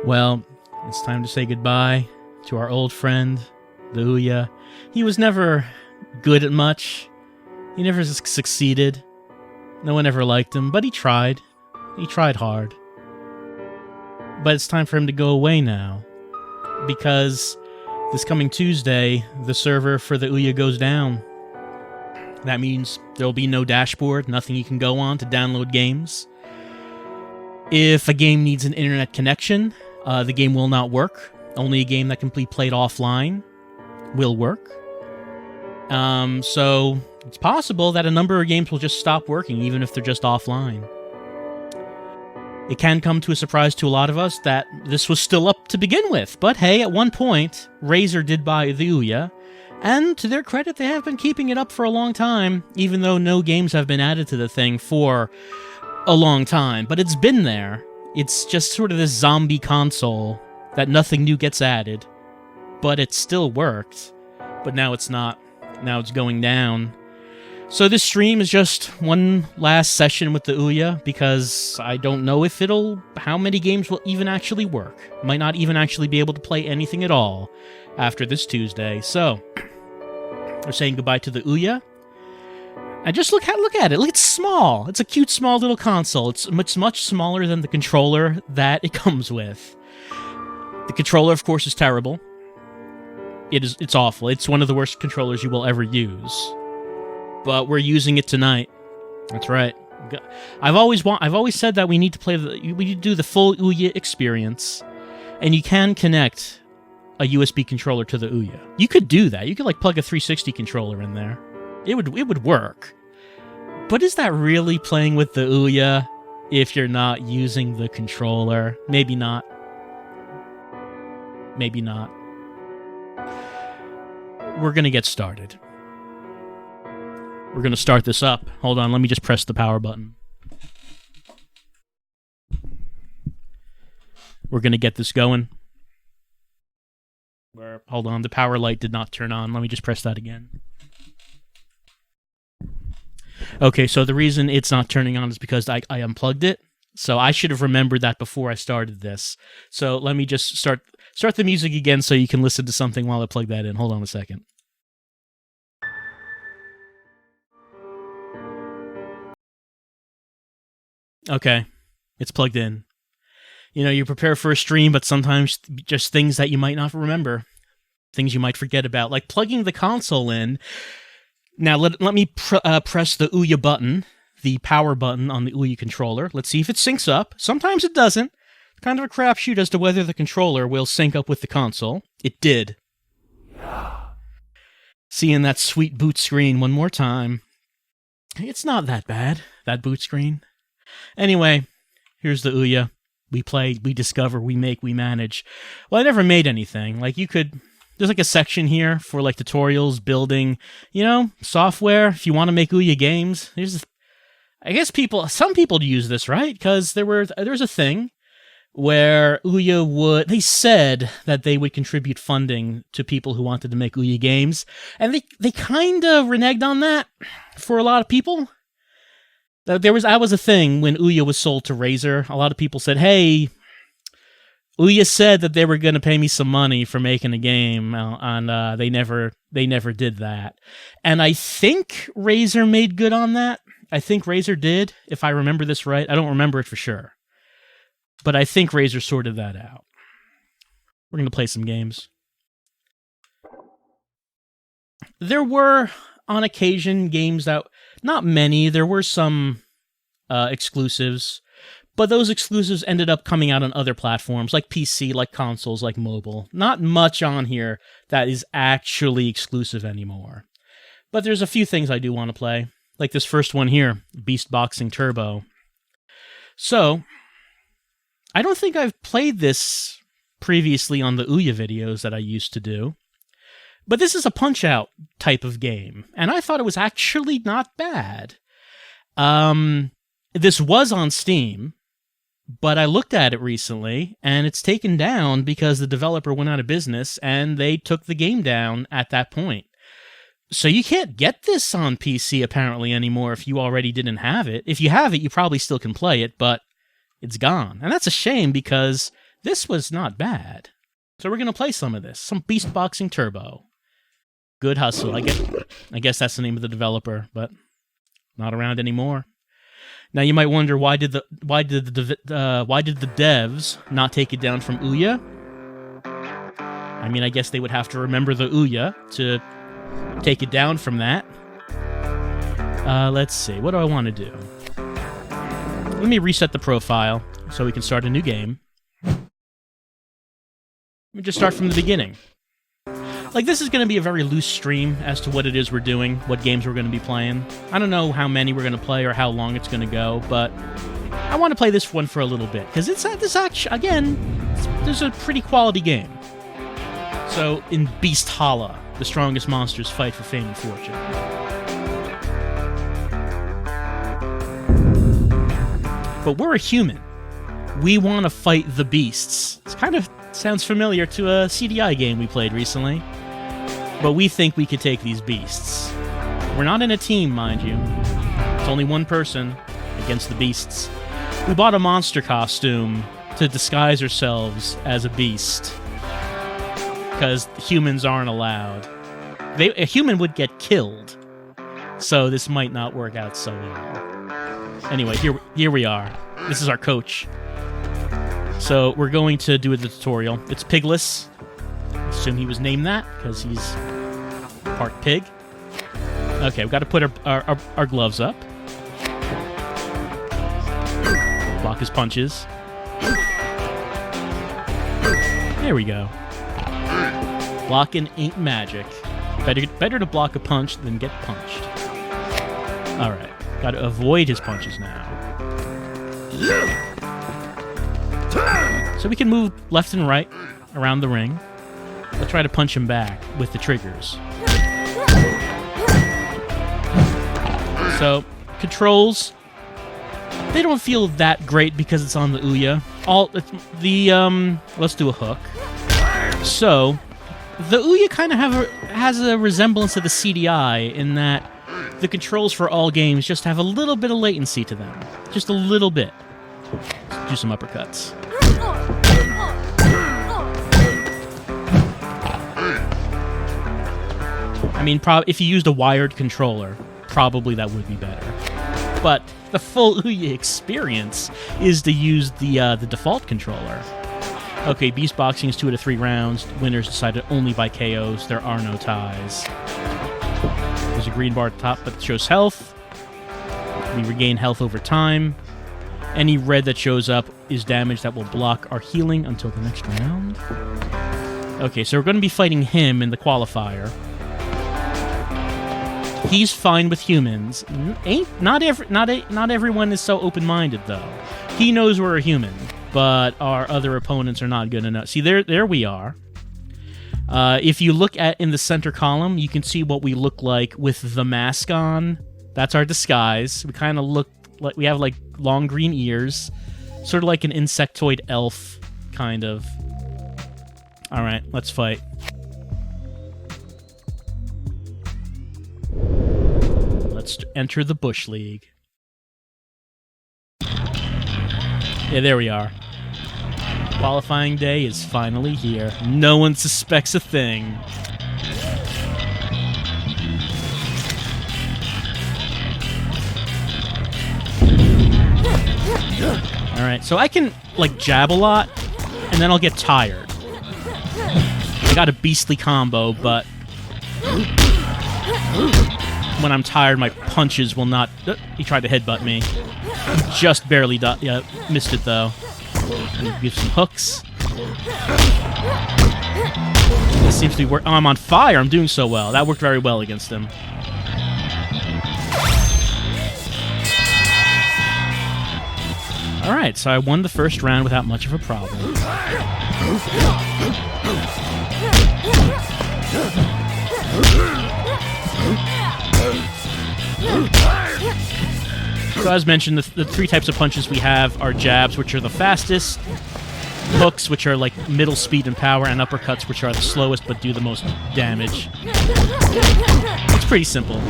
Well, it's time to say goodbye to our old friend, the Ouya. He was never good at much. He never succeeded. No one ever liked him, but he tried. He tried hard. But it's time for him to go away now, because this coming Tuesday, the server for the Ouya goes down. That means there will be no dashboard, nothing you can go on to download games. If a game needs an internet connection, the game will not work. Only a game that can be played offline will work. So it's possible that a number of games will just stop working, even if they're just offline. It can come to a surprise to a lot of us that this was still up to begin with, but hey, at one point, Razer did buy the Ouya, and to their credit, they have been keeping it up for a long time, even though no games have been added to the thing for a long time. But it's been there. It's just sort of this zombie console that nothing new gets added, but it still worked. But now it's not. Now it's going down. So this stream is just one last session with the Ouya, because I don't know if how many games will even actually work. Might not even actually be able to play anything at all after this Tuesday. So, we're saying goodbye to the Ouya. And just look at it. Look, it's small. It's a cute, small little console. It's much smaller than the controller that it comes with. The controller, of course, is terrible. It's awful. It's one of the worst controllers you will ever use. But we're using it tonight. That's right. I've always said that we need to do the full Ouya experience, and you can connect a USB controller to the Ouya. You could do that. You could plug a 360 controller in there. It would work. But is that really playing with the Ouya if you're not using the controller? Maybe not. Maybe not. We're gonna get started. We're going to start this up. Hold on, let me just press the power button. We're going to get this going. Hold on, the power light did not turn on. Let me just press that again. Okay, so the reason it's not turning on is because I unplugged it. So I should have remembered that before I started this. So let me just start the music again so you can listen to something while I plug that in. Hold on a second. Okay, it's plugged in. You know, you prepare for a stream, but sometimes just things that you might not remember. Things you might forget about, like plugging the console in. Now, let me press the Ouya button, the power button on the Ouya controller. Let's see if it syncs up. Sometimes it doesn't. It's kind of a crapshoot as to whether the controller will sync up with the console. It did. Seeing that sweet boot screen one more time. It's not that bad, that boot screen. Anyway, here's the Ouya. We play, we discover, we make, we manage. Well, I never made anything. There's a section here for tutorials, building, software. If you want to make Ouya games, I guess some people use this, right? Because there was a thing where Ouya they said that they would contribute funding to people who wanted to make Ouya games, and they kind of reneged on that for a lot of people. That was a thing when Ouya was sold to Razer. A lot of people said, hey, Ouya said that they were going to pay me some money for making a game, and they never did that. And I think Razer made good on that. I think Razer did, if I remember this right. I don't remember it for sure. But I think Razer sorted that out. We're going to play some games. There were, on occasion, games that... Not many. There were some exclusives, but those exclusives ended up coming out on other platforms, like PC, like consoles, like mobile. Not much on here that is actually exclusive anymore. But there's a few things I do want to play, like this first one here, Beast Boxing Turbo. So, I don't think I've played this previously on the Ouya videos that I used to do. But this is a Punch-Out type of game, and I thought it was actually not bad. This was on Steam, but I looked at it recently, and it's taken down because the developer went out of business, and they took the game down at that point. So you can't get this on PC, apparently, anymore if you already didn't have it. If you have it, you probably still can play it, but it's gone. And that's a shame, because This was not bad. So we're going to play some of this. Some Beast Boxing Turbo. Good hustle. I guess that's the name of the developer, but not around anymore. Now you might wonder why did the devs not take it down from Ouya? I mean, I guess they would have to remember the Ouya to take it down from that. Let's see. What do I want to do? Let me reset the profile so we can start a new game. Let me just start from the beginning. Like, this is going to be a very loose stream as to what it is we're doing, what games we're going to be playing. I don't know how many we're going to play or how long it's going to go, but I want to play this one for a little bit, because it's actually, again, there's a pretty quality game. So, in Beast Hala, the strongest monsters fight for fame and fortune. But we're a human. We want to fight the beasts. It kind of sounds familiar to a CDI game we played recently. But we think we could take these beasts. We're not in a team, mind you. It's only one person against the beasts. We bought a monster costume to disguise ourselves as a beast. Because humans aren't allowed. A human would get killed. So this might not work out so well. Anyway, here we are. This is our coach. So we're going to do the tutorial. It's pigless. Assume he was named that because he's part pig. Okay, we've got to put our gloves up. Block his punches. There we go. Blocking ain't magic. Better to block a punch than get punched. Alright, got to avoid his punches now. So we can move left and right around the ring. Let's try to punch him back with the triggers. So, controls, they don't feel that great because it's on the Ouya. Let's do a hook. So, the Ouya kind of has a resemblance to the CDI in that the controls for all games just have a little bit of latency to them. Just a little bit. Let's do some uppercuts. I mean, if you used a wired controller, probably that would be better. But the full Ouya experience is to use the default controller. Okay, Beast Boxing is 2 out of 3 rounds. Winners decided only by KOs. There are no ties. There's a green bar at the top that shows health. We regain health over time. Any red that shows up is damage that will block our healing until the next round. Okay, so we're going to be fighting him in the qualifier. He's fine with humans. Not everyone is so open-minded, though. He knows we're a human, but our other opponents are not good enough. See, there we are. If you look in the center column, you can see what we look like with the mask on. That's our disguise. We kind of look like we have like long green ears, sort of like an insectoid elf, kind of. All right, let's fight. Let's enter the Bush League. Yeah, there we are. Qualifying day is finally here. No one suspects a thing. Alright, so I can, like, jab a lot, and then I'll get tired. I got a beastly combo, but when I'm tired, my punches will not... he tried to headbutt me. Just barely missed it, though. Give some hooks. This seems to be working. Oh, I'm on fire. I'm doing so well. That worked very well against him. Alright, so I won the first round without much of a problem. So as mentioned, the 3 types of punches we have are jabs, which are the fastest, hooks, which are like middle speed and power, and uppercuts, which are the slowest but do the most damage. It's pretty simple.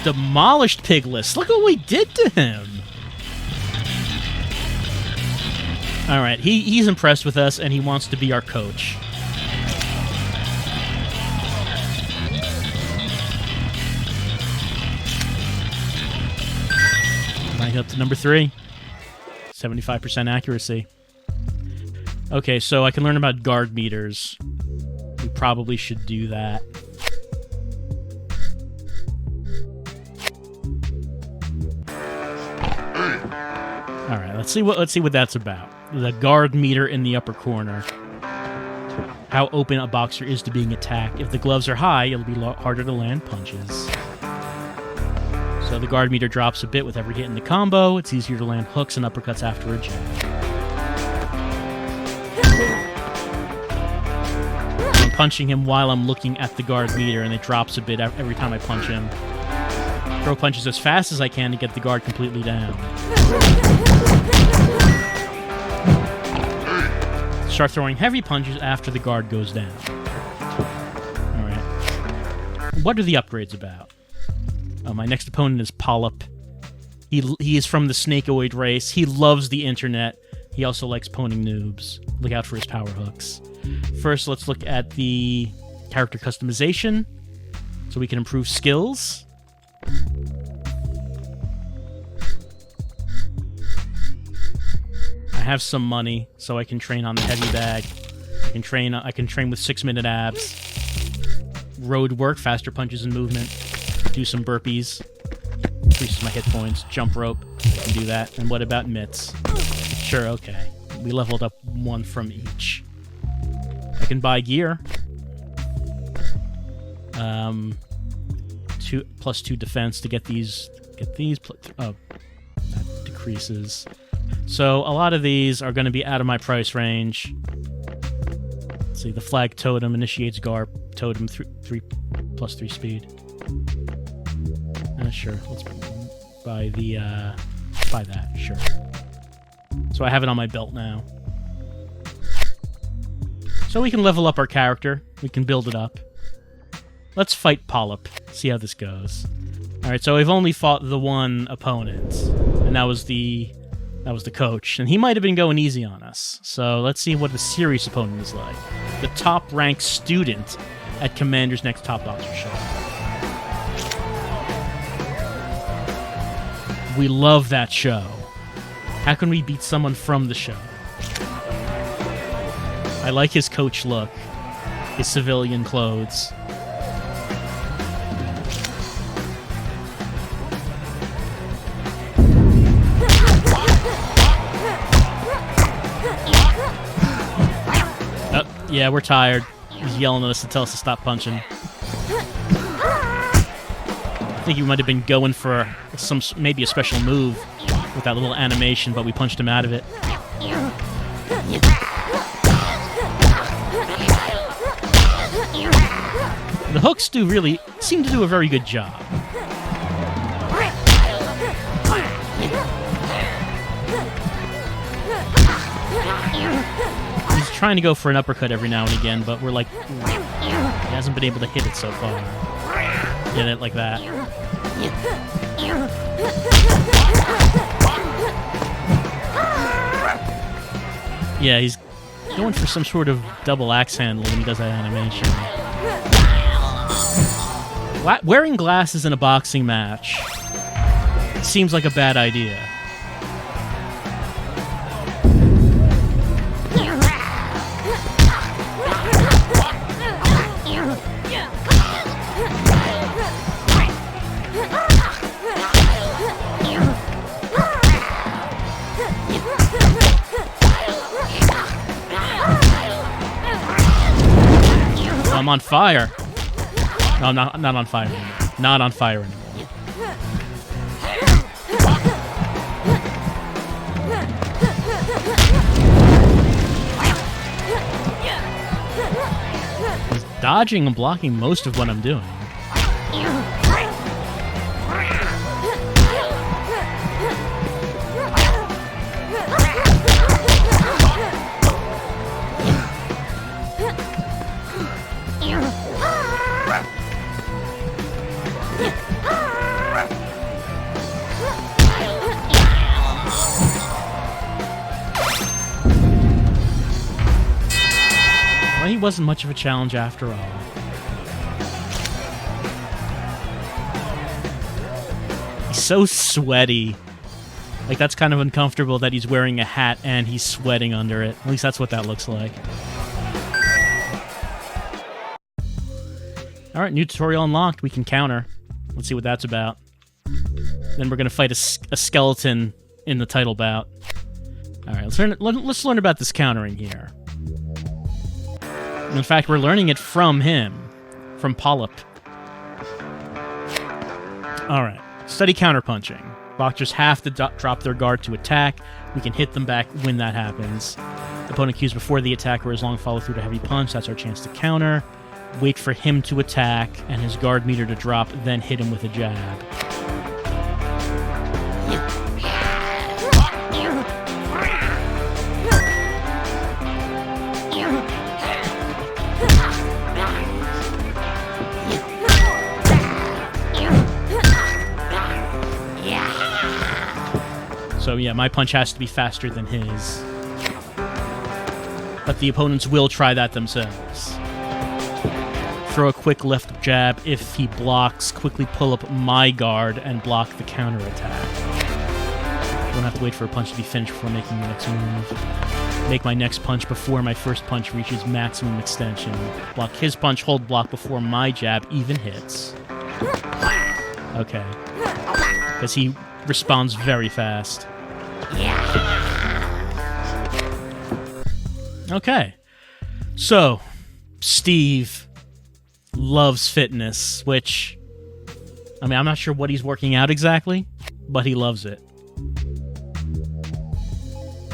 demolished Pigless. Look what we did to him. All right, he's impressed with us, and he wants to be our coach. Rank up to number 3. 75% accuracy. Okay, so I can learn about guard meters. We probably should do that. All right, let's see what that's about. The guard meter in the upper corner. How open a boxer is to being attacked. If the gloves are high, it'll be harder to land punches. So the guard meter drops a bit with every hit in the combo. It's easier to land hooks and uppercuts after a jab. I'm punching him while I'm looking at the guard meter, and it drops a bit every time I punch him. Throw punches as fast as I can to get the guard completely down. Start throwing heavy punches after the guard goes down. Alright. What are the upgrades about? My next opponent is Polyp. He is from the Snakeoid race. He loves the internet. He also likes poning noobs. Look out for his power hooks. First, let's look at the character customization, so we can improve skills. I have some money, so I can train on the heavy bag. I can train with 6-minute abs. Road work, faster punches and movement. Do some burpees. Increases my hit points. Jump rope. Can do that. And what about mitts? Sure, okay. We leveled up 1 from each. I can buy gear. 2+2 defense to get these. Oh, that decreases. So a lot of these are going to be out of my price range. Let's see, the flag totem initiates Garp. Totem 3+3 speed. Sure, let's buy buy that, sure. So I have it on my belt now. So we can level up our character. We can build it up. Let's fight Polyp. See how this goes. Alright, so we've only fought the one opponent. And that was the coach. And he might have been going easy on us. So let's see what the serious opponent is like. The top-ranked student at Commander's next Top Boxer show. We love that show. How can we beat someone from the show? I like his coach look. His civilian clothes. Oh, yeah, we're tired. He's yelling at us to tell us to stop punching. I think he might have been going for maybe a special move with that little animation, but we punched him out of it. The hooks seem to do a very good job. He's trying to go for an uppercut every now and again, but we're like, he hasn't been able to hit it so far. Get it like that. Yeah, he's going for some sort of double axe handle when he does that animation. Wearing glasses in a boxing match seems like a bad idea. I'm on fire. No, I'm not on fire anymore. Not on fire anymore. He's dodging and blocking most of what I'm doing. he wasn't much of a challenge after all. He's so sweaty. Like, that's kind of uncomfortable that he's wearing a hat and he's sweating under it. At least that's what that looks like. Alright, new tutorial unlocked. We can counter. Let's see what that's about. Then we're going to fight a skeleton in the title bout. Alright, let's learn about this countering here. In fact, we're learning it from him. From Polyp. Alright, study counterpunching. Boxers have to drop their guard to attack. We can hit them back when that happens. Opponent cues before the attack or as long follow through to heavy punch. That's our chance to counter. Wait for him to attack and his guard meter to drop, then hit him with a jab. So yeah, my punch has to be faster than his. But the opponents will try that themselves. Throw a quick left jab. If he blocks, quickly pull up my guard and block the counter attack. Don't have to wait for a punch to be finished before making the next move. Make my next punch before my first punch reaches maximum extension. Block his punch, hold block before my jab even hits. Okay. Because he responds very fast. Okay. So, Steve loves fitness, which, I mean, I'm not sure what he's working out exactly, but he loves it.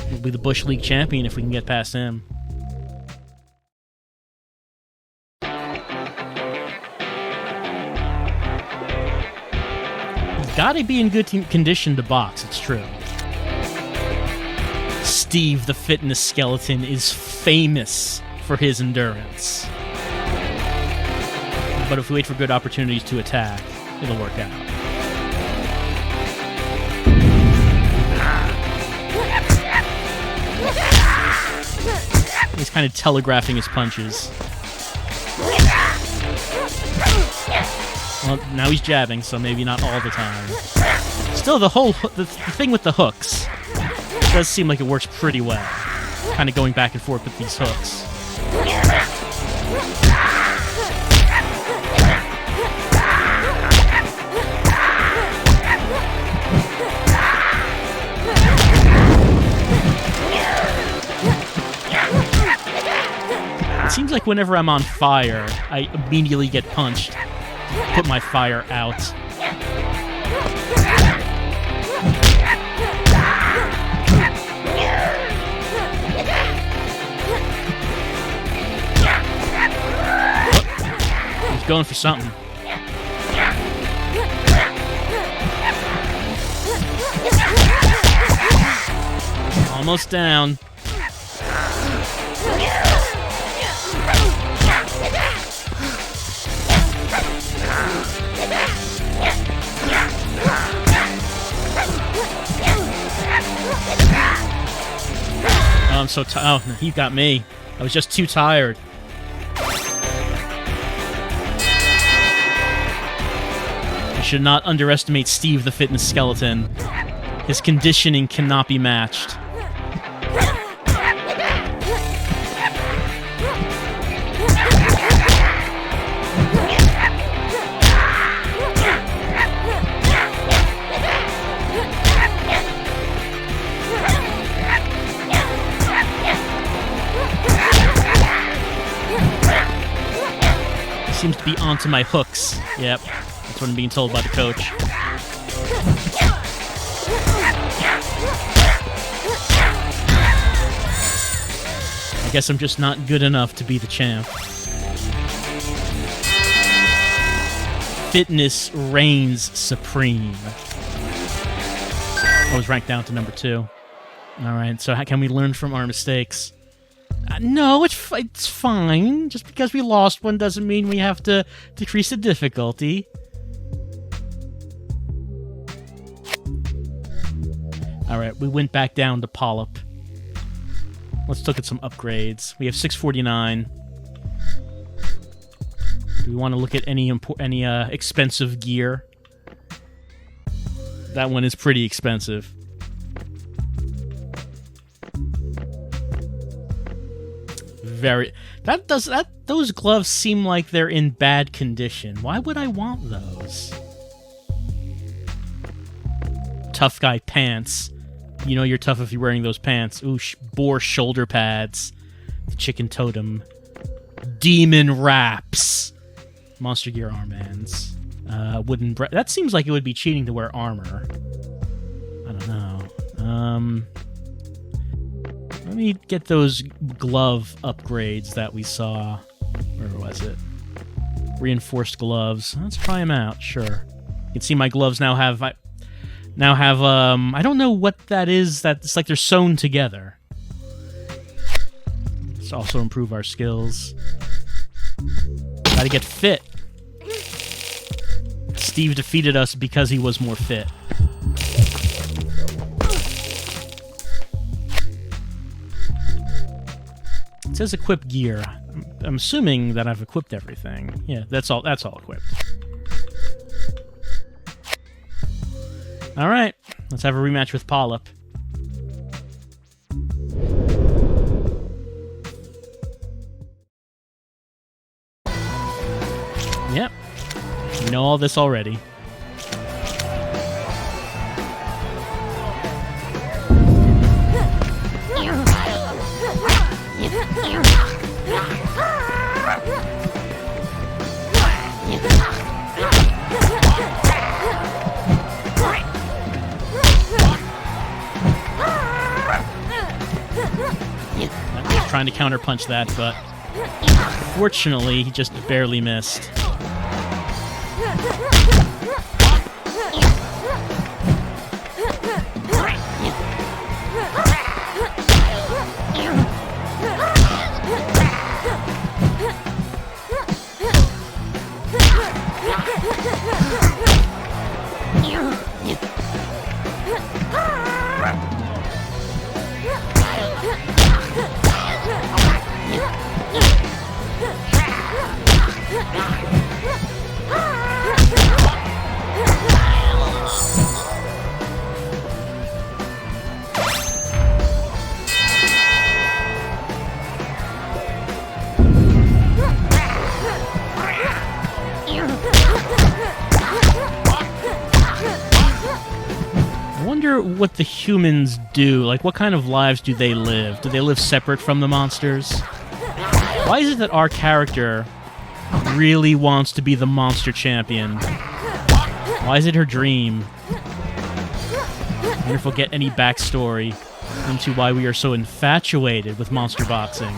He'll be the Bush League champion if we can get past him. He's gotta be in good condition to box, it's true. Steve the fitness skeleton is famous for his endurance. But if we wait for good opportunities to attack, it'll work out. He's kind of telegraphing his punches. Well, now he's jabbing, so maybe not all the time. Still, the thing with the hooks does seem like it works pretty well. Kind of going back and forth with these hooks. It seems like whenever I'm on fire, I immediately get punched. Put my fire out. Oh, he's going for something. Almost down. Oh, I'm so tired. Oh, he got me. I was just too tired. You should not underestimate Steve the fitness skeleton. His conditioning cannot be matched. Seems to be onto my hooks. Yep, that's what I'm being told by the coach. I guess I'm just not good enough to be the champ. Fitness reigns supreme. I was ranked down to number 2. Alright, so how can we learn from our mistakes? No, it's fine. Just because we lost one doesn't mean we have to decrease the difficulty. Alright, we went back down to Polyp. Let's look at some upgrades. We have 649. Do we want to look at any expensive gear? That one is pretty expensive. Those gloves seem like they're in bad condition. Why would I want those? Tough guy pants. You know you're tough if you're wearing those pants. Ooh, boar shoulder pads. The chicken totem. Demon wraps. Monster gear armbands. Wooden that seems like it would be cheating to wear armor. I don't know. Let me get those glove upgrades that we saw. Where was it? Reinforced gloves. Let's try them out. Sure. You can see my gloves now have. I don't know what that is. It's like they're sewn together. Let's also improve our skills. Gotta get fit. Steve defeated us because he was more fit. It says equip gear. I'm assuming that I've equipped everything. Yeah, that's all equipped. Alright, let's have a rematch with Polyp. Yep. We know all this already. I was trying to counterpunch that, but fortunately, he just barely missed. What the humans do. Like, what kind of lives do they live? Do they live separate from the monsters? Why is it that our character really wants to be the monster champion? Why is it her dream? I wonder if we'll get any backstory into why we are so infatuated with monster boxing.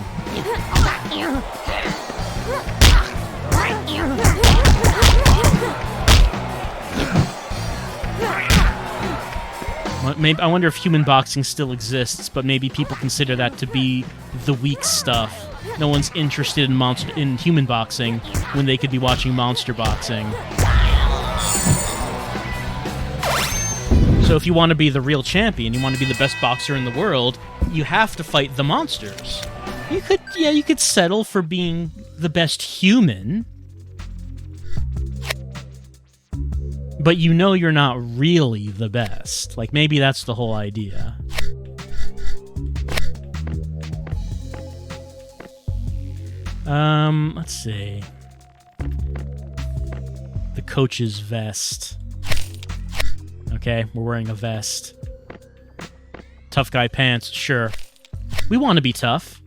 Maybe, I wonder if human boxing still exists, but maybe people consider that to be the weak stuff. No one's interested in human boxing when they could be watching monster boxing. So if you want to be the real champion, you want to be the best boxer in the world, you have to fight the monsters. You could settle for being the best human, but you know you're not really the best. Like, maybe that's the whole idea. Let's see. The coach's vest. Okay, we're wearing a vest. Tough guy pants, sure. We want to be tough.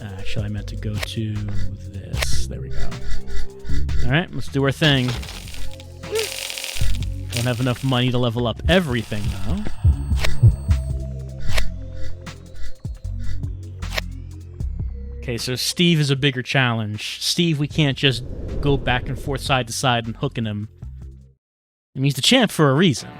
Actually, I meant to go to this. There we go. Alright, let's do our thing. Don't have enough money to level up everything, though. Okay, so Steve is a bigger challenge. Steve, we can't just go back and forth, side to side, and hooking him. I mean, he's the champ for a reason.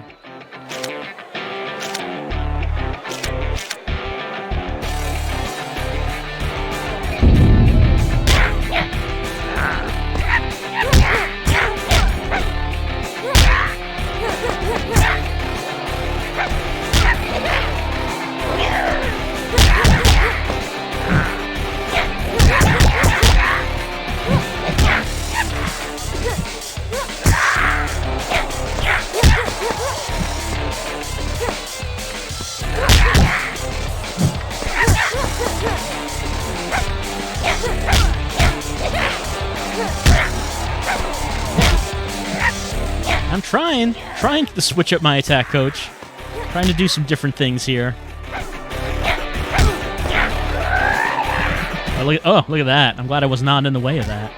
I'm trying to switch up my attack, coach. Trying to do some different things here. Oh, look at that. I'm glad I was not in the way of that.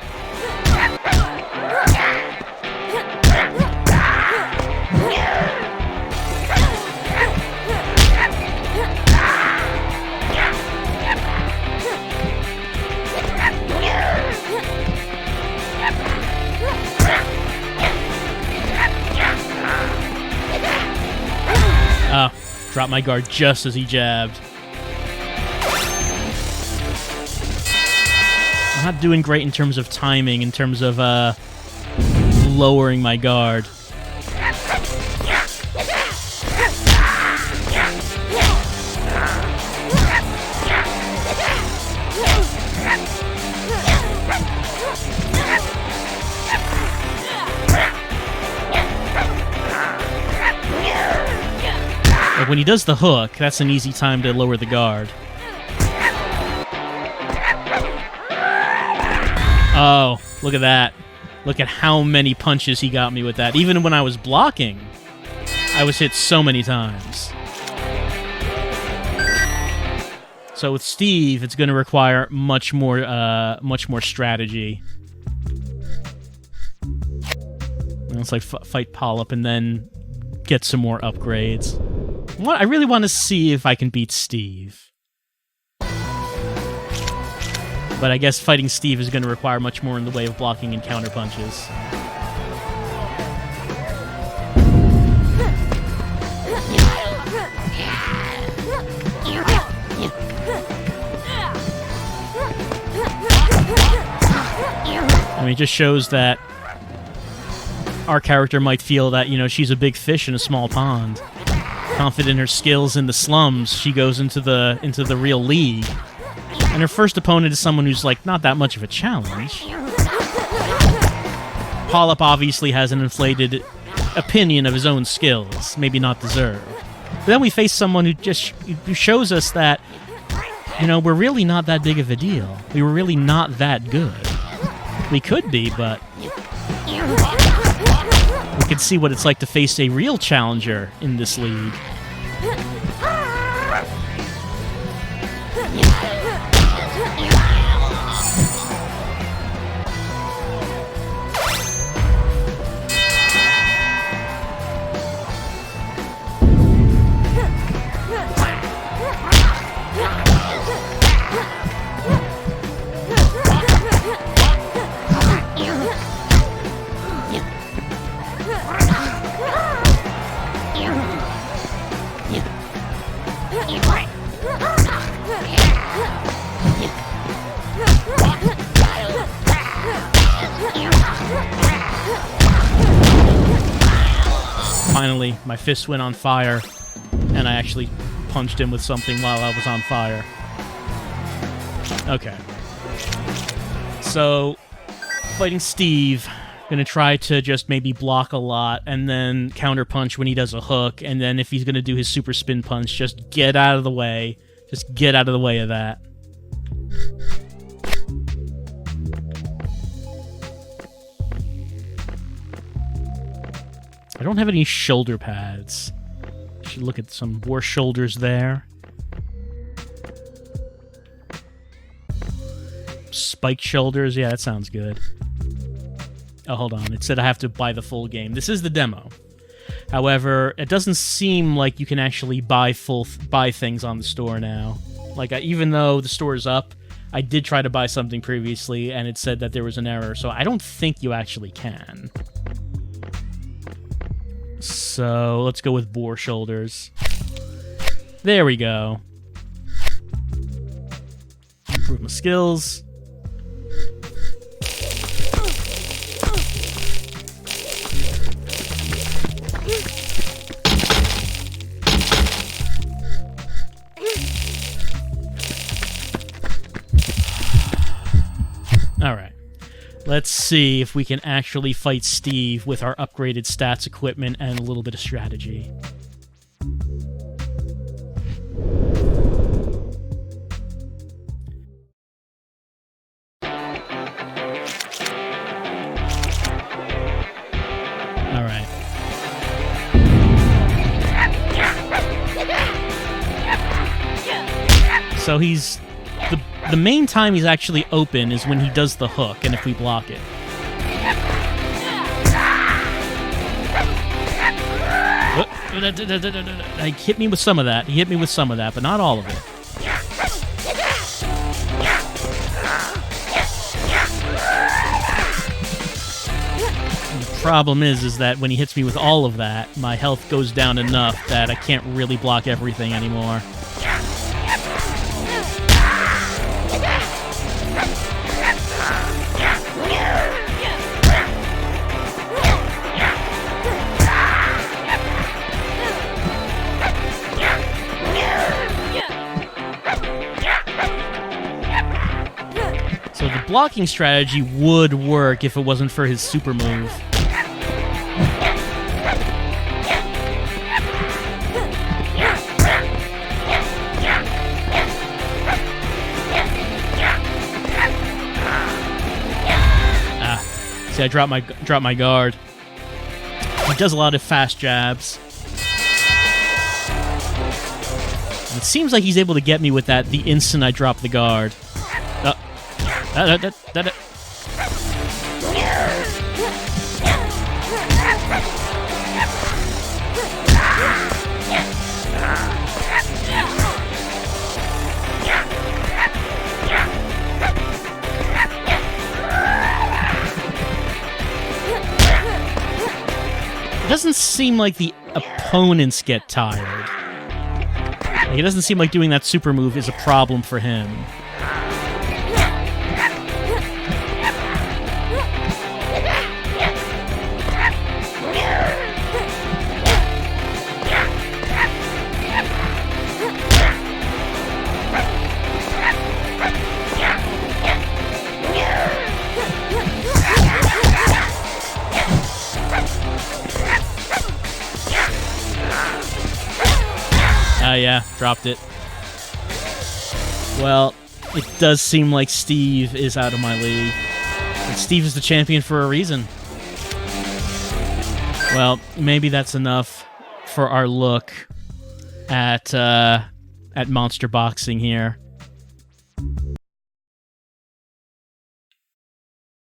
Oh, dropped my guard just as he jabbed. I'm not doing great in terms of timing, in terms of lowering my guard. Like when he does the hook, that's an easy time to lower the guard. Oh, look at that. Look at how many punches he got me with that. Even when I was blocking, I was hit so many times. So with Steve, it's going to require much more strategy. Let's like fight Polyp and then get some more upgrades. I really want to see if I can beat Steve. But I guess fighting Steve is going to require much more in the way of blocking and counter punches. I mean, it just shows that our character might feel that, you know, she's a big fish in a small pond. Confident in her skills in the slums, she goes into the real league. And her first opponent is someone who's, like, not that much of a challenge. Polyp obviously has an inflated opinion of his own skills, maybe not deserved. But then we face someone who shows us that, you know, we're really not that big of a deal. We were really not that good. We could be, but we could see what it's like to face a real challenger in this league. Finally, my fist went on fire, and I actually punched him with something while I was on fire. Okay. So, fighting Steve, gonna try to just maybe block a lot, and then counter punch when he does a hook, and then if he's gonna do his super spin punch, just get out of the way. Just get out of the way of that. I don't have any shoulder pads. Should look at some more shoulders there. Spiked shoulders, yeah, that sounds good. Oh, hold on. It said I have to buy the full game. This is the demo. However, it doesn't seem like you can actually buy things on the store now. Like, even though the store is up, I did try to buy something previously, and it said that there was an error, so I don't think you actually can. So, let's go with boar shoulders. There we go. Improve my skills. Alright. Let's see if we can actually fight Steve with our upgraded stats, equipment, and a little bit of strategy. Alright. So he's... The main time he's actually open is when he does the hook, and if we block it. He hit me with some of that. He hit me with some of that, but not all of it. The problem is that when he hits me with all of that, my health goes down enough that I can't really block everything anymore. So the blocking strategy would work if it wasn't for his super move. I dropped my guard. He does a lot of fast jabs. It seems like he's able to get me with that the instant I drop the guard. It doesn't seem like the opponents get tired. Like, it doesn't seem like doing that super move is a problem for him. Yeah, dropped it. Well, it does seem like Steve is out of my league. And Steve is the champion for a reason. Well, maybe that's enough for our look at Monster Boxing here.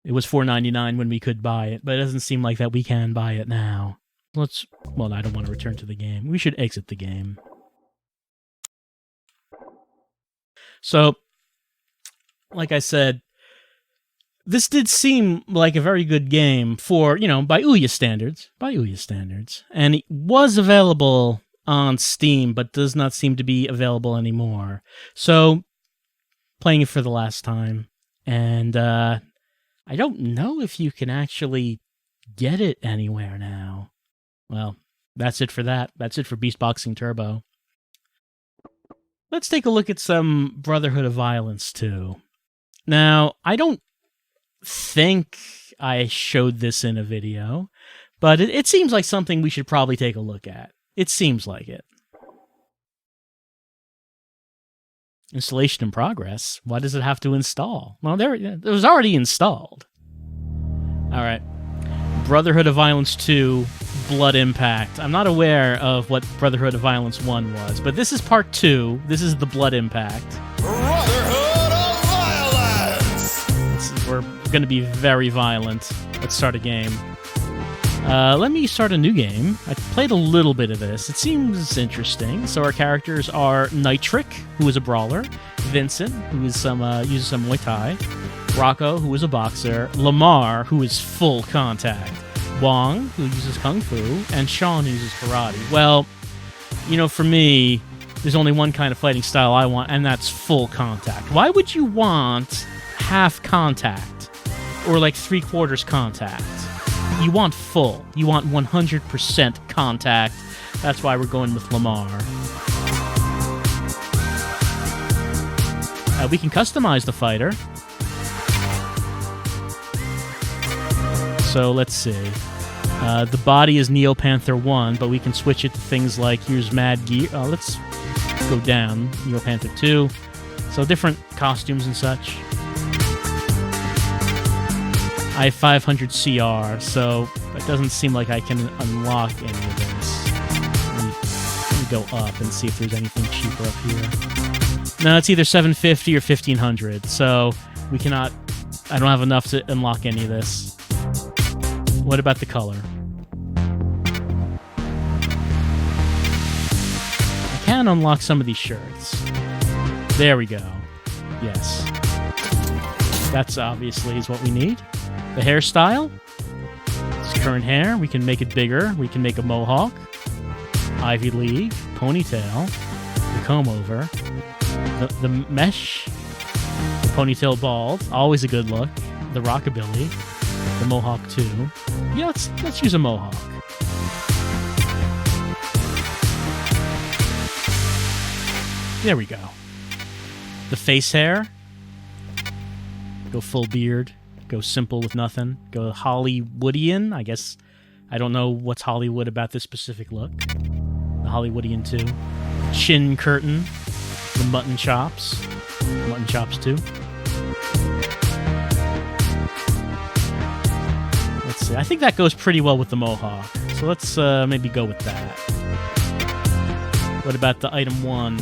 It was $4.99 when we could buy it, but it doesn't seem like that we can buy it now. Well, I don't want to return to the game. We should exit the game. So, like I said, this did seem like a very good game for, by Ouya standards. And it was available on Steam, but does not seem to be available anymore. So, playing it for the last time. And I don't know if you can actually get it anywhere now. Well, that's it for that. That's it for Beast Boxing Turbo. Let's take a look at some Brotherhood of Violence II. Now, I don't think I showed this in a video, but it seems like something we should probably take a look at. It seems like it. Installation in progress? Why does it have to install? Well, it was already installed. Alright. Brotherhood of Violence 2, Blood Impact. I'm not aware of what Brotherhood of Violence 1 was, but this is part 2. This is the Blood Impact. Brotherhood of Violence! We're going to be very violent. Let's start a game. Let me start a new game. I played a little bit of this. It seems interesting. So our characters are Nitric, who is a brawler, Vincent, who is uses some Muay Thai, Rocco, who is a boxer, Lamar, who is full contact, Wong, who uses Kung Fu, and Sean, who uses Karate. Well, for me, there's only one kind of fighting style I want, and that's full contact. Why would you want half contact or like 3/4 contact? You want full. You want 100% contact. That's why we're going with Lamar. We can customize the fighter. So let's see. The body is Neo Panther 1, but we can switch it to things like, here's Mad Gear. Let's go down. Neo Panther 2. So different costumes and such. I have 500 CR, so it doesn't seem like I can unlock any of this. Let me go up and see if there's anything cheaper up here. No, it's either 750 or 1500, so we cannot... I don't have enough to unlock any of this. What about the color? I can unlock some of these shirts. There we go. Yes. That's obviously is what we need. The hairstyle. It's current hair. We can make it bigger. We can make a mohawk. Ivy League. Ponytail. The comb over. The mesh. The ponytail bald. Always a good look. The rockabilly. The mohawk too. Yeah, let's use a mohawk. There we go. The face hair. Go full beard. Go simple with nothing. Go Hollywoodian. I guess I don't know what's Hollywood about this specific look. The Hollywoodian too. Chin curtain. The mutton chops. Mutton chops too. Let's see. I think that goes pretty well with the mohawk. So let's maybe go with that. What about the item 1?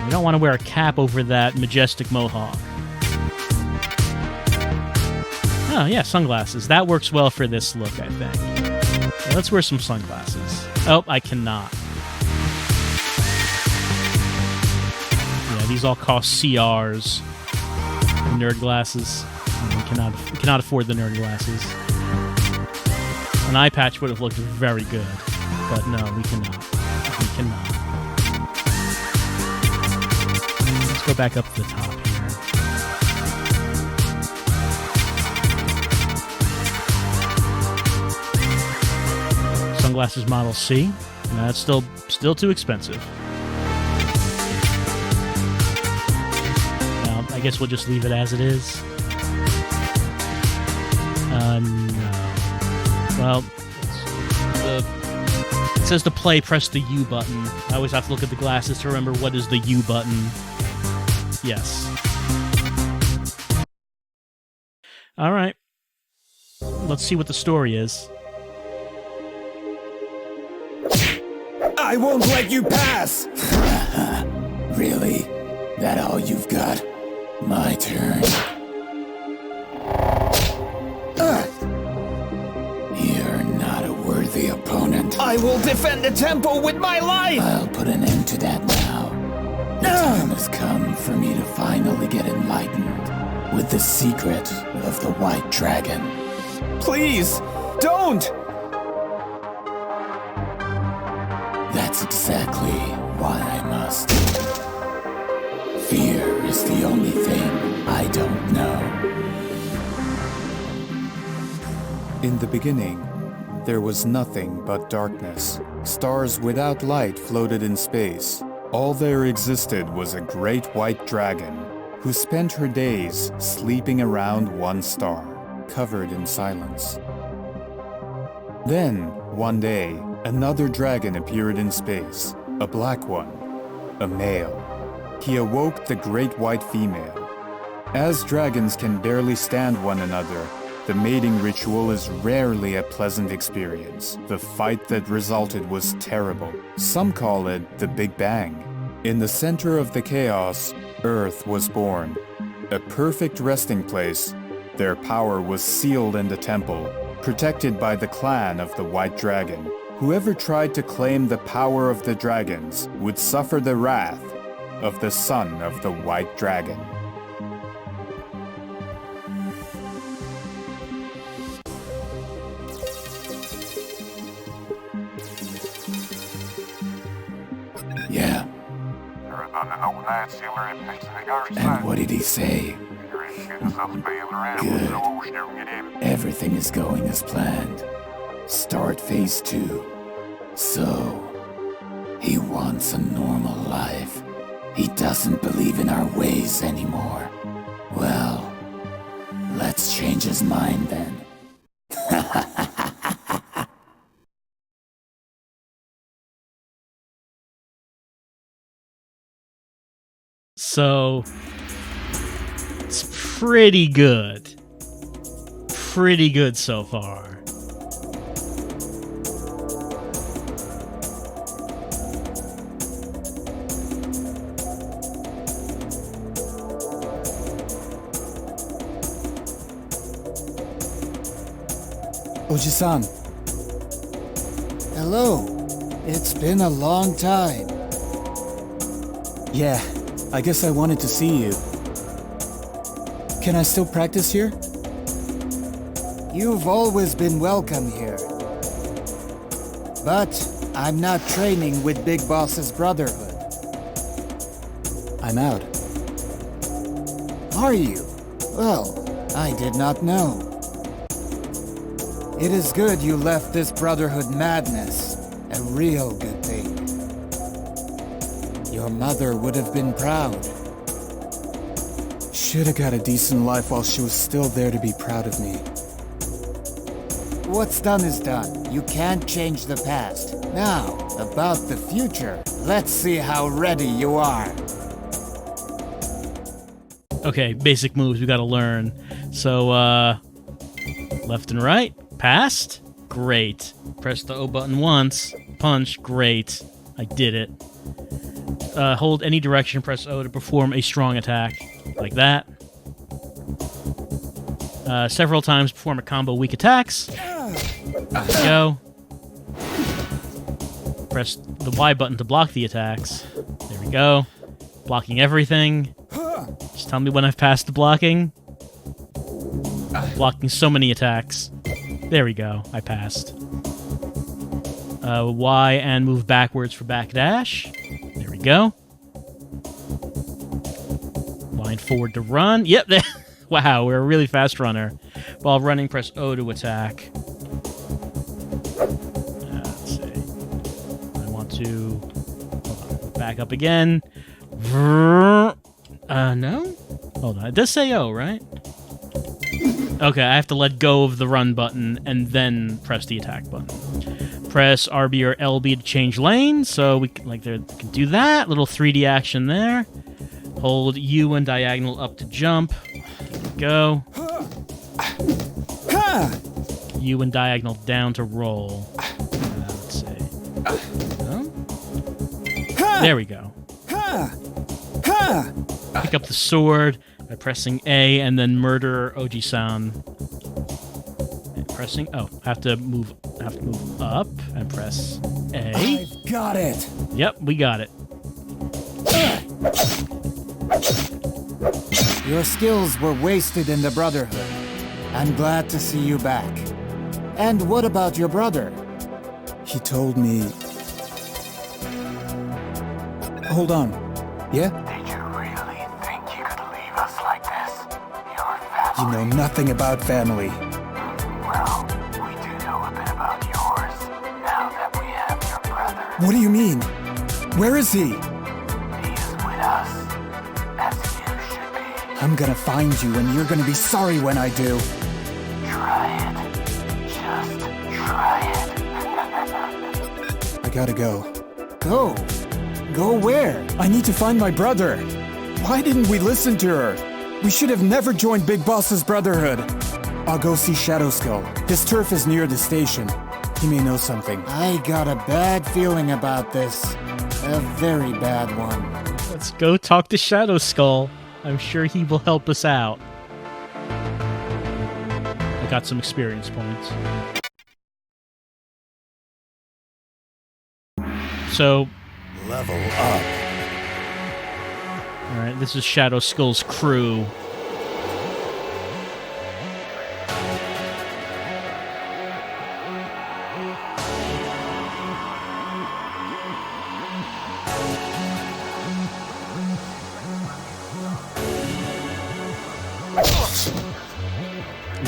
You don't want to wear a cap over that majestic mohawk. Oh, yeah, sunglasses. That works well for this look, I think. Yeah, let's wear some sunglasses. Oh, I cannot. Yeah, these all cost CRs. Nerd glasses. We cannot afford the nerd glasses. An eye patch would have looked very good. But no, we cannot. We cannot. Let's go back up to the top here. Sunglasses Model C. No, that's still too expensive. I guess we'll just leave it as it is. No. Well, it says to play, press the U button. I always have to look at the glasses to remember what is the U button. Yes. All right. Let's see what the story is. I won't let you pass! Really? That all you've got? My turn. You're not a worthy opponent. I will defend the temple with my life! I'll put an end to that now. The time has come for me to finally get enlightened with the secret of the White Dragon. Please, don't! That's exactly why I must. Fear is the only thing I don't know. In the beginning, there was nothing but darkness. Stars without light floated in space. All there existed was a great white dragon who spent her days sleeping around one star, covered in silence. Then, one day, another dragon appeared in space, a black one, a male. He awoke the great white female. As dragons can barely stand one another, the mating ritual is rarely a pleasant experience. The fight that resulted was terrible. Some call it the Big Bang. In the center of the chaos, Earth was born. A perfect resting place. Their power was sealed in the temple, protected by the clan of the White Dragon. Whoever tried to claim the power of the dragons would suffer the wrath of the son of the White Dragon. Yeah. And what did he say? Good. Everything is going as planned. Start phase 2. So, he wants a normal life. He doesn't believe in our ways anymore. Well, let's change his mind then. So, it's pretty good. Pretty good so far. Oji-san. Hello. It's been a long time. Yeah, I guess I wanted to see you. Can I still practice here? You've always been welcome here. But I'm not training with Big Boss's Brotherhood. I'm out. Are you? Well, I did not know. It is good you left this Brotherhood madness. A real good thing. Your mother would have been proud. Should've got a decent life while she was still there to be proud of me. What's done is done. You can't change the past. Now, about the future. Let's see how ready you are. Okay, basic moves we gotta learn. So, left and right. Passed? Great. Press the O button once. Punch. Great. I did it. Hold any direction, press O to perform a strong attack. Like that. Several times perform a combo weak attacks. There we go. Press the Y button to block the attacks. There we go. Blocking everything. Just tell me when I've passed the blocking. Blocking so many attacks. There we go. I passed. Y and move backwards for backdash. There we go. Line forward to run. Yep. Wow, we're a really fast runner. While running, press O to attack. Let's see. I want to back up again. No? Hold on. It does say O, right? Okay, I have to let go of the run button and then press the attack button. Press RB or LB to change lane, so we can do that. Little 3D action there. Hold U and diagonal up to jump. There we go. U and diagonal down to roll. Let's see. No? There we go. Pick up the sword by pressing A and then murder Oji-san. Pressing have to move up and press A. I've got it. Yep, we got it. Your skills were wasted in the Brotherhood. I'm glad to see you back. And what about your brother? He told me... Hold on. Yeah? Did you really think you could leave us like this? Your family. You know nothing about family. Well, we do know a bit about yours, now that we have your brother. What do you mean? Where is he? He is with us, as you should be. I'm gonna find you and you're gonna be sorry when I do. Try it. Just try it. I gotta go. Go? Go where? I need to find my brother. Why didn't we listen to her? We should have never joined Big Boss's Brotherhood. I'll go see Shadow Skull. His turf is near the station. He may know something. I got a bad feeling about this. A very bad one. Let's go talk to Shadow Skull. I'm sure he will help us out. I got some experience points. So... Level up. Alright, this is Shadow Skull's crew.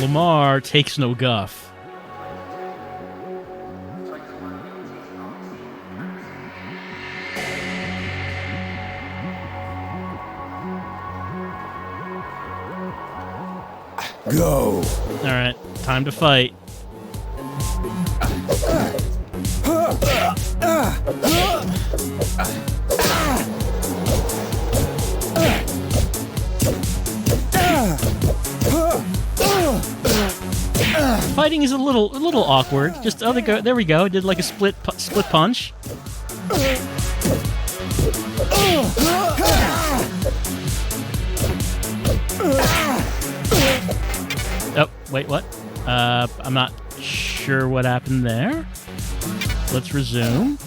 Lamar takes no guff. Go. Alright, time to fight. Fighting is a little awkward. Just there we go. Did like a split punch. Oh, wait, what? I'm not sure. sure what happened there. Let's resume.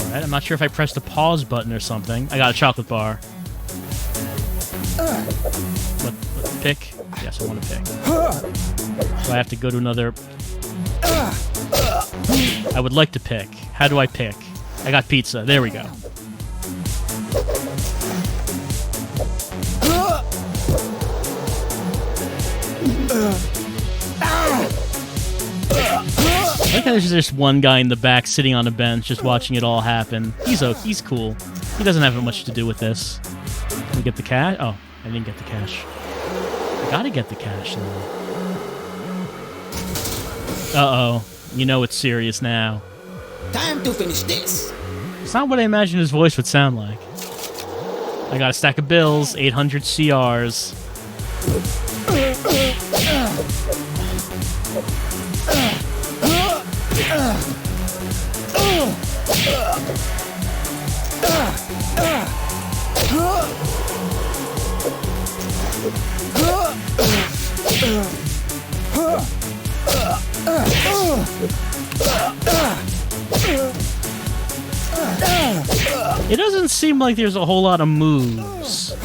Alright, I'm not sure if I pressed the pause button or something. I got a chocolate bar. Let's pick. Yes, I want to pick. Do I have to go to another... I would like to pick. How do I pick? I got pizza. There we go. I like how there's just one guy in the back sitting on a bench just watching it all happen. He's cool. He doesn't have much to do with this. Can we get the cash? Oh, I didn't get the cash. I gotta get the cash, though. Uh-oh. You know it's serious now. Time to finish this. It's not what I imagined his voice would sound like. I got a stack of bills, 800 CRs. It doesn't seem like there's a whole lot of moves.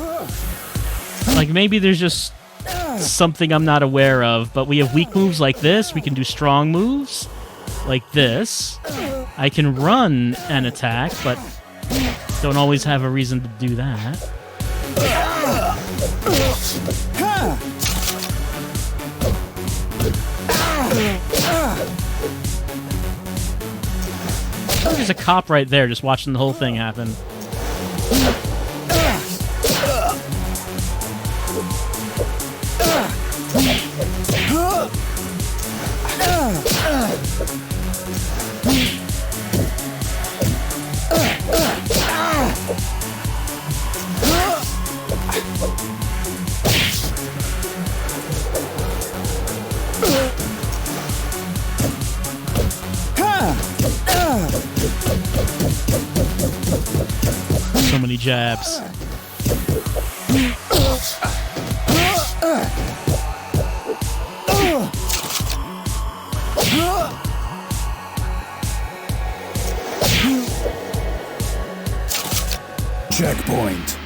Like, maybe there's just something I'm not aware of, but we have weak moves like this. We can do strong moves like this. I can run and attack, but don't always have a reason to do that. Oh, there's a cop right there just watching the whole thing happen. So many jabs. Checkpoint.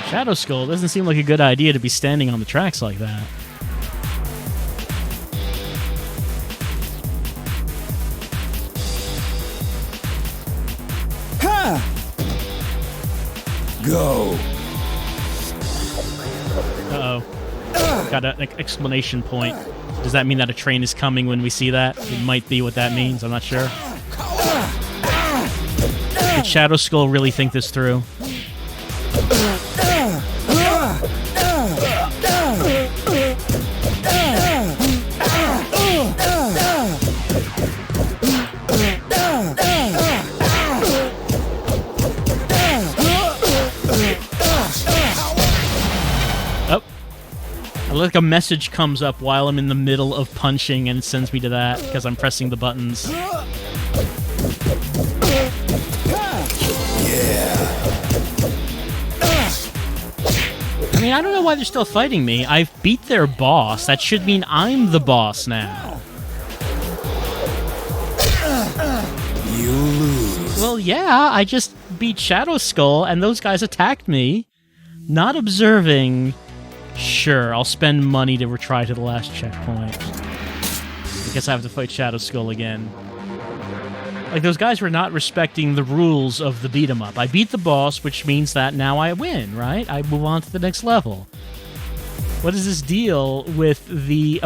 Shadow Skull doesn't seem like a good idea to be standing on the tracks like that. Go. Uh-oh. Got an explanation point. Does that mean that a train is coming when we see that? It might be what that means. I'm not sure. Did Shadow Skull really think this through? Like a message comes up while I'm in the middle of punching and sends me to that because I'm pressing the buttons. Yeah. I mean, I don't know why they're still fighting me. I've beat their boss. That should mean I'm the boss now. You lose. Well, yeah, I just beat Shadow Skull and those guys attacked me. Not observing... Sure, I'll spend money to retry to the last checkpoint. I guess I have to fight Shadow Skull again. Like, those guys were not respecting the rules of the beat-em-up. I beat the boss, which means that now I win, right? I move on to the next level. What is this deal with the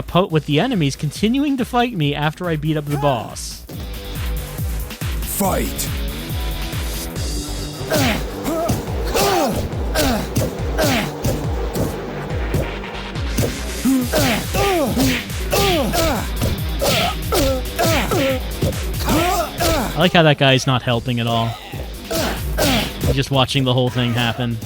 enemies continuing to fight me after I beat up the boss? Fight! I like how that guy's not helping at all. He's just watching the whole thing happen.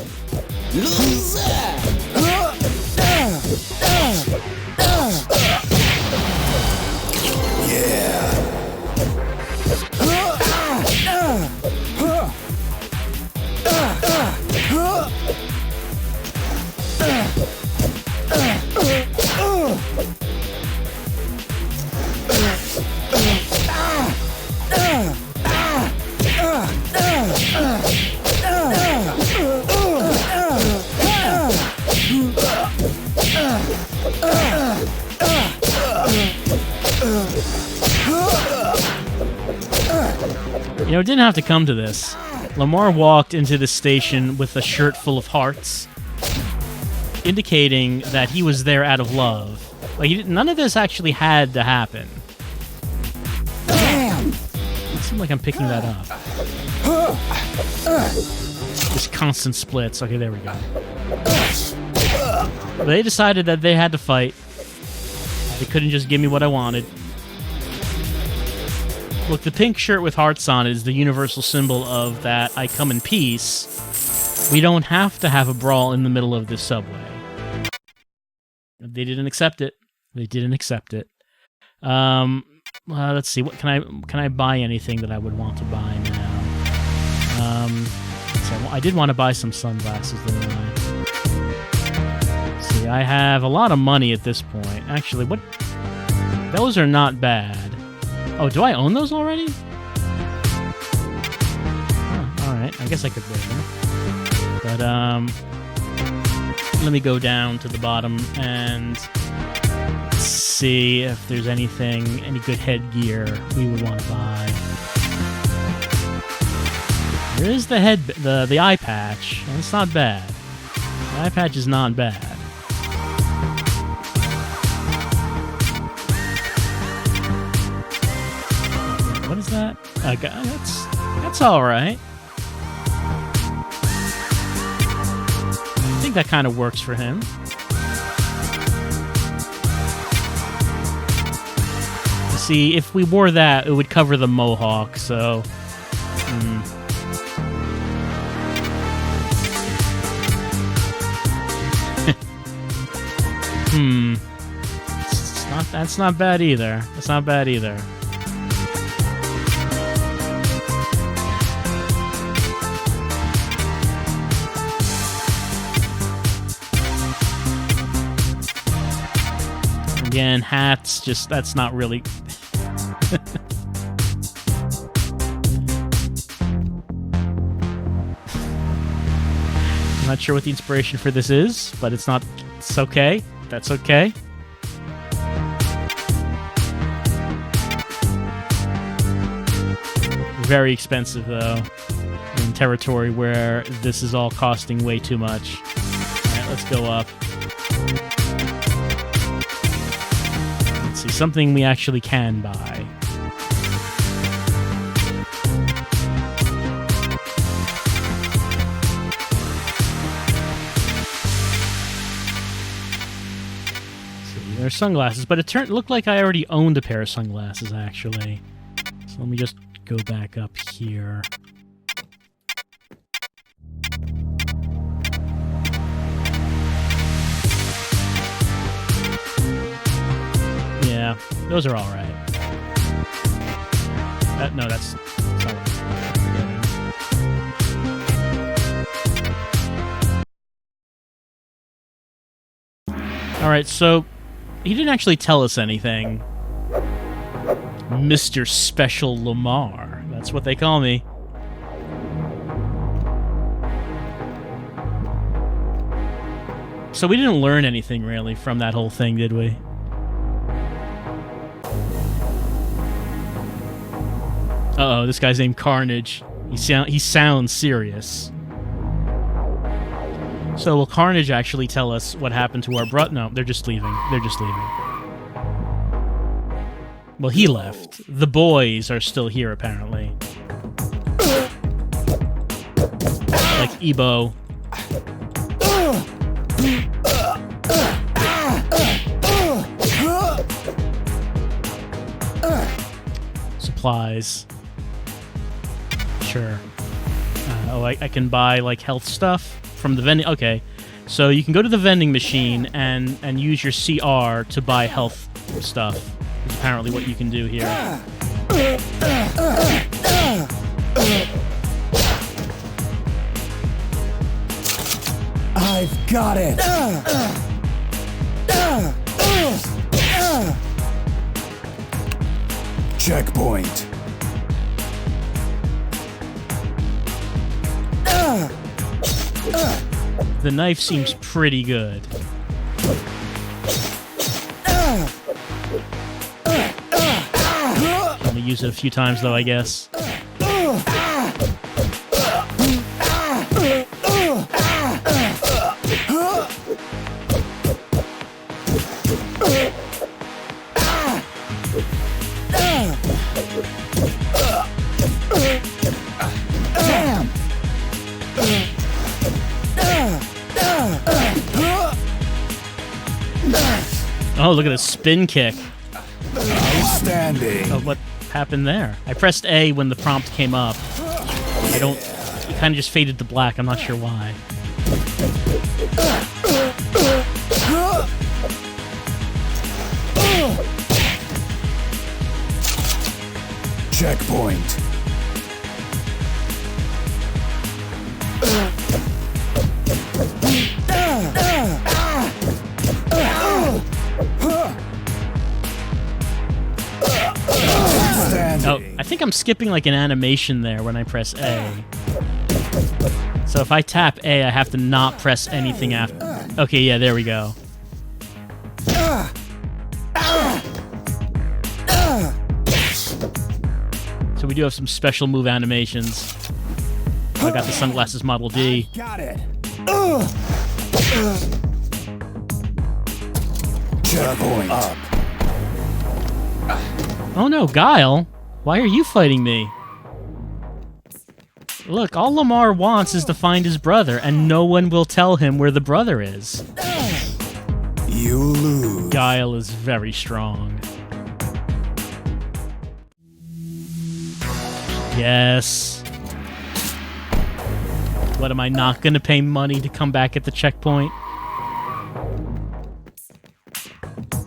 You know, it didn't have to come to this. Lamar walked into the station with a shirt full of hearts, indicating that he was there out of love. Like, none of this actually had to happen. Damn! It seems like I'm picking that up. Just constant splits. Okay, there we go. But they decided that they had to fight. They couldn't just give me what I wanted. Look, the pink shirt with hearts on it is the universal symbol of that I come in peace. We don't have to have a brawl in the middle of this subway. They didn't accept it. They didn't accept it. Let's see. What can I buy anything that I would want to buy now? So I did want to buy some sunglasses, didn't I? Let's see. I have a lot of money at this point. Actually, what? Those are not bad. Oh, do I own those already? Oh, alright, I guess I could wear them. But, let me go down to the bottom and see if there's any good headgear we would want to buy. There is the eye patch, and it's not bad. The eye patch is not bad. What is that? That's all right. I think that kind of works for him. See, if we wore that, it would cover the mohawk. So, That's not bad either. That's not bad either. Again, hats, that's not really... I'm not sure what the inspiration for this is, but it's okay. That's okay. Very expensive, though, in territory where this is all costing way too much. Alright, let's go up. Let's see, something we actually can buy. There's sunglasses, but it looked like I already owned a pair of sunglasses, actually. So let me just go back up here. Yeah, those are all right. No, that's not what I'm getting. All right, so he didn't actually tell us anything. Mr. Special Lamar. That's what they call me. So we didn't learn anything, really, from that whole thing, did we? Uh-oh, this guy's named Carnage. He sounds serious. So will Carnage actually tell us what happened to our brother? No, they're just leaving. They're just leaving. Well, he left. The boys are still here, apparently. Like Ebo. Supplies. Sure. I can buy, like, health stuff from the vending... Okay. So you can go to the vending machine and use your CR to buy health stuff. That's apparently what you can do here. I've got it! Checkpoint. The knife seems pretty good. Only use it a few times, though, I guess. look at a spin kick. Outstanding. Oh, what happened there? I pressed A when the prompt came up. I don't... It kind of just faded to black. I'm not sure why. Checkpoint. Oh, I think I'm skipping like an animation there when I press A. So if I tap A, I have to not press anything after. Okay, yeah, there we go. So we do have some special move animations. I got the Sunglasses Model D. Got it. Checkpoint. Up. Oh no, Guile! Why are you fighting me? Look, all Lamar wants is to find his brother, and no one will tell him where the brother is. You lose. Guile is very strong. Yes. What, am I not gonna pay money to come back at the checkpoint?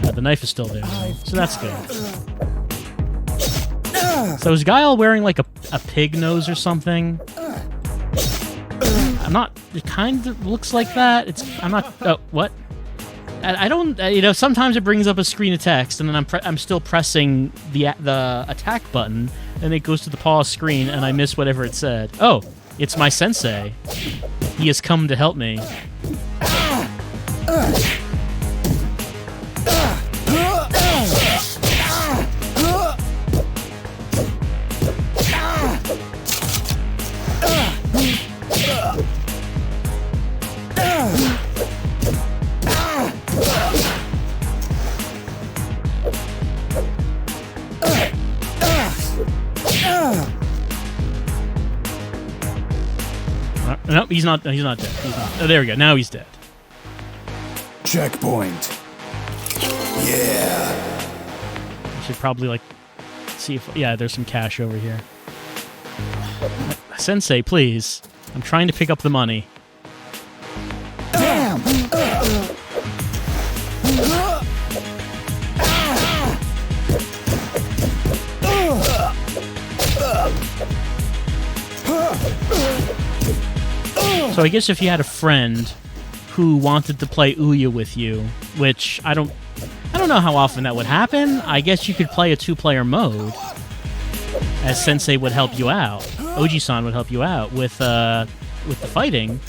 Oh, the knife is still there, so that's good. So is Guile wearing like a pig nose or something? I'm not... It kind of looks like that. I'm not... Oh, what? I don't... You know, sometimes it brings up a screen of text, and then I'm still pressing the attack button, and it goes to the pause screen, and I miss whatever it said. Oh, it's my sensei. He has come to help me. No, he's not dead. He's not. Oh, there we go. Now he's dead. Checkpoint. Yeah. I should probably, like, see if... Yeah, there's some cash over here. Sensei, please. I'm trying to pick up the money. Damn! So I guess if you had a friend who wanted to play Ouya with you, which I don't know how often that would happen. I guess you could play a 2-player mode, as Sensei would help you out. Oji-san would help you out with the fighting.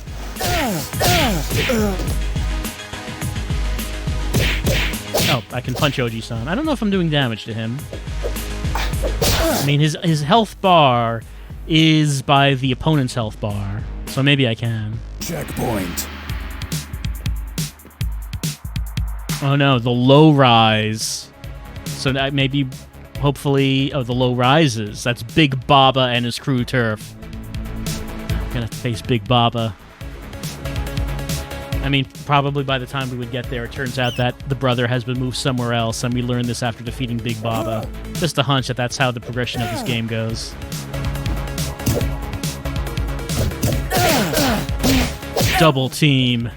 Oh, I can punch Oji-san. I don't know if I'm doing damage to him. I mean, his health bar is by the opponent's health bar, so maybe I can. Checkpoint. Oh no, the low rise. So that maybe, hopefully... Oh, the low rises. That's Big Baba and his crew turf. I'm gonna have to face Big Baba. I mean, probably by the time we would get there, it turns out that the brother has been moved somewhere else, and we learned this after defeating Big Baba. Just a hunch that that's how the progression of this game goes. Double team.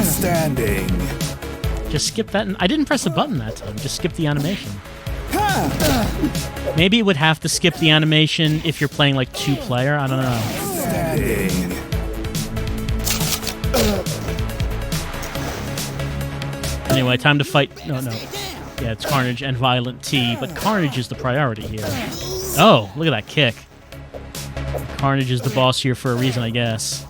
Standing. Just skip that. I didn't press a button that time. Just skip the animation. Maybe it would have to skip the animation if you're playing like 2-player. I don't know. Standing. Anyway, time to fight. No. Yeah, it's Carnage and Violent T, but Carnage is the priority here. Oh, look at that kick. Carnage is the boss here for a reason, I guess.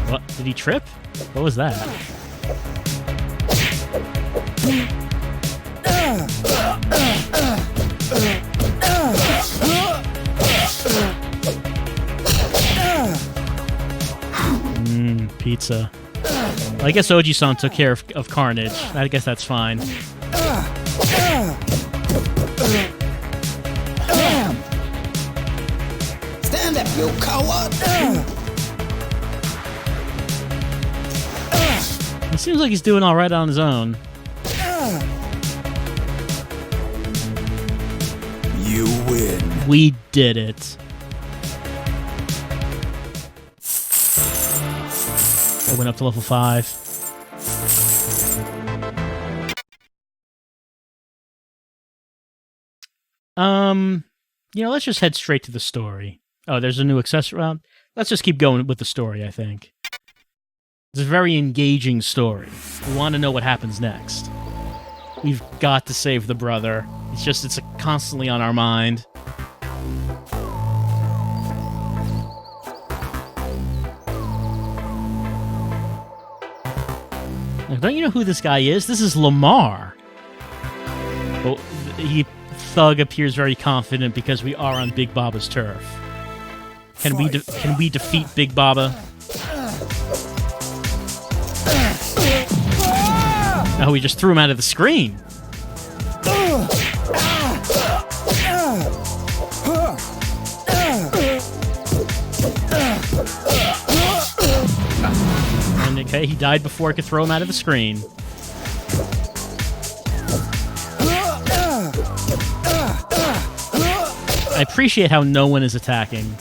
What? Did he trip? What was that? Pizza. Well, I guess Oji-san took care of Carnage. I guess that's fine. Damn! you coward! He seems like he's doing all right on his own. You win. We did it. I went up to level 5. Let's just head straight to the story. Oh, there's a new accessory. Well, let's just keep going with the story, I think. It's a very engaging story. We want to know what happens next. We've got to save the brother. It's constantly on our mind. Now, don't you know who this guy is? This is Lamar. Oh, Thug appears very confident because we are on Big Baba's turf. Can we defeat Big Baba? No, we just threw him out of the screen. And okay, he died before I could throw him out of the screen. I appreciate how no one is attacking.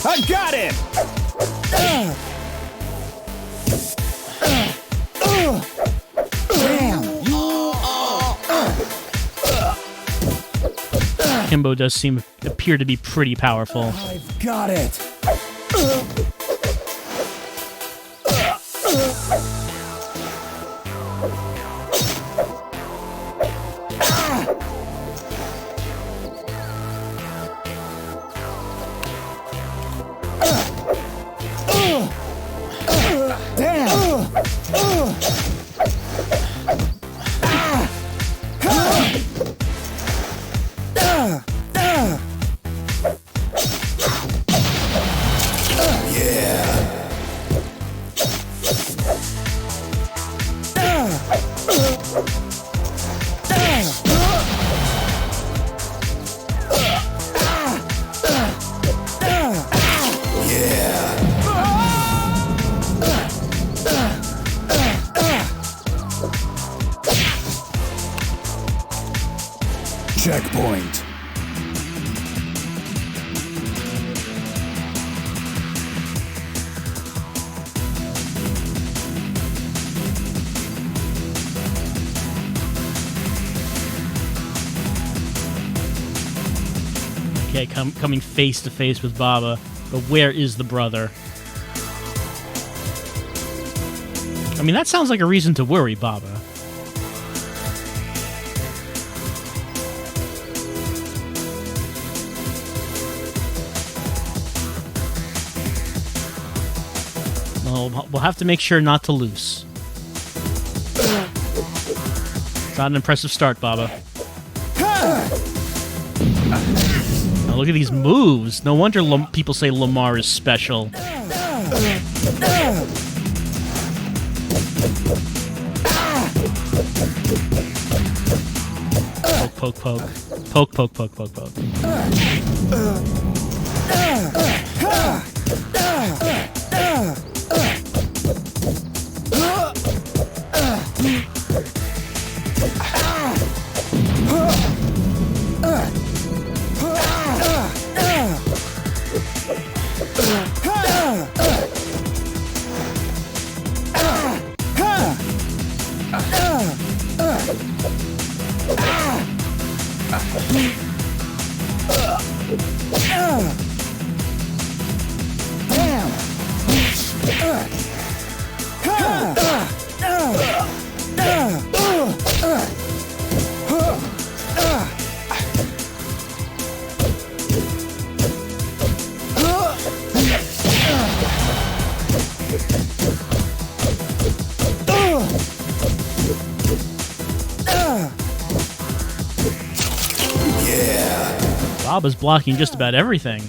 I got him! Kimbo does appear to be pretty powerful. I've got it! Checkpoint. Okay, coming face to face with Baba, but where is the brother? I mean, that sounds like a reason to worry, Baba. We'll have to make sure not to lose. It's not an impressive start, Baba. Now look at these moves. No wonder people say Lamar is special. Poke, poke, poke. Poke, poke, poke, poke, poke. Baba's blocking just about everything.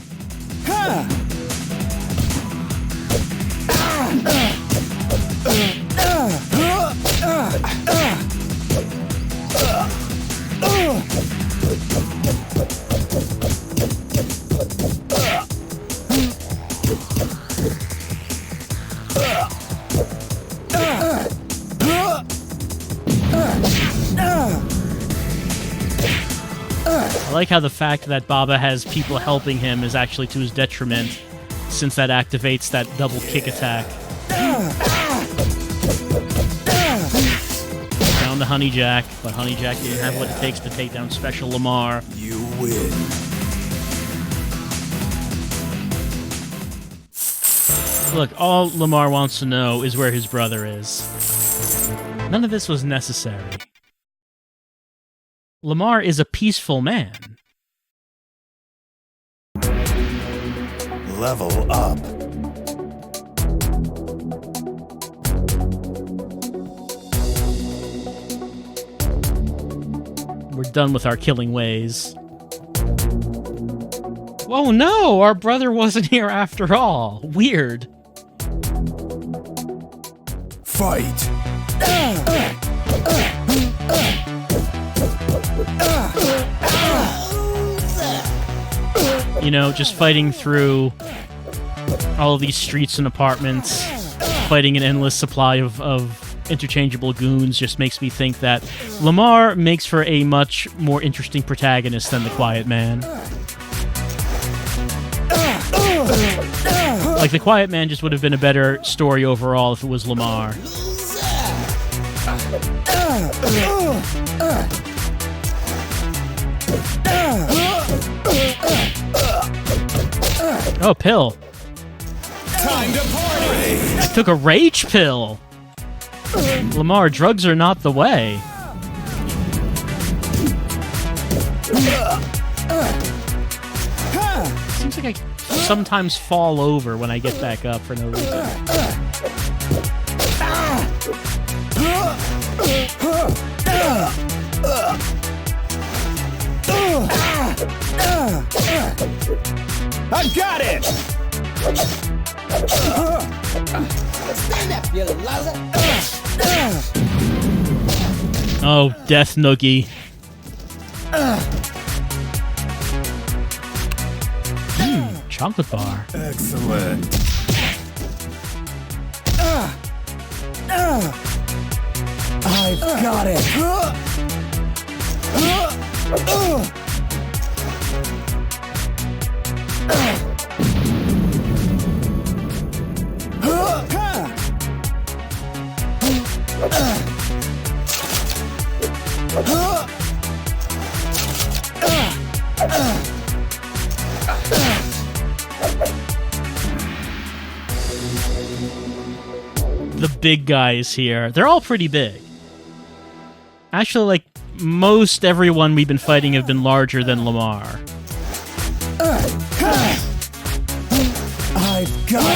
I like how the fact that Baba has people helping him is actually to his detriment, since that activates that double kick attack. Down to Honeyjack, but Honeyjack didn't have what it takes to take down Special Lamar. You win. Look, all Lamar wants to know is where his brother is. None of this was necessary. Lamar is a peaceful man. Level up. We're done with our killing ways. Oh no, our brother wasn't here after all. Weird. Fight. You know, just fighting through all of these streets and apartments, fighting an endless supply of interchangeable goons just makes me think that Lamar makes for a much more interesting protagonist than the Quiet Man. Like, the Quiet Man just would have been a better story overall if it was Lamar. Oh, pill. Time to party. I took a rage pill. Lamar, drugs are not the way. Seems like I sometimes fall over when I get back up for no reason. I've got it. Stand up, you loser! Oh, Death Noogie. Chocolate bar. Excellent. I've got it. The big guys here. They're all pretty big. Actually, like, most everyone we've been fighting have been larger than Lamar. I've got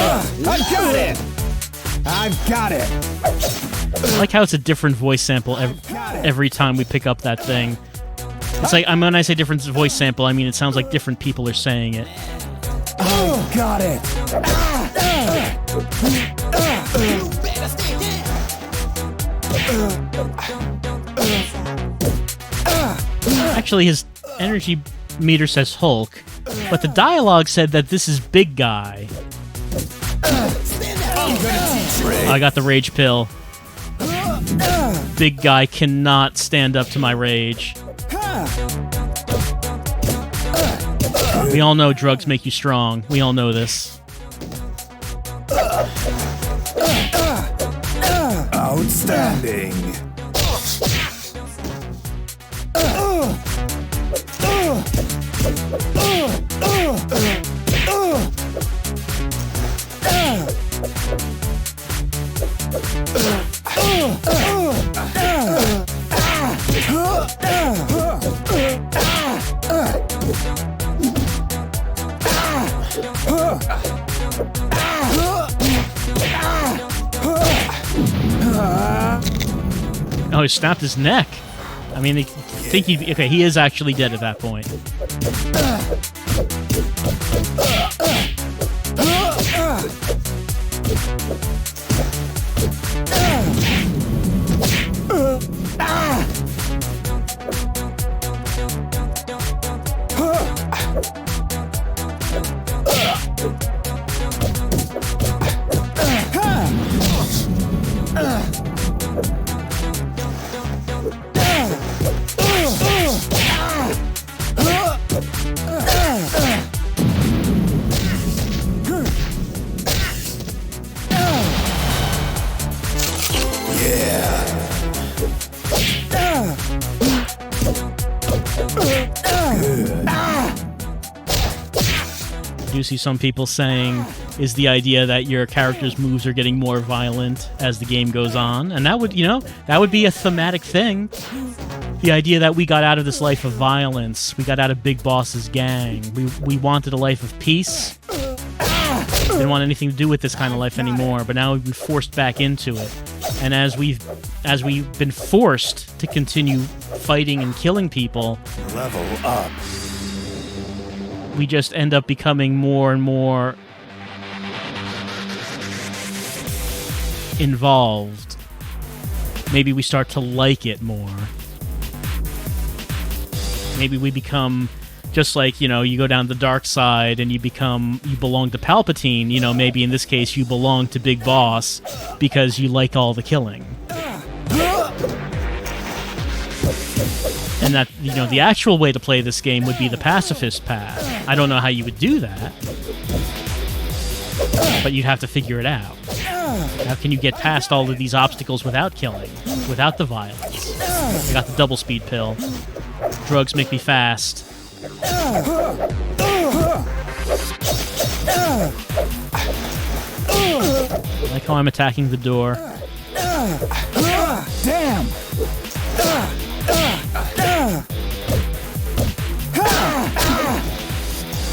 it. I've got it. I've got it. I like how it's a different voice sample every time we pick up that thing. It's like, when I say different voice sample, I mean it sounds like different people are saying it. I've got it. Actually, his energy meter says Hulk, but the dialogue said that this is Big Guy. I got the rage pill. Big Guy cannot stand up to my rage. We all know drugs make you strong. We all know this. Outstanding. Oh, he snapped his neck. I mean, they think he... Okay, he is actually dead at that point. do see some people saying is the idea that your character's moves are getting more violent as the game goes on. And that would, that would be a thematic thing. The idea that we got out of this life of violence. We got out of Big Boss's gang. We wanted a life of peace. Didn't want anything to do with this kind of life anymore, but now we've been forced back into it. And as we've been forced to continue fighting and killing people, Level up. we just end up becoming more and more involved. Maybe we start to like it more. Maybe we become just like, you go down the dark side and you belong to Palpatine. Maybe in this case you belong to Big Boss because you like all the killing. And that, the actual way to play this game would be the pacifist path. I don't know how you would do that, but you'd have to figure it out. How can you get past all of these obstacles without killing, without the violence? I got the double speed pill. Drugs make me fast. I like how I'm attacking the door. Damn!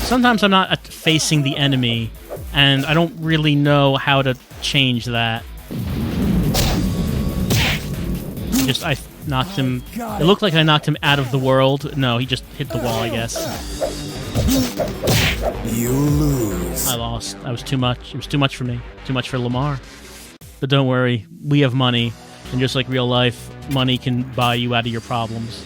Sometimes I'm not facing the enemy, and I don't really know how to change that. I knocked him. It looked like I knocked him out of the world. No, he just hit the wall, I guess. You lose. I lost. I was too much. It was too much for me. Too much for Lamar. But don't worry, we have money. And just like real life, money can buy you out of your problems.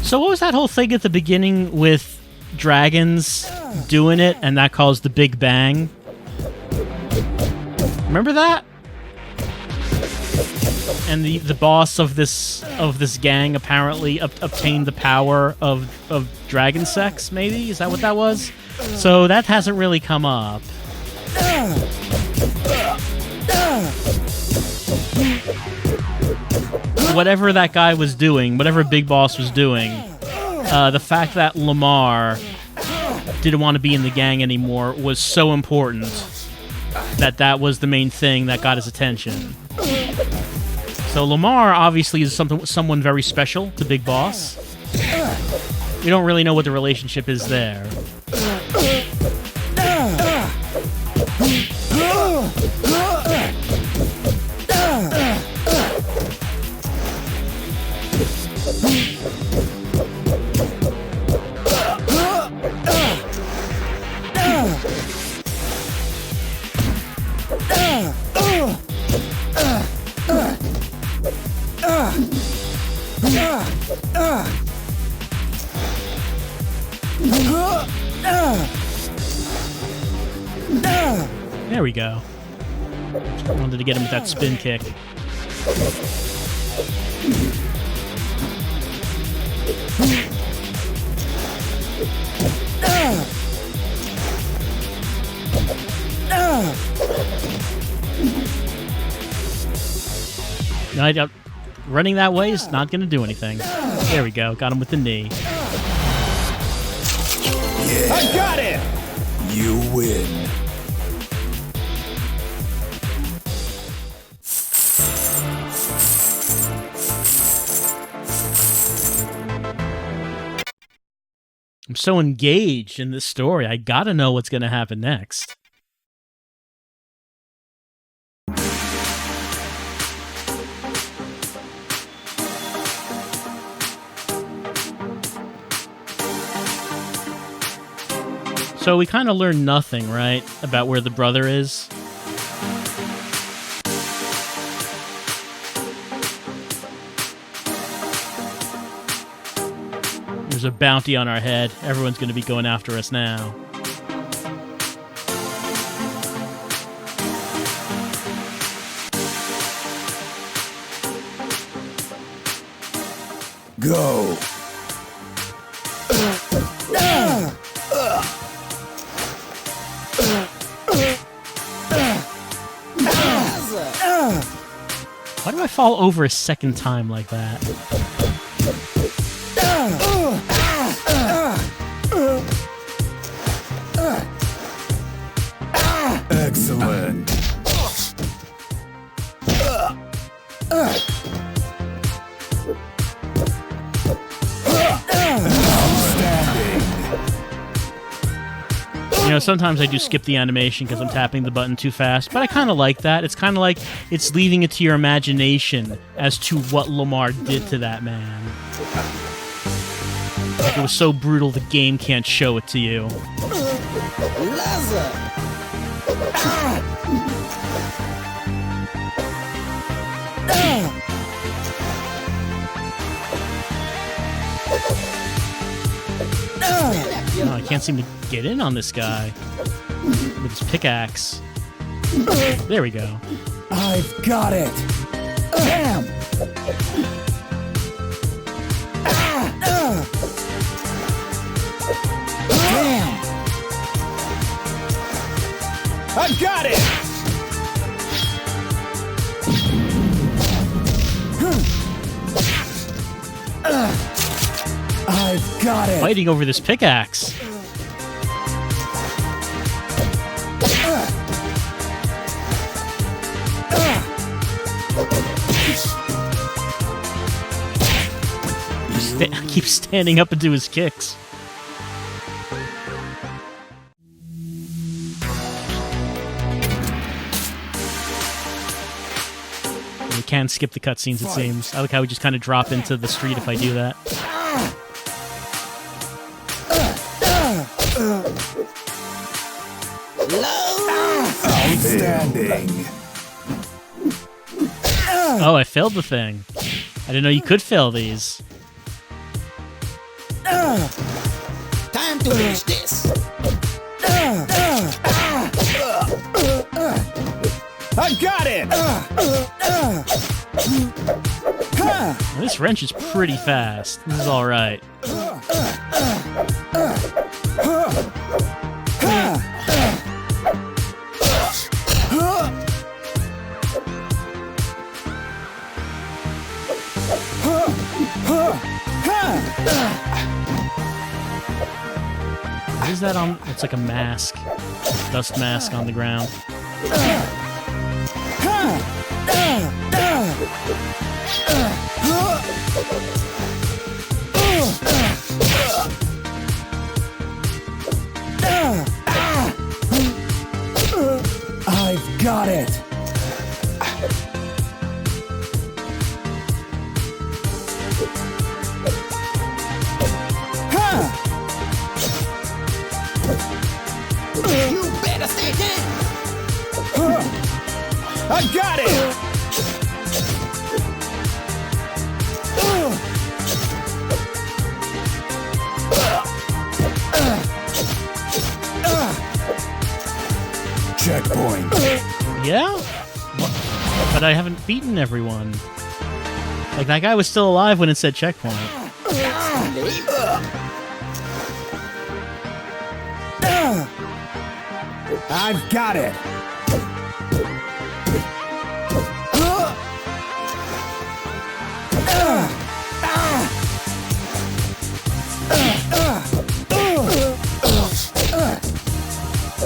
So what was that whole thing at the beginning with dragons doing it, and that caused the Big Bang? Remember that? And the boss of this gang apparently obtained the power of dragon sex, maybe? Is that what that was? So that hasn't really come up. Whatever that guy was doing, whatever Big Boss was doing, the fact that Lamar didn't want to be in the gang anymore was so important that was the main thing that got his attention. So Lamar obviously is someone very special to Big Boss. We don't really know what the relationship is there. There we go. I wanted to get him with that spin kick. No, running that way is not going to do anything. There we go. Got him with the knee. Yeah. I got it! You win. I'm so engaged in this story. I gotta know what's gonna happen next. So we kind of learned nothing, right, about where the brother is? There's a bounty on our head. Everyone's going to be going after us now. Go. fall over a second time like that? Excellent. You know, sometimes I do skip the animation because I'm tapping the button too fast, but I kind of like that. It's kind of like it's leaving it to your imagination as to what Lamar did to that man. Like it was so brutal the game can't show it to you. Oh, I can't seem to get in on this guy with his pickaxe. There we go. I've got it. Damn. Damn. I got it. I've got it. Fighting over this pickaxe. I keep standing up and do his kicks. You can skip the cutscenes, it seems. I like how we just kind of drop into the street if I do that. Outstanding. Oh, I failed the thing. I didn't know you could fail these. Time to finish this. I got it. Well, this wrench is pretty fast. This is alright. What is that on? It's like a mask. Dust mask on the ground. I've got it. You better stay down. I got it. Checkpoint. Yeah? But I haven't beaten everyone. Like, that guy was still alive when it said checkpoint. I've got it.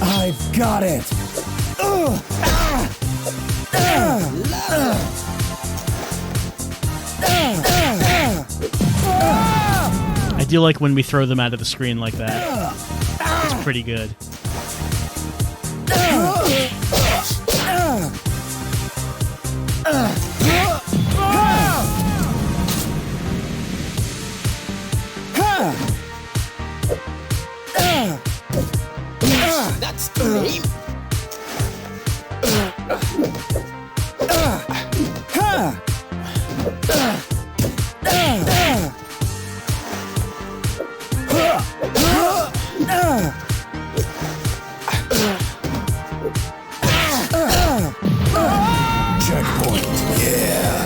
I've got it. I do like when we throw them out of the screen like that. It's pretty good. That's the name. Checkpoint. Yeah.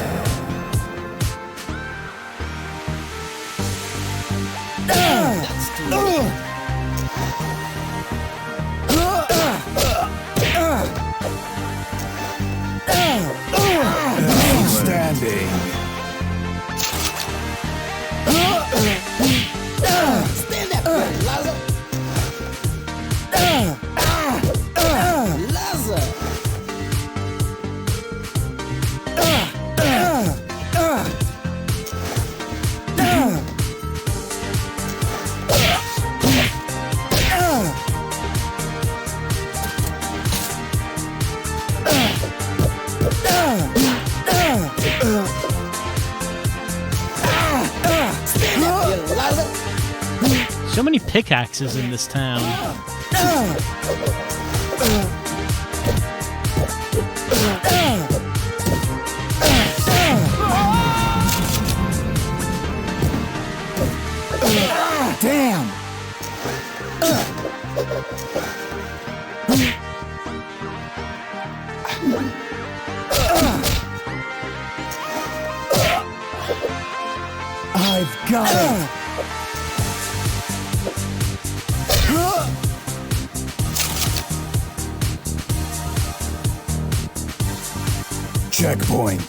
That's the name. So many pickaxes in this town. Damn! I've got it! Checkpoint.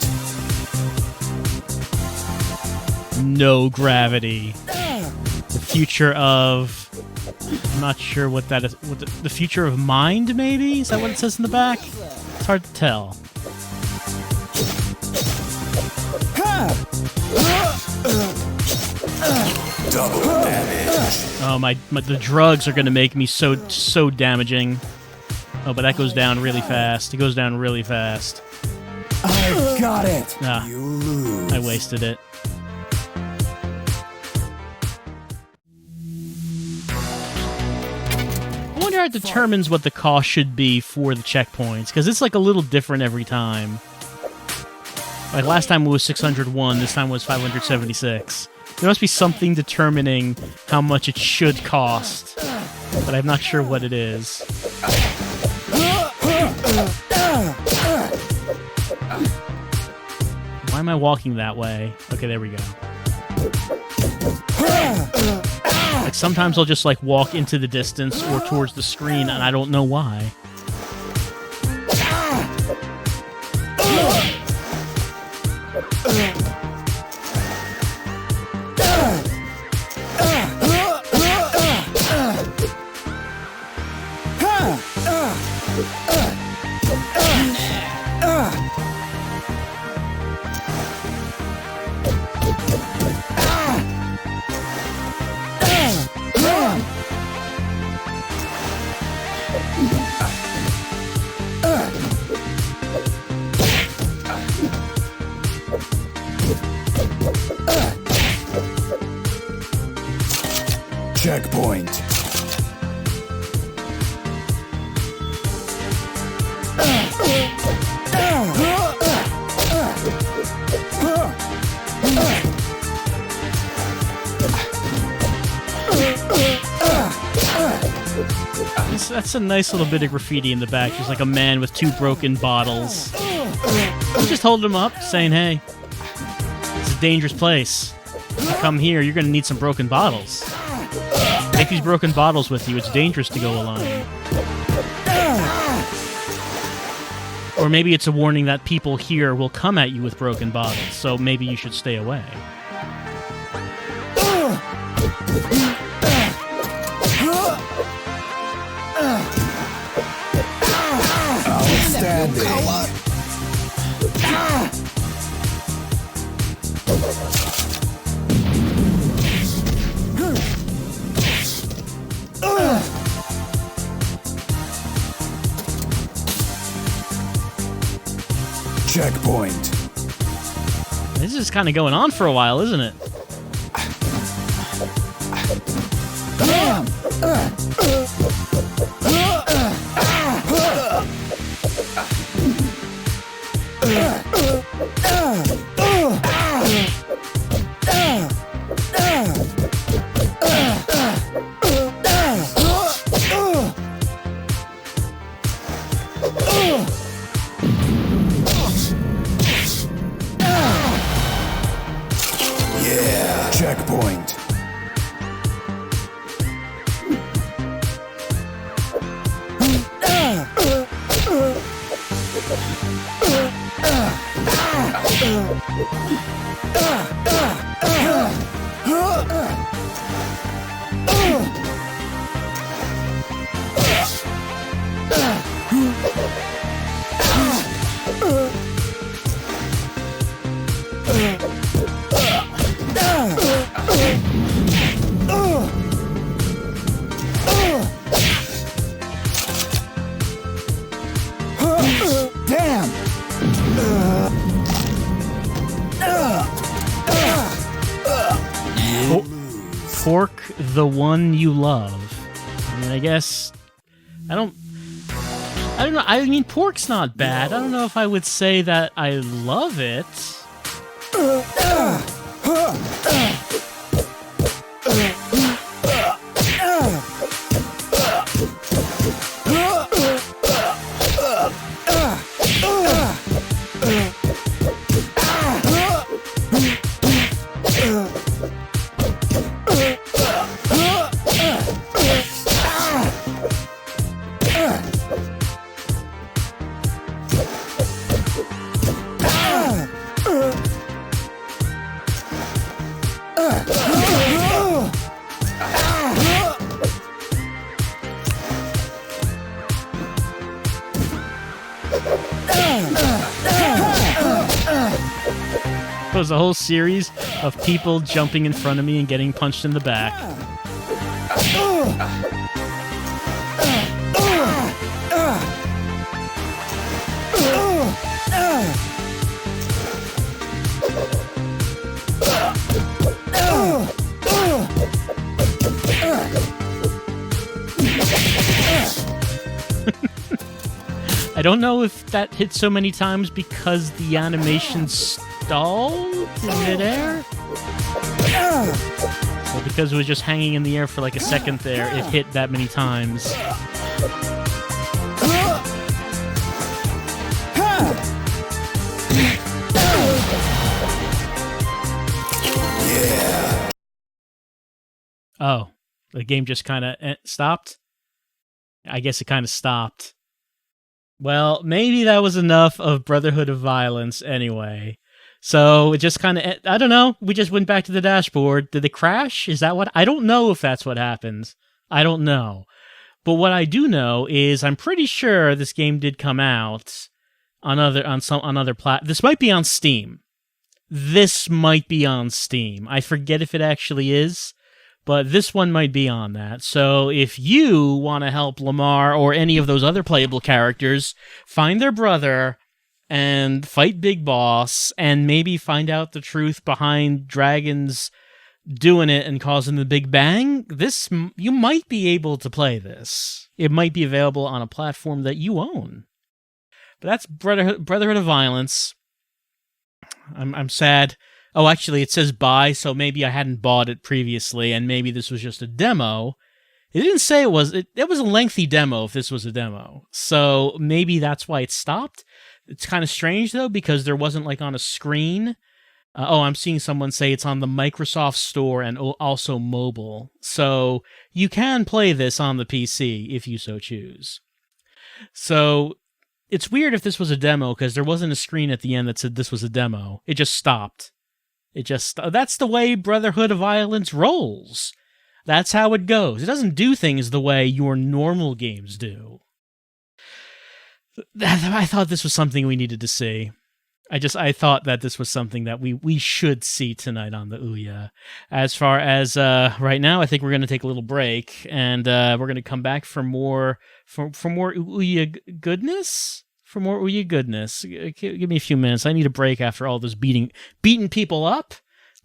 No gravity. The future of... I'm not sure what that is. What the future of mind, maybe? Is that what it says in the back? It's hard to tell. Double damage. Oh, the drugs are going to make me so damaging. Oh, but that goes down really fast. It goes down really fast. I've got it! Ah, You lose. I wasted it. I wonder how it determines what the cost should be for the checkpoints, because it's like a little different every time. Like last time it was 601, this time it was 576. There must be something determining how much it should cost, but I'm not sure what it is. Why am I walking that way? Okay, there we go. Like sometimes I'll just like walk into the distance or towards the screen and I don't know why. Checkpoint. That's a nice little bit of graffiti in the back. Just like a man with 2 broken bottles. He's just holding them up, saying, hey, it's a dangerous place. If you come here, you're going to need some broken bottles. Take these broken bottles with you. It's dangerous to go alone. Or maybe it's a warning that people here will come at you with broken bottles, so maybe you should stay away. Outstanding. Checkpoint. This is kind of going on for a while, isn't it? Checkpoint. Damn! pork the one you love? I mean, I guess I don't know. I mean, pork's not bad. I don't know if I would say that I love it. It was a whole series of people jumping in front of me and getting punched in the back. I don't know if that hit so many times because the animation stalled in midair, or because it was just hanging in the air for like a second there, it hit that many times. Oh, the game just kind of stopped? I guess it kind of stopped. Well, maybe that was enough of Brotherhood of Violence anyway. So it just kind of, I don't know, we just went back to the dashboard. Did it crash? Is that what? I don't know if that's what happened. I don't know. But what I do know is I'm pretty sure this game did come out on other platforms. This might be on Steam. This might be on Steam. I forget if it actually is, but this one might be on that. So if you want to help Lamar or any of those other playable characters find their brother and fight Big Boss and maybe find out the truth behind dragons doing it and causing the Big Bang, you might be able to play this. It might be available on a platform that you own. But that's Brotherhood of Violence. I'm sad. Oh, actually, it says buy, so maybe I hadn't bought it previously, and maybe this was just a demo. It didn't say it was. It was a lengthy demo if this was a demo. So maybe that's why it stopped. It's kind of strange, though, because there wasn't, like, on a screen. I'm seeing someone say it's on the Microsoft Store and also mobile. So you can play this on the PC if you so choose. So it's weird if this was a demo, because there wasn't a screen at the end that said this was a demo. It just stopped. That's the way Brotherhood of Violence rolls. That's how it goes. It doesn't do things the way your normal games do. I thought this was something we needed to see. I thought that this was something that we should see tonight on the Ouya. As far as right now, I think we're going to take a little break, and we're going to come back for more Ouya goodness. For more Ouya goodness. Give me a few minutes. I need a break after all this beating people up.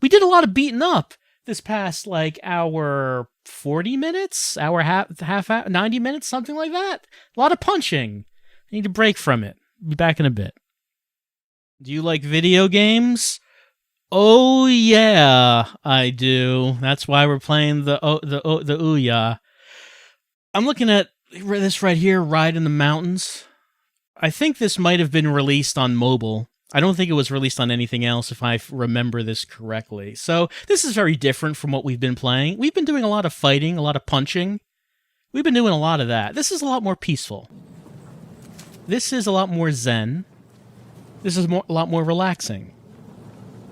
We did a lot of beating up this past, hour 40 minutes? Hour, half 90 minutes? Something like that. A lot of punching. I need a break from it. Be back in a bit. Do you like video games? Oh, yeah, I do. That's why we're playing the Ouya. I'm looking at this right here, Ride in the Mountains. I think this might have been released on mobile. I don't think it was released on anything else, if I remember this correctly. So this is very different from what we've been playing. We've been doing a lot of fighting, a lot of punching. We've been doing a lot of that. This is a lot more peaceful. This is a lot more zen. This is a lot more relaxing.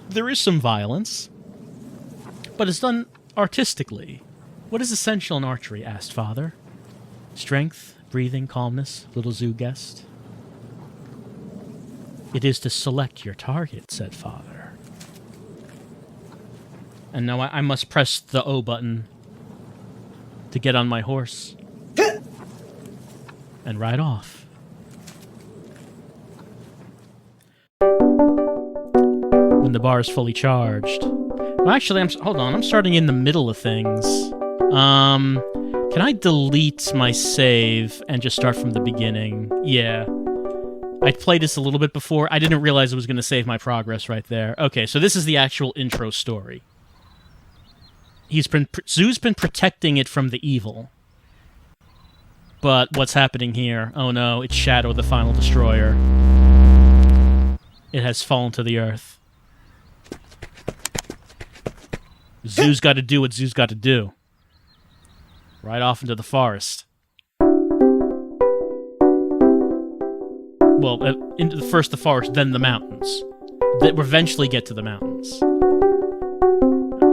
There is some violence, but it's done artistically. What is essential in archery? Asked Father. Strength, breathing, calmness, little zoo guest. It is to select your target, said Father. And now I must press the O button to get on my horse and ride off. When the bar is fully charged. Well, actually, hold on. I'm starting in the middle of things. Can I delete my save and just start from the beginning? Yeah. I played this a little bit before. I didn't realize it was going to save my progress right there. Okay, so this is the actual intro story. Zoo's been protecting it from the evil. But what's happening here? Oh no, it's Shadow, the final destroyer. It has fallen to the earth. Zoo's got to do what Zoo's got to do. Right off into the forest. Well, first the forest, then the mountains. That eventually get to the mountains.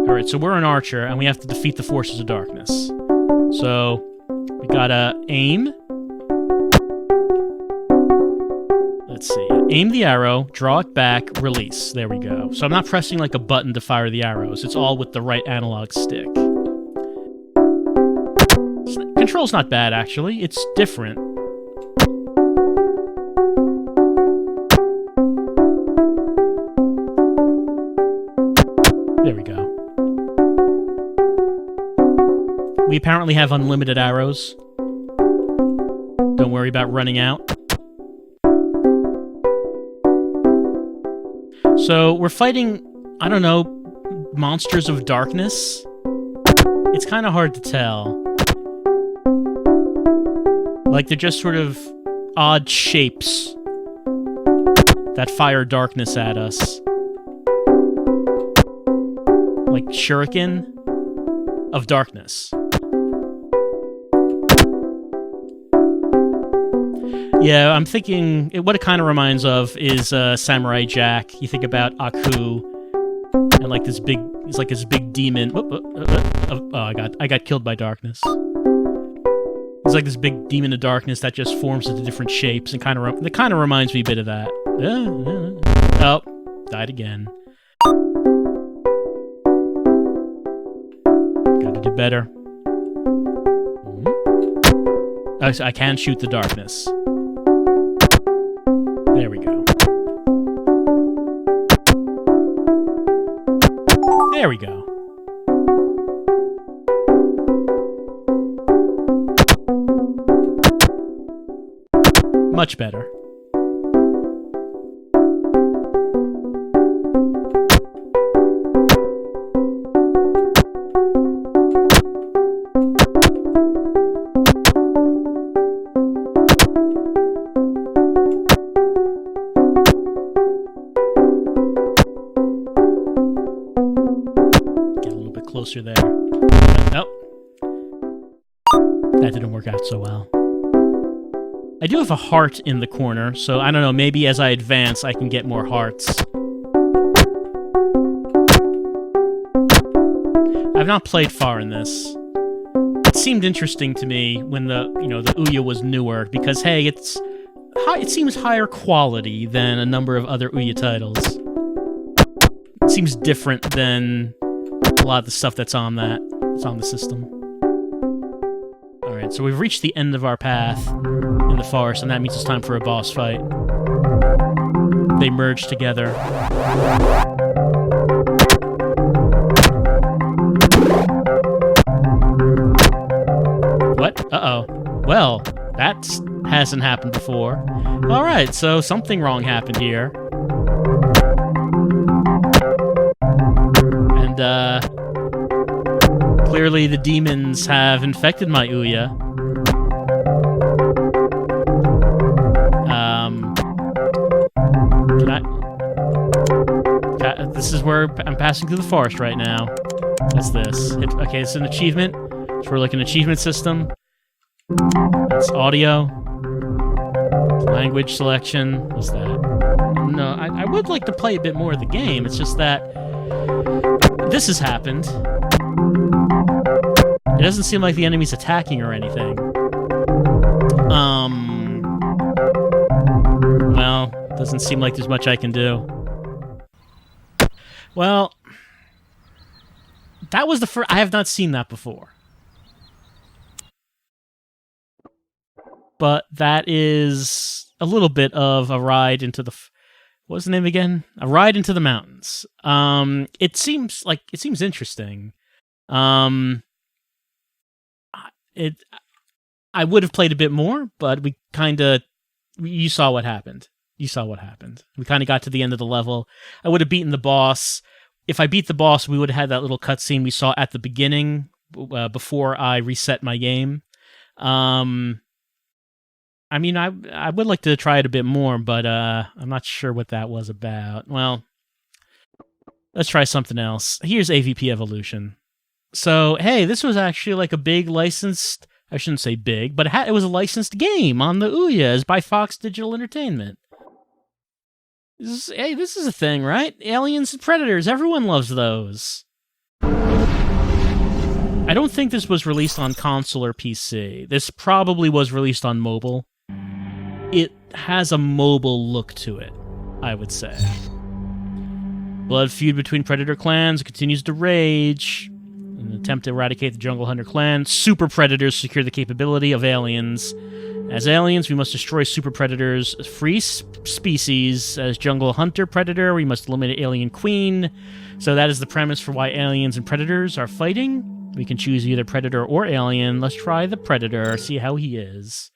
Alright, so we're an archer, and we have to defeat the forces of darkness. So, we gotta aim. Let's see. Aim the arrow, draw it back, release. There we go. So I'm not pressing like a button to fire the arrows. It's all with the right analog stick. Control's not bad, actually. It's different. There we go. We apparently have unlimited arrows. Don't worry about running out. So, we're fighting, I don't know, monsters of darkness? It's kind of hard to tell. Like, they're just sort of odd shapes that fire darkness at us. Like shuriken of darkness. Yeah, I'm thinking... what it kind of reminds of is Samurai Jack. You think about Aku, and like this big... It's like this big demon... Oh, I got killed by darkness. It's like this big demon of darkness that just forms into different shapes, and it kind of reminds me a bit of that. Oh, died again. Gotta do better. I can shoot the darkness. There we go. There we go. Much better. Closer there. Nope. That didn't work out so well. I do have a heart in the corner, so I don't know, maybe as I advance I can get more hearts. I've not played far in this. It seemed interesting to me when the Ouya was newer, because hey, it seems higher quality than a number of other Ouya titles. It seems different than a lot of the stuff that's on the system. Alright, so we've reached the end of our path in the forest, and that means it's time for a boss fight. They merge together. What? Uh-oh. Well, that hasn't happened before. Alright, so something wrong happened here. And, clearly the demons have infected my Ouya. This is where I'm passing through the forest right now. What's this? Okay, it's an achievement. It's for like an achievement system. It's audio. Language selection. What's that? No, I would like to play a bit more of the game. It's just that this has happened. It doesn't seem like the enemy's attacking or anything. Well, doesn't seem like there's much I can do. Well, that was the first... I have not seen that before. But that is a little bit of a ride into the What's the name again? A Ride into the Mountains. It seems interesting. I would have played a bit more, but you saw what happened. We kind of got to the end of the level. I would have beaten the boss. If I beat the boss, we would have had that little cutscene we saw at the beginning before I reset my game. I mean, I would like to try it a bit more, but I'm not sure what that was about. Well, let's try something else. Here's AVP Evolution. So, hey, this was actually like a big licensed... I shouldn't say big, but it was a licensed game on the Ouya by Fox Digital Entertainment. This is a thing, right? Aliens and Predators. Everyone loves those. I don't think this was released on console or PC. This probably was released on mobile. It has a mobile look to it, I would say. Blood feud between Predator clans continues to rage. In an attempt to eradicate the Jungle Hunter clan, Super Predators secure the capability of aliens. As aliens, we must destroy Super Predators' free species. As Jungle Hunter Predator, we must eliminate Alien Queen. So that is the premise for why aliens and Predators are fighting. We can choose either Predator or Alien. Let's try the Predator, see how he is.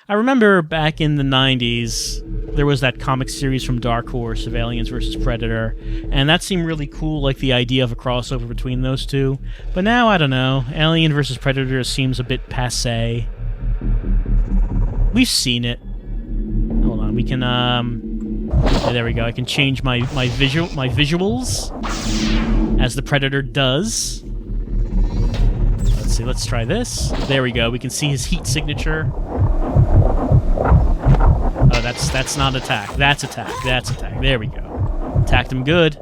I remember back in the 90s, there was that comic series from Dark Horse of Aliens vs. Predator, and that seemed really cool, like the idea of a crossover between those two. But now, I don't know, Alien vs. Predator seems a bit passé. We've seen it. Hold on, we can, yeah, there we go. I can change my visuals as the Predator does. Let's see, let's try this. There we go, we can see his heat signature. Oh, that's not attack. That's attack. That's attack. There we go. Attacked him good. So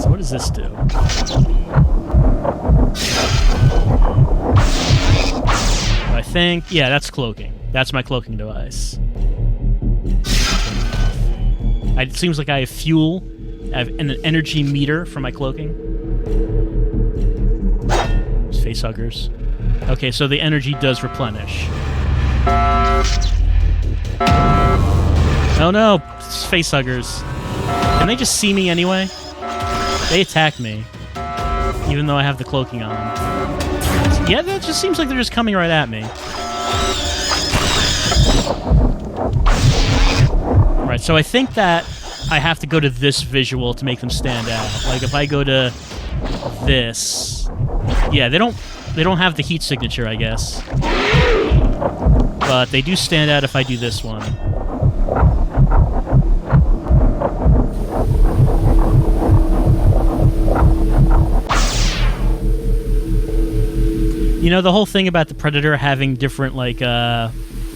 what does this do? I think, yeah, that's cloaking. That's my cloaking device. It seems like I have fuel. I have an energy meter for my cloaking. Facehuggers. Okay, so the energy does replenish. Oh no, it's facehuggers. Can they just see me anyway? They attack me, even though I have the cloaking on. Yeah, that just seems like they're just coming right at me. Right, so I think that I have to go to this visual to make them stand out. Like if I go to this, yeah, they don't have the heat signature, I guess. But they do stand out if I do this one. You know, the whole thing about the Predator having different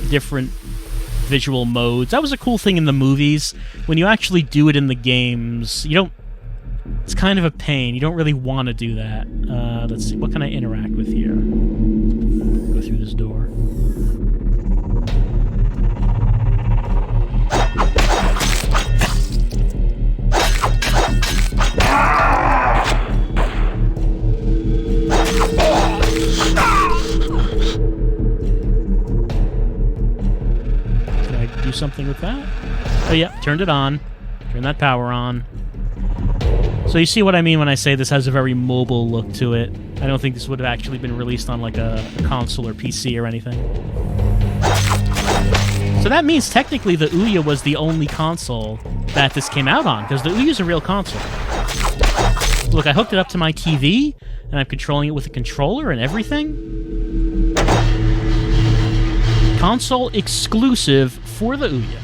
different visual modes, that was a cool thing in the movies. When you actually do it in the games, you don't... It's kind of a pain. You don't really want to do that. Let's see, what can I interact with here? Go through this door. Do something with that? Oh yeah, turned it on. Turn that power on. So you see what I mean when I say this has a very mobile look to it. I don't think this would have actually been released on like a console or PC or anything. So that means technically the Ouya was the only console that this came out on, because the Ouya is a real console. Look, I hooked it up to my TV, and I'm controlling it with a controller and everything. Console exclusive for the Ouya.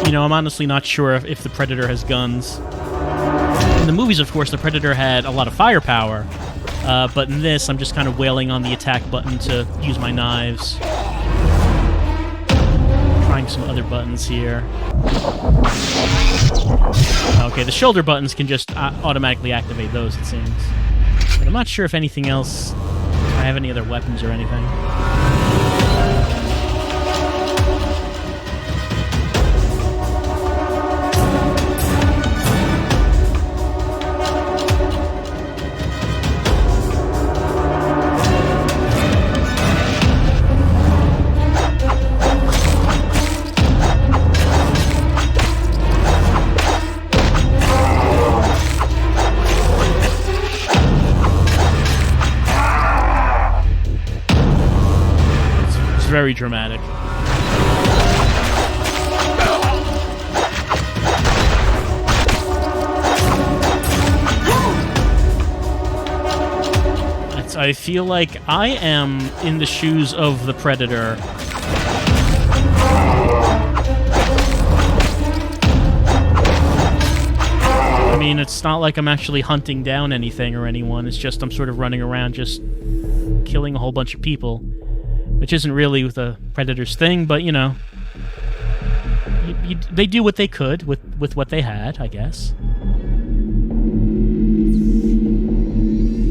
You know, I'm honestly not sure if the Predator has guns. In the movies, of course, the Predator had a lot of firepower, but in this, I'm just kind of wailing on the attack button to use my knives. trying some other buttons here. Okay, the shoulder buttons can just automatically activate those, it seems. But I'm not sure if anything else... if I have any other weapons or anything. Very dramatic. I feel like I am in the shoes of the Predator. I mean, it's not like I'm actually hunting down anything or anyone. It's just I'm sort of running around just killing a whole bunch of people. Which isn't really the Predator's thing, but, you know, they do what they could with what they had, I guess.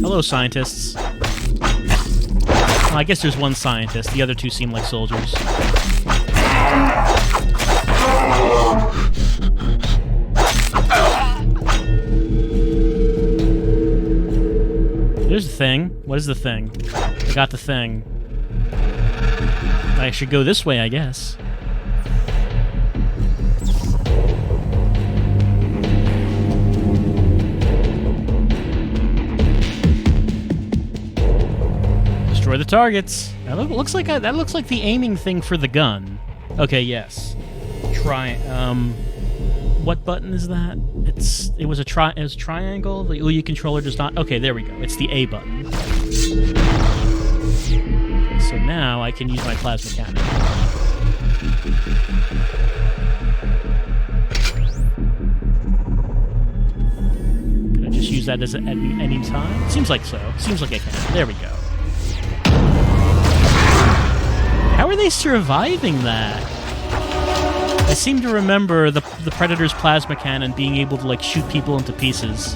Hello, scientists. Well, I guess there's one scientist. The other two seem like soldiers. There's the thing. What is the thing? I got the thing. I should go this way, I guess. Destroy the targets. That looks like the aiming thing for the gun. Okay, yes. Try. What button is that? It was triangle. The Ouya controller does not. Okay, there we go. It's the A button. So now I can use my plasma cannon. Can I just use that at any time? Seems like so. Seems like I can. There we go. How are they surviving that? I seem to remember the Predator's plasma cannon being able to, like, shoot people into pieces.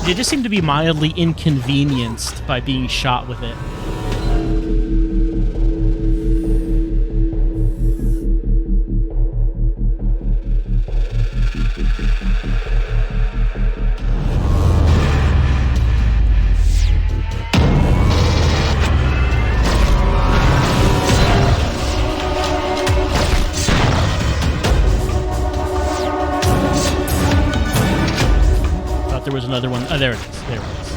They just seem to be mildly inconvenienced by being shot with it. There was another one. Oh, there it is. There it is.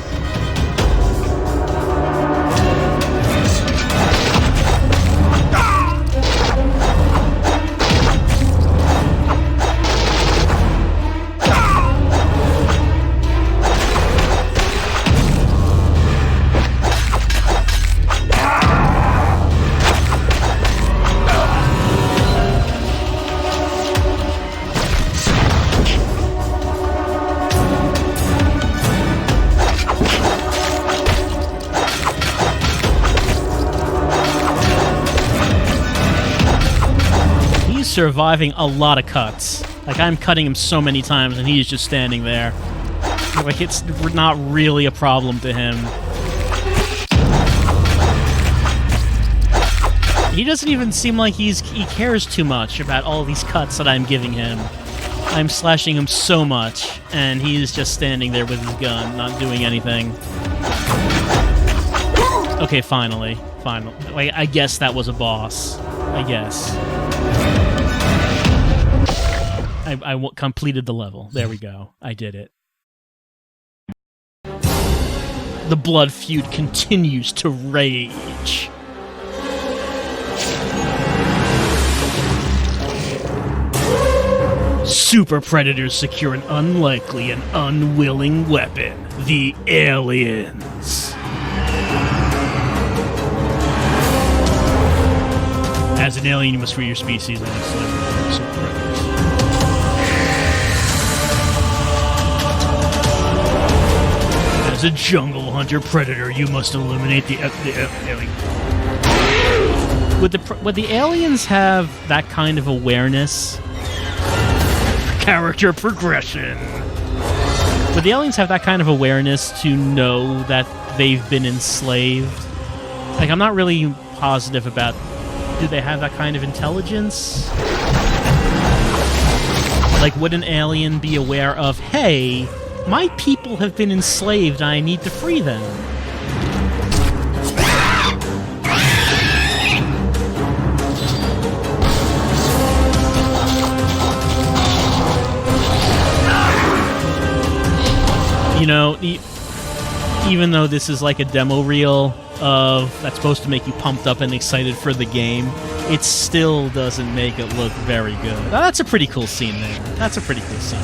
Surviving a lot of cuts. Like, I'm cutting him so many times and he's just standing there. Like, it's not really a problem to him. He doesn't even seem like he cares too much about all these cuts that I'm giving him. I'm slashing him so much and he's just standing there with his gun, not doing anything. Okay, finally. Wait, I guess that was a boss. I guess. I completed the level. There we go. I did it. The blood feud continues to rage. Super Predators secure an unlikely and unwilling weapon. The aliens. As an alien, you must free your species and enslaved predators. As a jungle hunter predator, you must eliminate the alien. Would the aliens have that kind of awareness? Character progression. Would the aliens have that kind of awareness to know that they've been enslaved? Like, I'm not really positive about, do they have that kind of intelligence? Like, would an alien be aware of, hey, my people have been enslaved, I need to free them? You know, even though this is like a demo reel that's supposed to make you pumped up and excited for the game, it still doesn't make it look very good. Now, that's a pretty cool scene there. That's a pretty cool scene.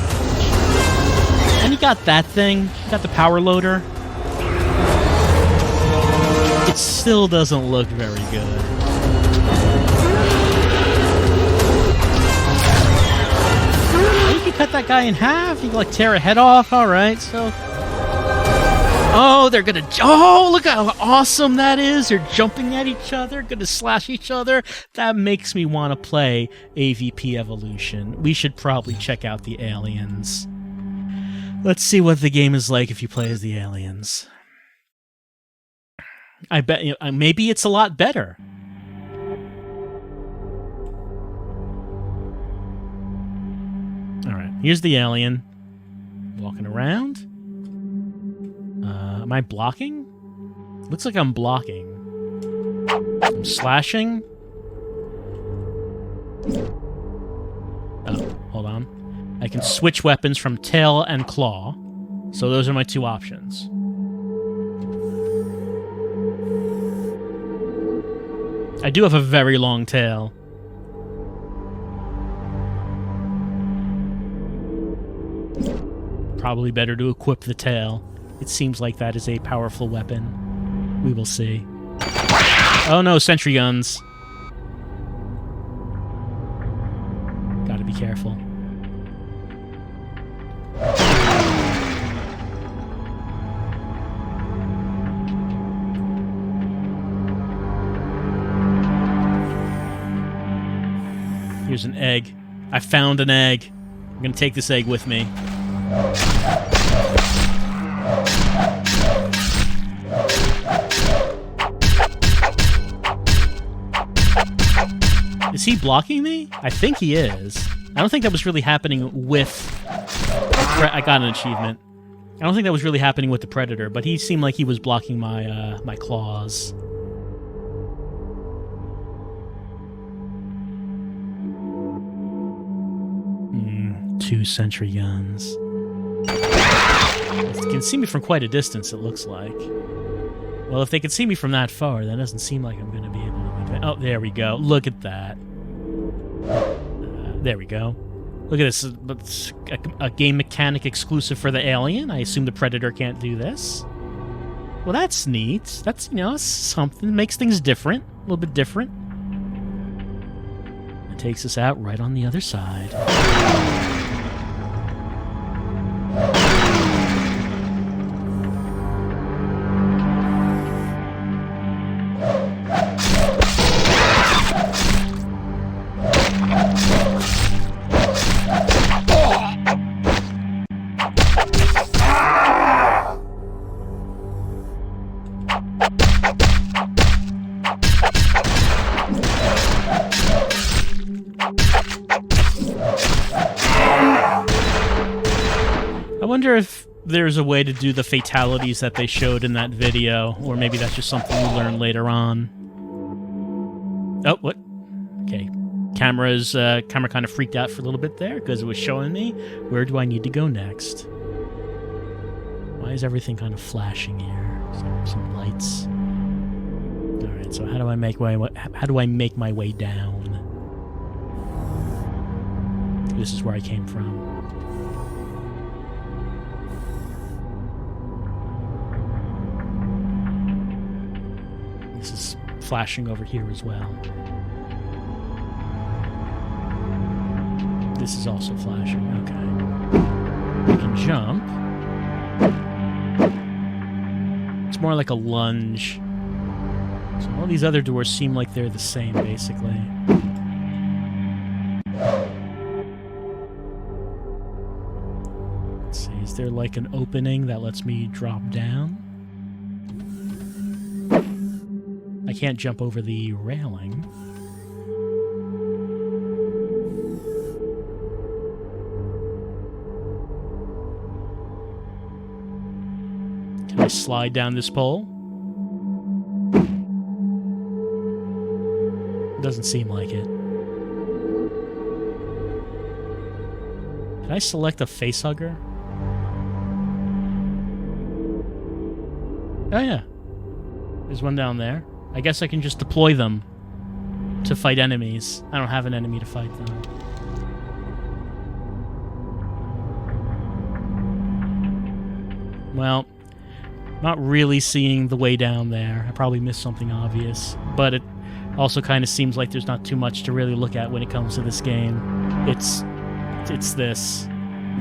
And you got that thing. You got the power loader. It still doesn't look very good. You can cut that guy in half. You can, like, tear a head off. All right, so... Oh, they're gonna... Oh, look how awesome that is. They're jumping at each other, gonna slash each other. That makes me want to play AVP Evolution. We should probably check out the aliens. Let's see what the game is like if you play as the aliens. I bet maybe it's a lot better. Alright, here's the alien. Walking around. Am I blocking? Looks like I'm blocking. I'm slashing. Oh, hold on. I can switch weapons from tail and claw. So those are my two options. I do have a very long tail. Probably better to equip the tail. It seems like that is a powerful weapon. We will see. Oh no, sentry guns. Gotta be careful. Here's an egg. I found an egg. I'm gonna take this egg with me. Is he blocking me? I think he is. I don't think that was really happening with... I got an achievement. I don't think that was really happening with the Predator, but he seemed like he was blocking my my claws. Two sentry guns. They can see me from quite a distance, it looks like. Well, if they can see me from that far, that doesn't seem like I'm going to be able to... Oh, there we go. Look at that. There we go. Look at this. It's a game mechanic exclusive for the alien. I assume the Predator can't do this. Well, that's neat. That's, you know, something. Makes things different. A little bit different. It takes us out right on the other side. I wonder if there's a way to do the fatalities that they showed in that video, or maybe that's just something you learn later on. Oh, what? Okay. Camera kind of freaked out for a little bit there because it was showing me where do I need to go next. Why is everything kind of flashing here? Some lights. All right. So how do I make my way down? This is where I came from. This is flashing over here as well. This is also flashing. Okay. I can jump. It's more like a lunge. So all these other doors seem like they're the same, basically. Let's see, is there like an opening that lets me drop down? I can't jump over the railing. Can I slide down this pole? Doesn't seem like it. Can I select a facehugger? Oh yeah. There's one down there. I guess I can just deploy them to fight enemies. I don't have an enemy to fight them. Well, not really seeing the way down there. I probably missed something obvious, but it also kind of seems like there's not too much to really look at when it comes to this game. It's this.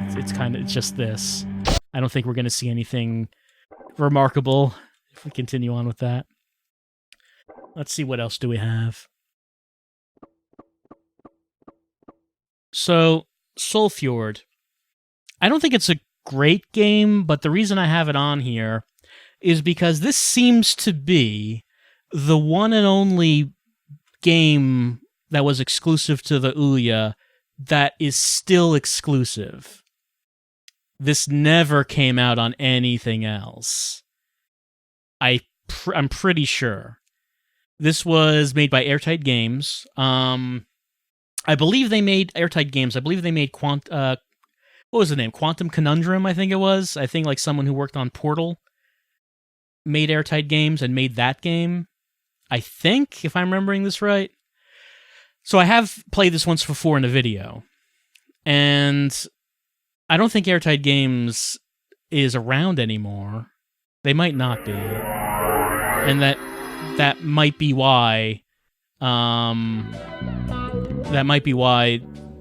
It's just this. I don't think we're going to see anything remarkable if we continue on with that. Let's see, what else do we have? So, Fjord. I don't think it's a great game, but the reason I have it on here is because this seems to be the one and only game that was exclusive to the Ouya that is still exclusive. This never came out on anything else. I'm pretty sure. This was made by Airtight Games. I believe they made Airtight Games. I believe they made what was the name? Quantum Conundrum, I think it was. I think like someone who worked on Portal made Airtight Games and made that game. I think, if I'm remembering this right. So I have played this once before in a video. And I don't think Airtight Games is around anymore. They might not be. And that might be why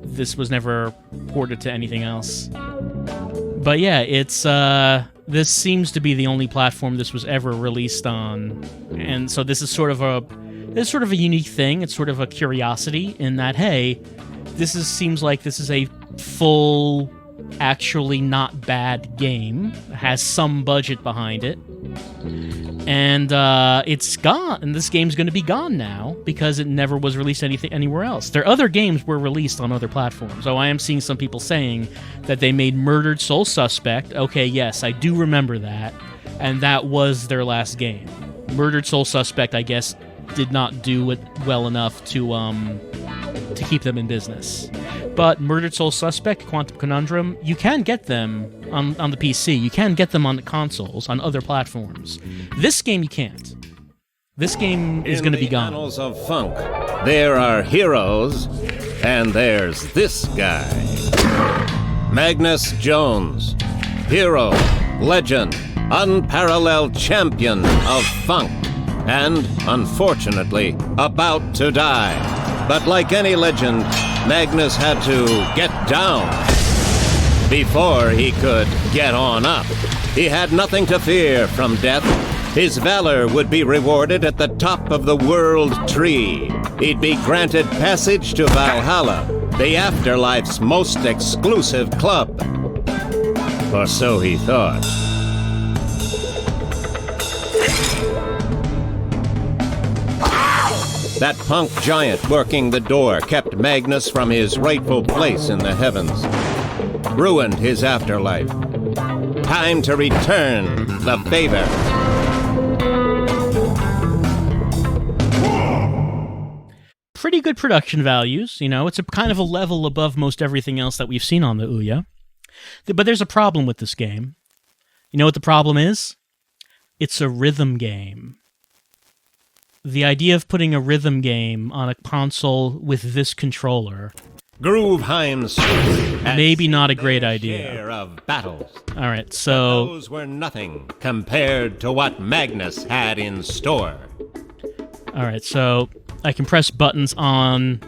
this was never ported to anything else. But yeah, it's this seems to be the only platform this was ever released on. And so this is sort of a unique thing. It's sort of a curiosity in that, hey, seems like this is a full, actually not bad game. It has some budget behind it. And it's gone, and this game's going to be gone now because it never was released anywhere else. Their other games were released on other platforms. So I am seeing some people saying that they made Murdered Soul Suspect. Okay, yes, I do remember that, and that was their last game. Murdered Soul Suspect, I guess, did not do it well enough to keep them in business. But Murdered Soul Suspect, Quantum Conundrum, you can get them on the PC. You can get them on the consoles, on other platforms. This game, you can't. This game is going to be gone. In the annals of funk, there are heroes, and there's this guy. Magnus Jones. Hero, legend, unparalleled champion of funk. And, unfortunately, about to die. But like any legend, Magnus had to get down before he could get on up. He had nothing to fear from death. His valor would be rewarded at the top of the world tree. He'd be granted passage to Valhalla, the afterlife's most exclusive club. Or so he thought. That punk giant working the door kept Magnus from his rightful place in the heavens. Ruined his afterlife. Time to return the favor. Pretty good production values, you know. It's a kind of a level above most everything else that we've seen on the Ouya. But there's a problem with this game. You know what the problem is? It's a rhythm game. The idea of putting a rhythm game on a console with this controller, Grooveheim's maybe not a great idea. Share of battles. All right, so Those were nothing compared to what Magnus had in store. all right, so I can press buttons on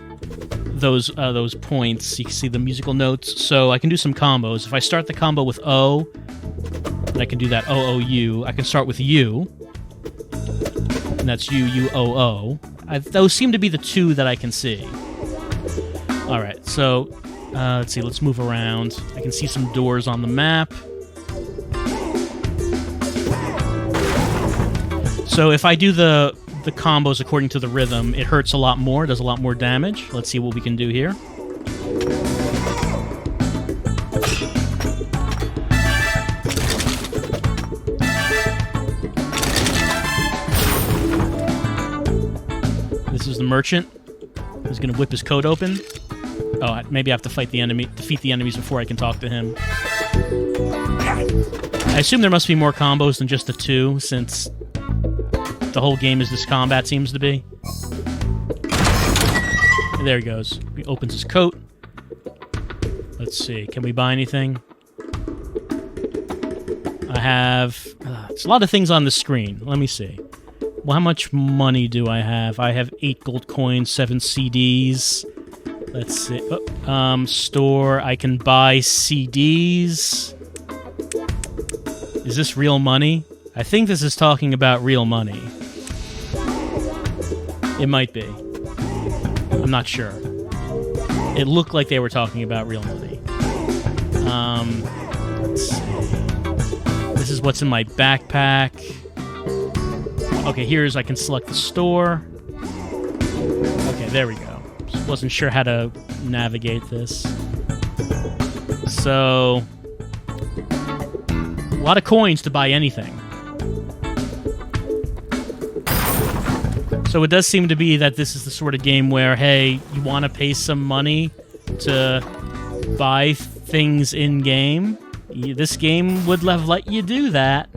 those points. You can see the musical notes, so I can do some combos. If I start the combo with O, then I can do that O-O-U. I can start with U, and that's U-U-O-O. Those seem to be the two that I can see. Alright, so let's see, let's move around. I can see some doors on the map. So if I do the combos according to the rhythm, it hurts a lot more, does a lot more damage. Let's see what we can do here. This is the merchant. He's gonna whip his coat open. Oh, maybe I have to defeat the enemies before I can talk to him. I assume there must be more combos than just the two, since the whole game is this combat seems to be. And there he goes. He opens his coat. Let's see. Can we buy anything? I have... it's a lot of things on the screen. Let me see. Well, how much money do I have? I have 8 gold coins, 7 CDs. Let's see. Store. I can buy CDs. Is this real money? I think this is talking about real money. It might be. I'm not sure. It looked like they were talking about real money. Let's see. This is what's in my backpack. Okay, I can select the store. Okay, there we go. Just wasn't sure how to navigate this. So, a lot of coins to buy anything. So it does seem to be that this is the sort of game where, hey, you want to pay some money to buy things in-game? This game would have let you do that.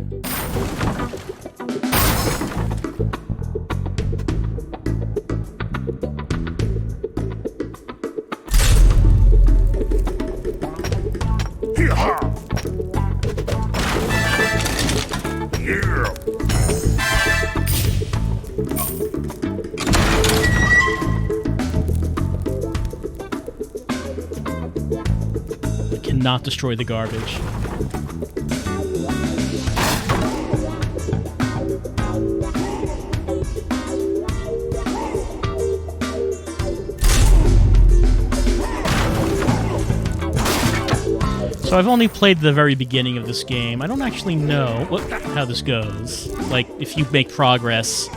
Not destroy the garbage. So I've only played the very beginning of this game. I don't actually know how this goes. Like, if you make progress,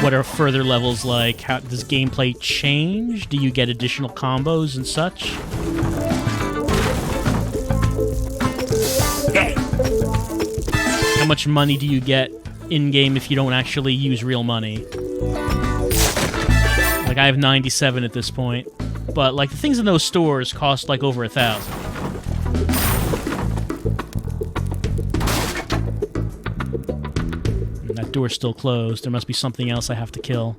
what are further levels like? How does gameplay change? Do you get additional combos and such? How much money do you get in-game if you don't actually use real money? Like, I have 97 at this point. But, like, the things in those stores cost, like, over 1,000. That door's still closed. There must be something else I have to kill.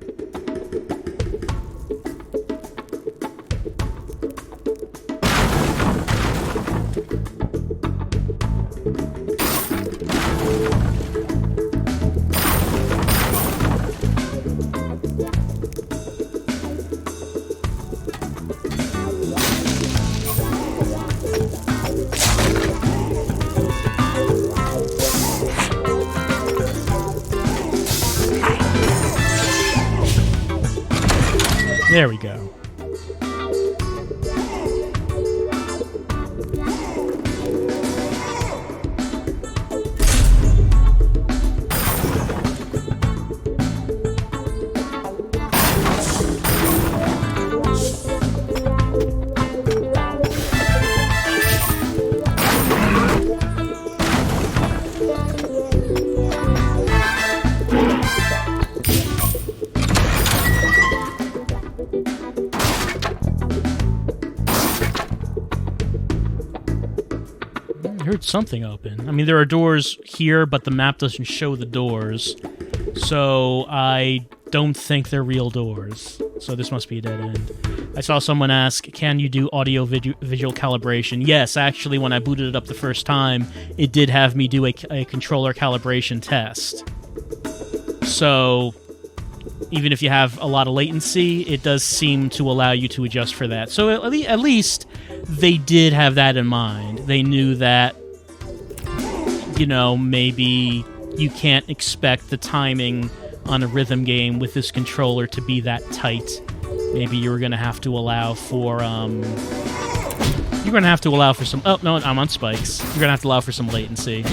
There we go. Something open. I mean, there are doors here, but the map doesn't show the doors, so I don't think they're real doors. So this must be a dead end. I saw someone ask, can you do audio-visual calibration? Yes, actually, when I booted it up the first time, it did have me do a controller calibration test. So even if you have a lot of latency, it does seem to allow you to adjust for that. So at least they did have that in mind. They knew that, you know, maybe you can't expect the timing on a rhythm game with this controller to be that tight. Maybe you were going to have to allow for, you're going to have to allow for some... Oh, no, I'm on spikes. You're going to have to allow for some latency.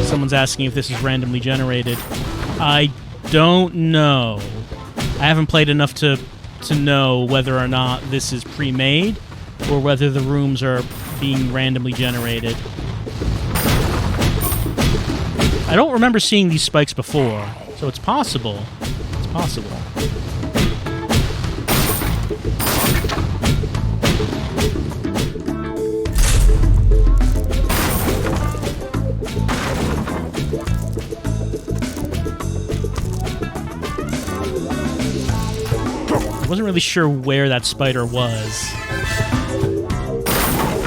Someone's asking if this is randomly generated. I don't know. I haven't played enough to know whether or not this is pre-made or whether the rooms are being randomly generated. I don't remember seeing these spikes before, so it's possible. It's possible. I wasn't really sure where that spider was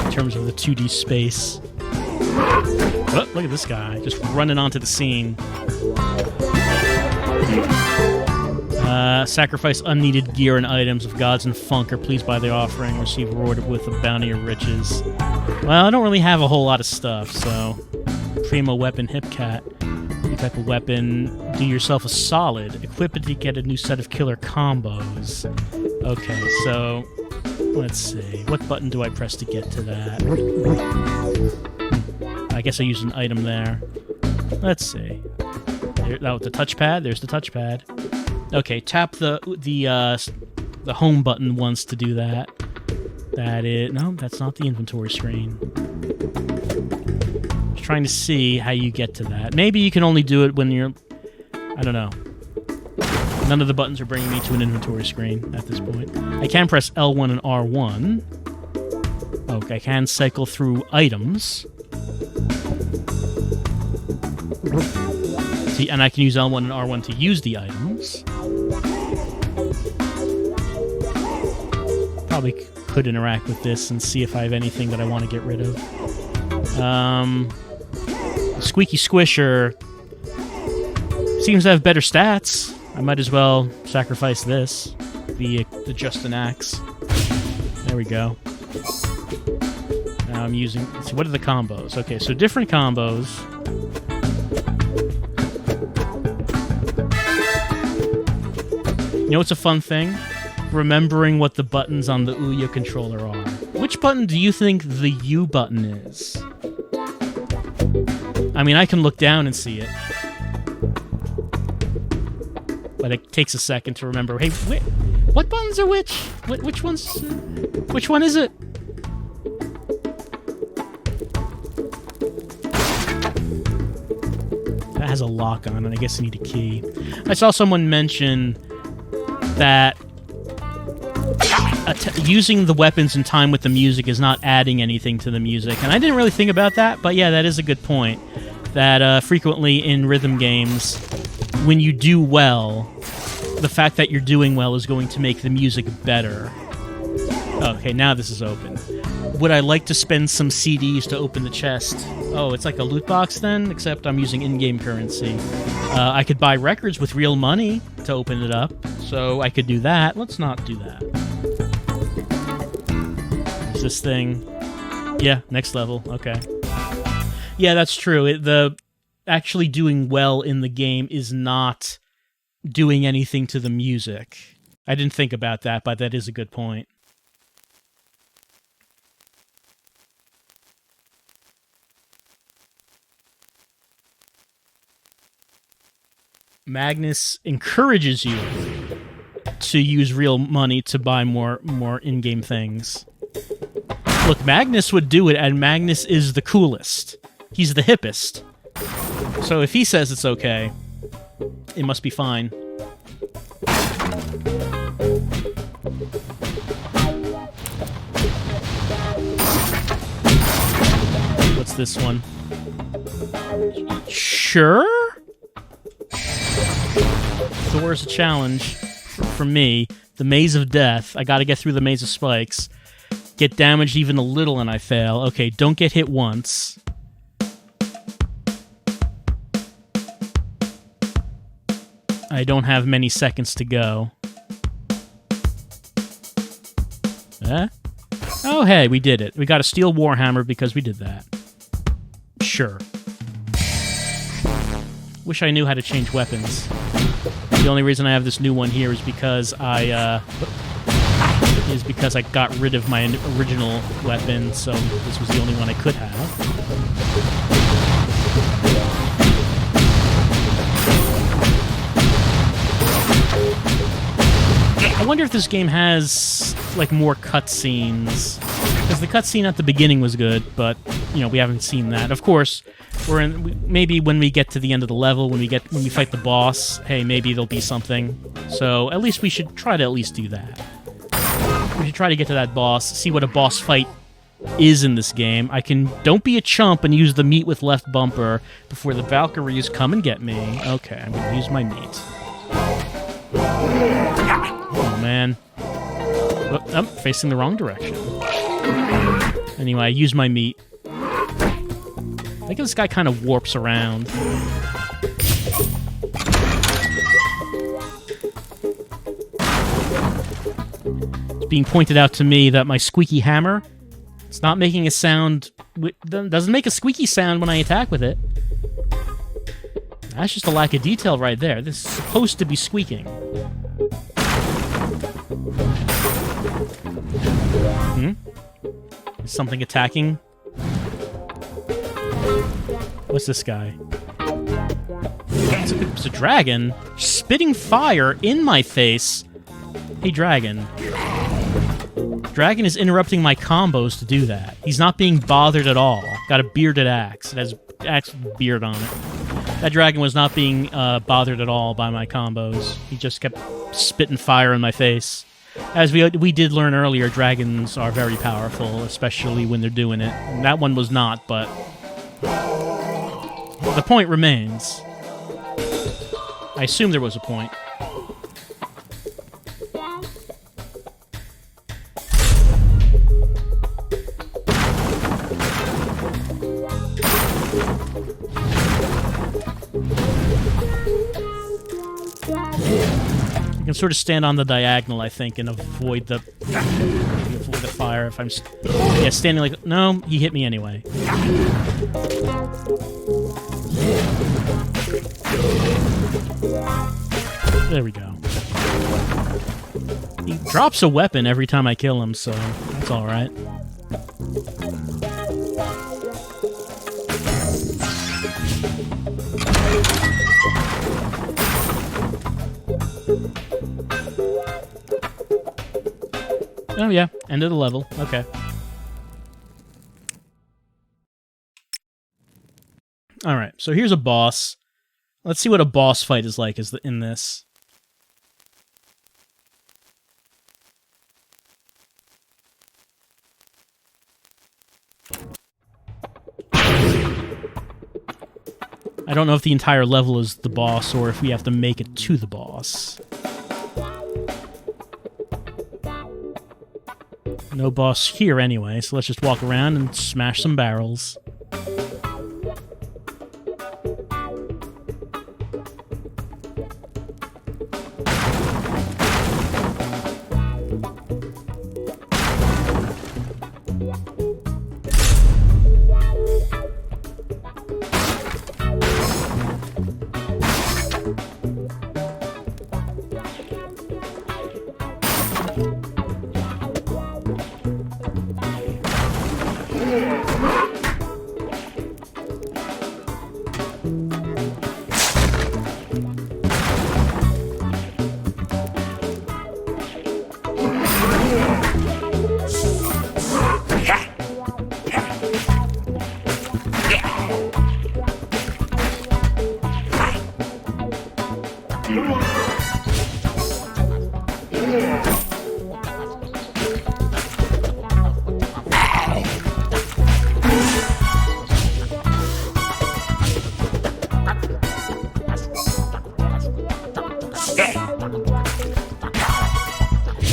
in terms of the 2D space. Oh, look at this guy, just running onto the scene. Sacrifice unneeded gear and items. If gods and funk are pleased by the offering, receive rewarded with a bounty of riches. Well, I don't really have a whole lot of stuff, so... Primo weapon, hipcat. New type of weapon. Do yourself a solid. Equip it to get a new set of killer combos. Okay, so... Let's see. What button do I press to get to that? I guess I used an item there. Let's see. There, oh, the touchpad. There's the touchpad. Okay, tap the home button once to do that. That is... No, that's not the inventory screen. Just trying to see how you get to that. Maybe you can only do it when you're... I don't know. None of the buttons are bringing me to an inventory screen at this point. I can press L1 and R1. Okay, I can cycle through items. See, and I can use L1 and R1 to use the items. Probably could interact with this and see if I have anything that I want to get rid of. Squeaky Squisher seems to have better stats. I might as well sacrifice this. The Justin Axe. There we go. Now I'm using... Let's see, what are the combos? Okay, so different combos. You know what's a fun thing? Remembering what the buttons on the Ouya controller are. Which button do you think the U button is? I mean, I can look down and see it. But it takes a second to remember. Hey, what buttons are which? Which one's... Which one is it? That has a lock on it. I guess I need a key. I saw someone mention that using the weapons in time with the music is not adding anything to the music. And I didn't really think about that, but yeah, that is a good point. That frequently in rhythm games, when you do well, the fact that you're doing well is going to make the music better. Okay, now this is open. Would I like to spend some CDs to open the chest? Oh, it's like a loot box then, except I'm using in-game currency. I could buy records with real money to open it up, so I could do that. Let's not do that. Is this thing... Yeah, next level. Okay. Yeah, that's true. The actually doing well in the game is not doing anything to the music. I didn't think about that, but that is a good point. Magnus encourages you to use real money to buy more in-game things. Look, Magnus would do it, and Magnus is the coolest. He's the hippest. So if he says it's okay, it must be fine. What's this one? Sure? Thor's a challenge for me. The Maze of Death. I gotta get through the Maze of Spikes. Get damaged even a little and I fail. Okay, don't get hit once. I don't have many seconds to go. Oh, hey, we did it. We got a steel warhammer because we did that. Sure. Wish I knew how to change weapons. The only reason I have this new one here is because I got rid of my original weapon, so this was the only one I could have. I wonder if this game has, like, more cutscenes. Because the cutscene at the beginning was good, but, you know, we haven't seen that. Of course, maybe when we get to the end of the level, when we fight the boss, hey, maybe there'll be something. So at least we should try to at least do that. We should try to get to that boss, see what a boss fight is in this game. Don't be a chump and use the meat with left bumper before the Valkyries come and get me. Okay, I'm gonna use my meat. Oh, man. Oh, I'm facing the wrong direction. Anyway, I use my meat. I think this guy kind of warps around. It's being pointed out to me that my squeaky hammer, it's not making a sound, doesn't make a squeaky sound when I attack with it. That's just a lack of detail right there. This is supposed to be squeaking. Is something attacking? What's this guy? It's a dragon spitting fire in my face. Hey, dragon. Dragon is interrupting my combos to do that. He's not being bothered at all. Got a bearded axe. It has axe with beard on it. That dragon was not being bothered at all by my combos. He just kept spitting fire in my face. As we did learn earlier, dragons are very powerful, especially when they're doing it. And that one was not, but the point remains. I assume there was a point. I can sort of stand on the diagonal, I think, and avoid the fire if I'm... Yeah, standing like... No, he hit me anyway. There we go. He drops a weapon every time I kill him, so that's alright. Oh yeah, end of the level. Okay. Alright, so here's a boss. Let's see what a boss fight is like in this. I don't know if the entire level is the boss or if we have to make it to the boss. No boss here anyway, so let's just walk around and smash some barrels.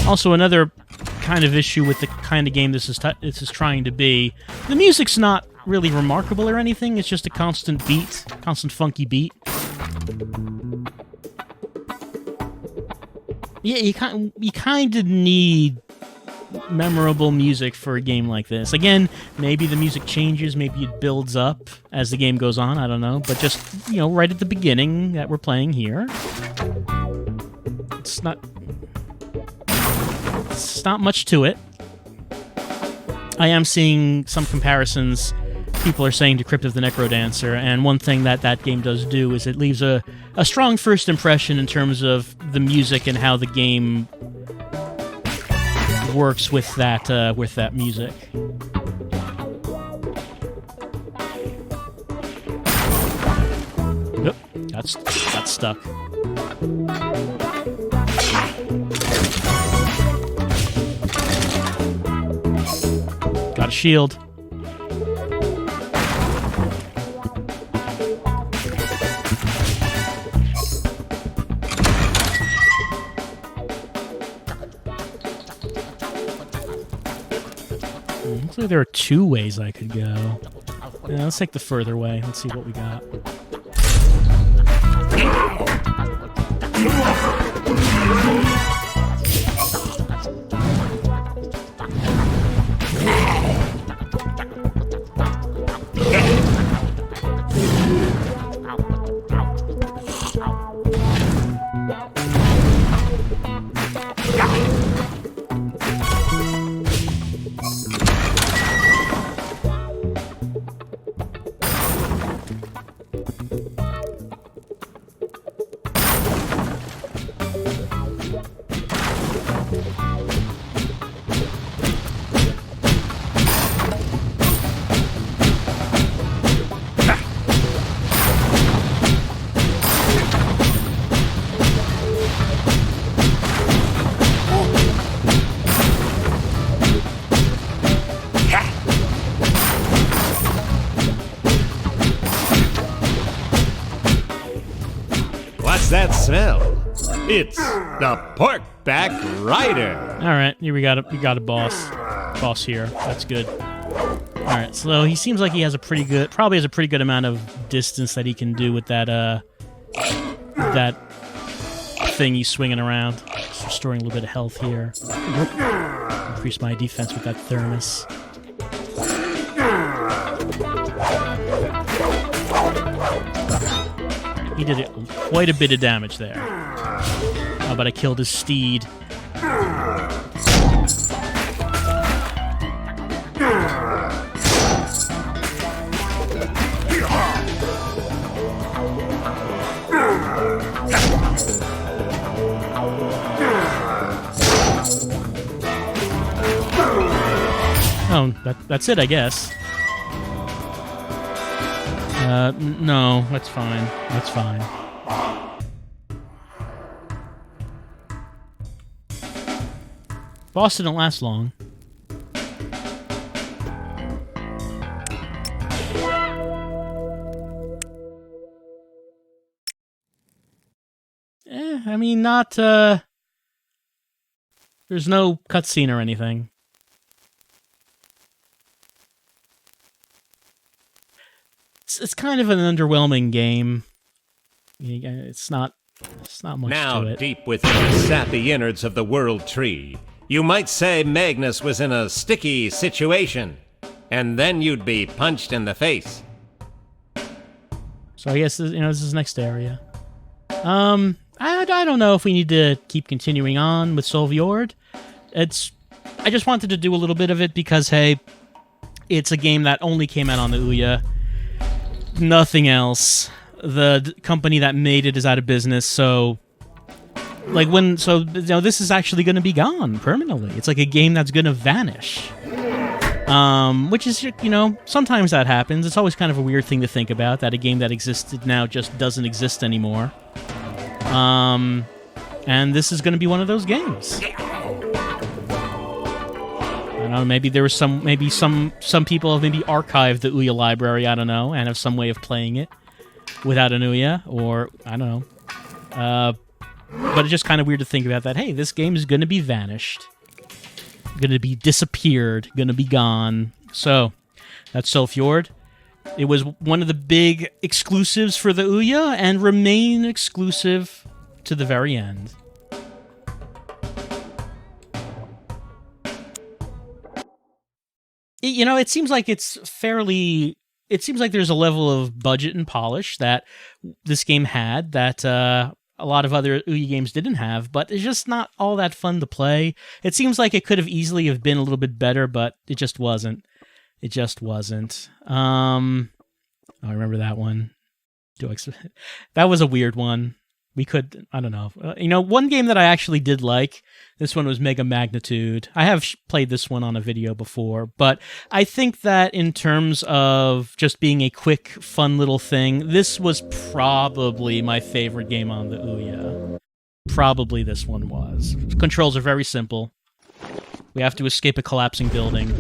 Also, another kind of issue with the kind of game this is trying to be, the music's not really remarkable or anything. It's just a constant beat, constant funky beat. Yeah, you kind of need memorable music for a game like this. Again, maybe the music changes, maybe it builds up as the game goes on, I don't know. But just, right at the beginning that we're playing here, it's not much to it. I am seeing some comparisons people are saying to Crypt of the Necrodancer, and one thing that game does do is it leaves a strong first impression in terms of the music and how the game works with that music. Oop, got stuck. Got a shield. Looks like there are two ways I could go. Yeah, let's take the further way. Let's see what we got. That smell? It's the Porkback Rider. All right, here we got a boss here. That's good. All right, so he seems like he has probably has a pretty good amount of distance that he can do with that thing he's swinging around. Just restoring a little bit of health here. Increase my defense with that thermos. He did quite a bit of damage there. Oh, but I killed his steed. Oh, that's it, I guess. No, that's fine. That's fine. Boss didn't last long. I mean, not, there's no cutscene or anything. It's kind of an underwhelming game. It's not much now, to it. Deep within the sappy innards of the World Tree, you might say Magnus was in a sticky situation, and then you'd be punched in the face. So I guess this is the next area. I don't know if we need to keep continuing on with Fjord. I just wanted to do a little bit of it because, hey, it's a game that only came out on the Ouya. Nothing else. The company that made it is out of business, so this is actually going to be gone permanently. It's like a game that's going to vanish. Which is, sometimes that happens. It's always kind of a weird thing to think about, that a game that existed now just doesn't exist anymore. And this is going to be one of those games. I don't know, maybe there was some people have maybe archived the Ouya library, I don't know, and have some way of playing it without an Ouya, or I don't know. But it's just kind of weird to think about that, hey, this game is going to be vanished. Going to be disappeared. Going to be gone. So, that's still Fjord. It was one of the big exclusives for the Ouya and remain exclusive to the very end. You know, it seems like it's fairly... It seems like there's a level of budget and polish that this game had that a lot of other Ouya games didn't have, but it's just not all that fun to play. It seems like it could have easily have been a little bit better, but it just wasn't. It just wasn't. I remember that one. That was a weird one. We could, I don't know. One game that I actually did like, this one was Mega Magnitude. I have played this one on a video before, but I think that in terms of just being a quick, fun little thing, this was probably my favorite game on the Ouya. Probably this one was. Controls are very simple. We have to escape a collapsing building.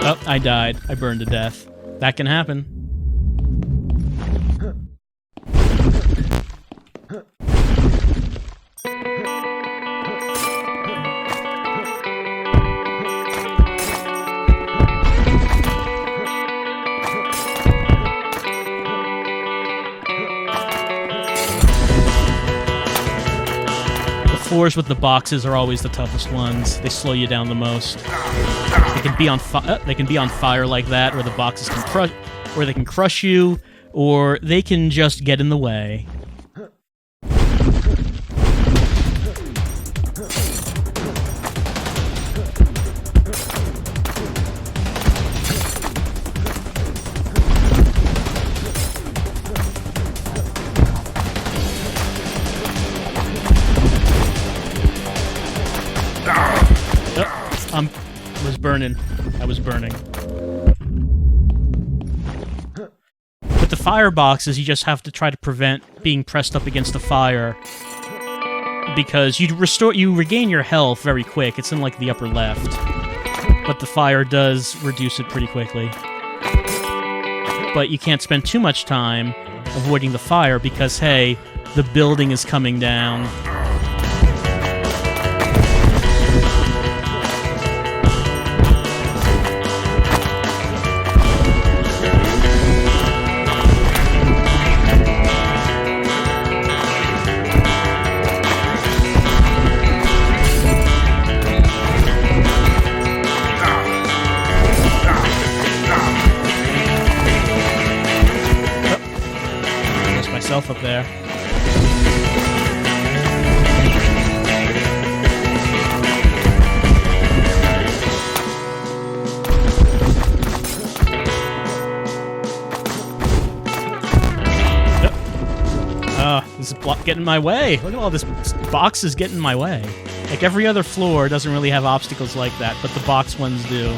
Oh, I died. I burned to death. That can happen. The floors with the boxes are always the toughest ones. They slow you down the most. They can be on fire like that, or the boxes can crush, or they can crush you, or they can just get in the way. I was burning. With the fire boxes, you just have to try to prevent being pressed up against the fire, because you regain your health very quick. It's in like the upper left, but the fire does reduce it pretty quickly. But you can't spend too much time avoiding the fire because, hey, the building is coming down. Up there. This is getting in my way. Look at all this boxes getting in my way. Like every other floor doesn't really have obstacles like that, but the box ones do.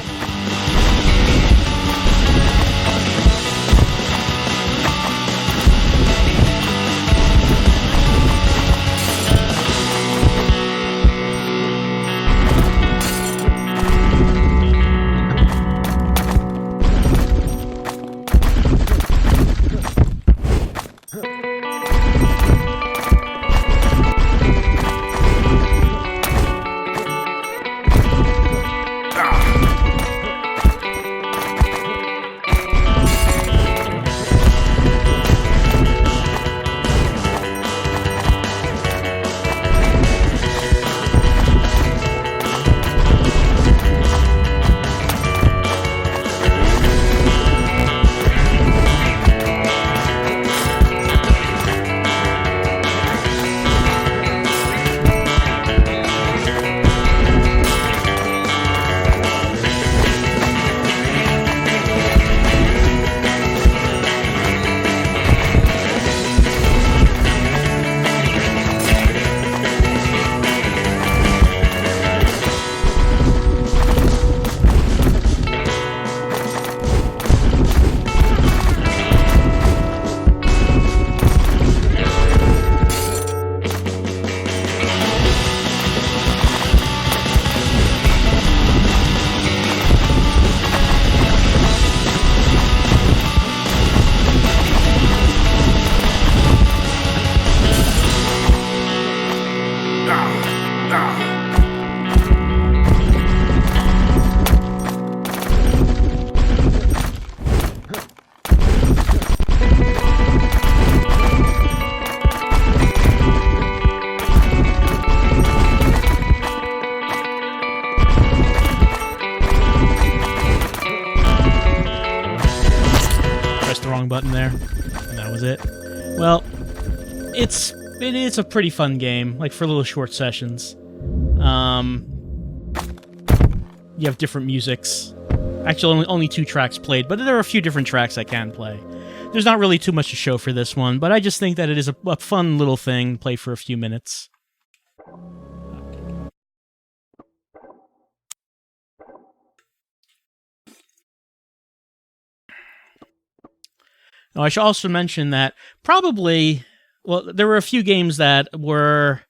button there, and that was it. Well, it is a pretty fun game, like for little short sessions. You have different musics. Actually, only 2 tracks played, but there are a few different tracks I can play. There's not really too much to show for this one, but I just think that it is a fun little thing to play for a few minutes. Now, I should also mention that probably, well, there were a few games that were,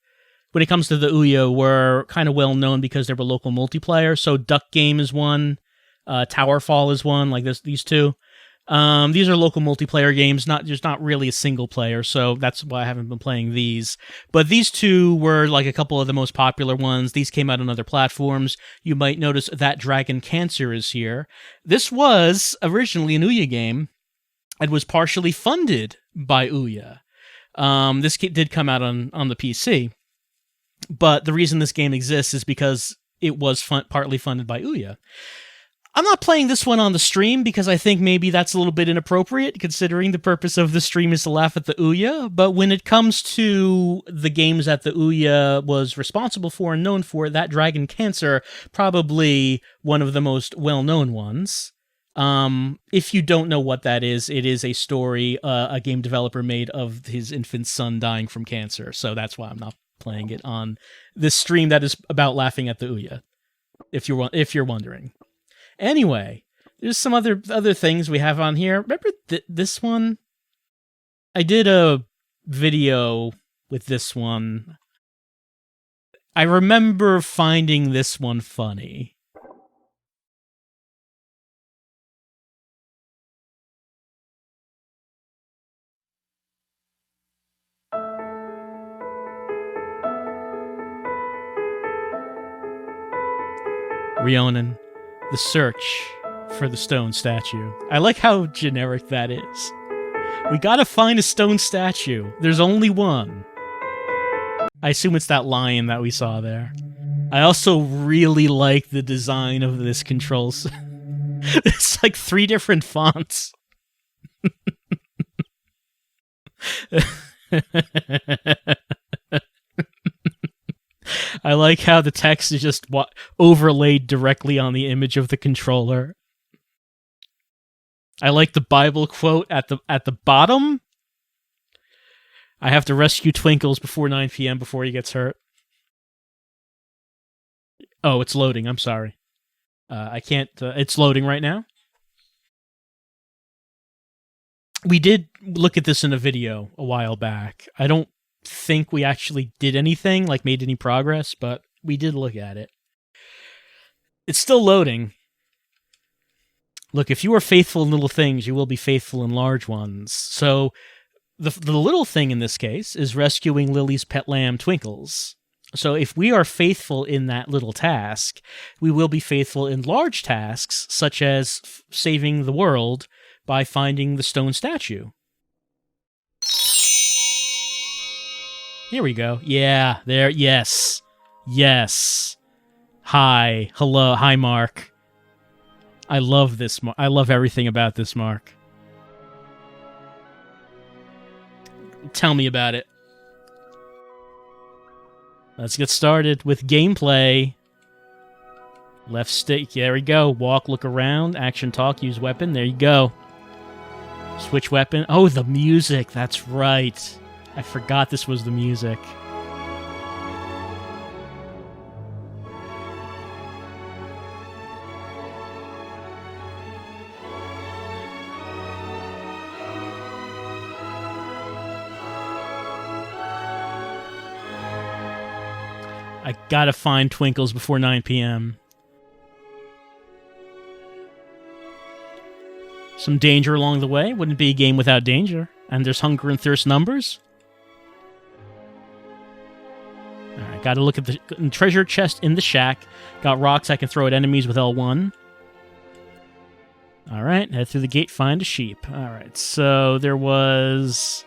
when it comes to the Ouya, were kind of well known because they were local multiplayer. So Duck Game is one, Towerfall is one, like these two. These are local multiplayer games, there's not really a single player, so that's why I haven't been playing these. But these two were like a couple of the most popular ones. These came out on other platforms. You might notice that Dragon Cancer is here. This was originally an Ouya game. It was partially funded by Ouya. This did come out on the PC, but the reason this game exists is because it was partly funded by Ouya. I'm not playing this one on the stream because I think maybe that's a little bit inappropriate, considering the purpose of the stream is to laugh at the Ouya. But when it comes to the games that the Ouya was responsible for and known for, that Dragon Cancer, probably one of the most well-known ones. If you don't know what that is, it is a story a game developer made of his infant son dying from cancer. So that's why I'm not playing it on this stream that is about laughing at the Ouya, if you're wondering. Anyway, there's some other things we have on here. Remember this one? I did a video with this one. I remember finding this one funny. Rionon, the search for the stone statue. I like how generic that is. We gotta find a stone statue. There's only one. I assume it's that lion that we saw there. I also really like the design of this controls. It's like 3 different fonts. I like how the text is just overlaid directly on the image of the controller. I like the Bible quote at the bottom. I have to rescue Twinkles before 9 p.m. before he gets hurt. Oh, it's loading. I'm sorry. I can't... it's loading right now. We did look at this in a video a while back. I don't think we actually did anything, like made any progress, but we did look at it. It's still loading. Look, if you are faithful in little things, you will be faithful in large ones. So the little thing in this case is rescuing Lily's pet lamb, Twinkles. So if we are faithful in that little task, we will be faithful in large tasks, such as saving the world by finding the stone statue. Here we go. Yeah, there. Yes. Yes. Hi. Hello. Hi, Mark. I love this. I love everything about this, Mark. Tell me about it. Let's get started with gameplay. Left stick. There we go. Walk, look around. Action, talk, use weapon. There you go. Switch weapon. Oh, the music. That's right. I forgot this was the music. I gotta find Twinkles before 9 p.m. Some danger along the way. Wouldn't be a game without danger. And there's hunger and thirst numbers. Alright, gotta look at the treasure chest in the shack. Got rocks I can throw at enemies with L1. Alright, head through the gate, find a sheep. Alright, so there was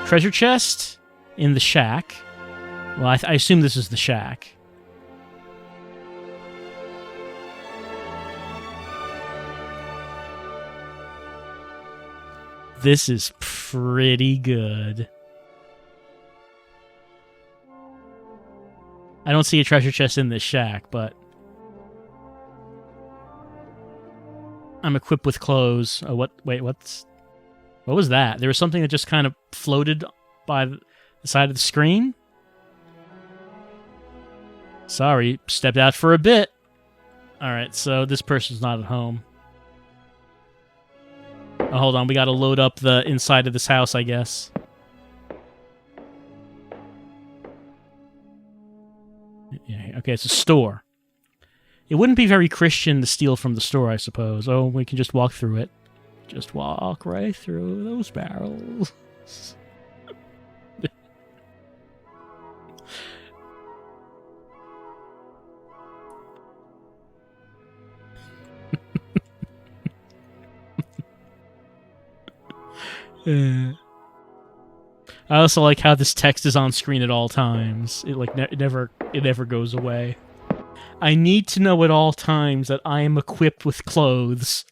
treasure chest in the shack. Well, I assume this is the shack. This is pretty good. I don't see a treasure chest in this shack, but I'm equipped with clothes. Oh, what? Wait, what was that? There was something that just kind of floated by the side of the screen? Sorry, stepped out for a bit. Alright, so this person's not at home. Oh, hold on, we gotta load up the inside of this house, I guess. Yeah, okay, it's a store. It wouldn't be very Christian to steal from the store, I suppose. Oh, we can just walk through it. Just walk right through those barrels. I also like how this text is on screen at all times. It like it never goes away. I need to know at all times that I am equipped with clothes.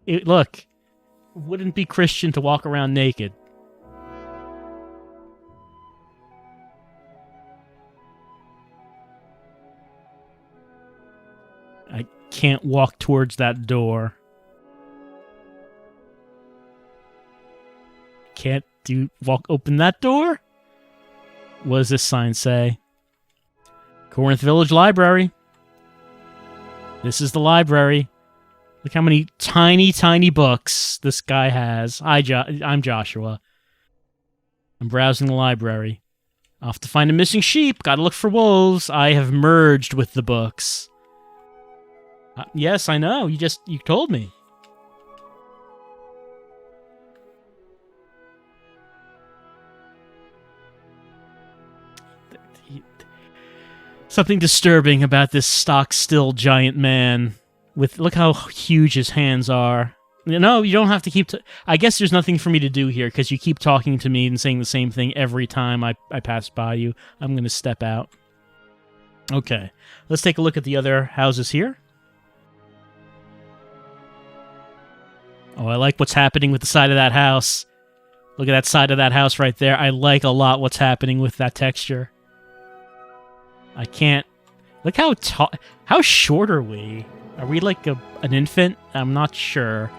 Look, wouldn't be Christian to walk around naked. I can't walk towards that door. Can't open that door? What does this sign say? Corinth Village Library. This is the library. Look how many tiny, tiny books this guy has. I'm Joshua. I'm browsing the library. Off to find a missing sheep. Gotta look for wolves. I have merged with the books. Yes, I know. You told me. Something disturbing about this stock-still giant man. Look how huge his hands are. No, you don't have to keep... I guess there's nothing for me to do here, because you keep talking to me and saying the same thing every time I pass by you. I'm going to step out. Okay, let's take a look at the other houses here. Oh, I like what's happening with the side of that house. Look at that side of that house right there. I like a lot what's happening with that texture. I can't... Look how short are we? Are we like an infant? I'm not sure.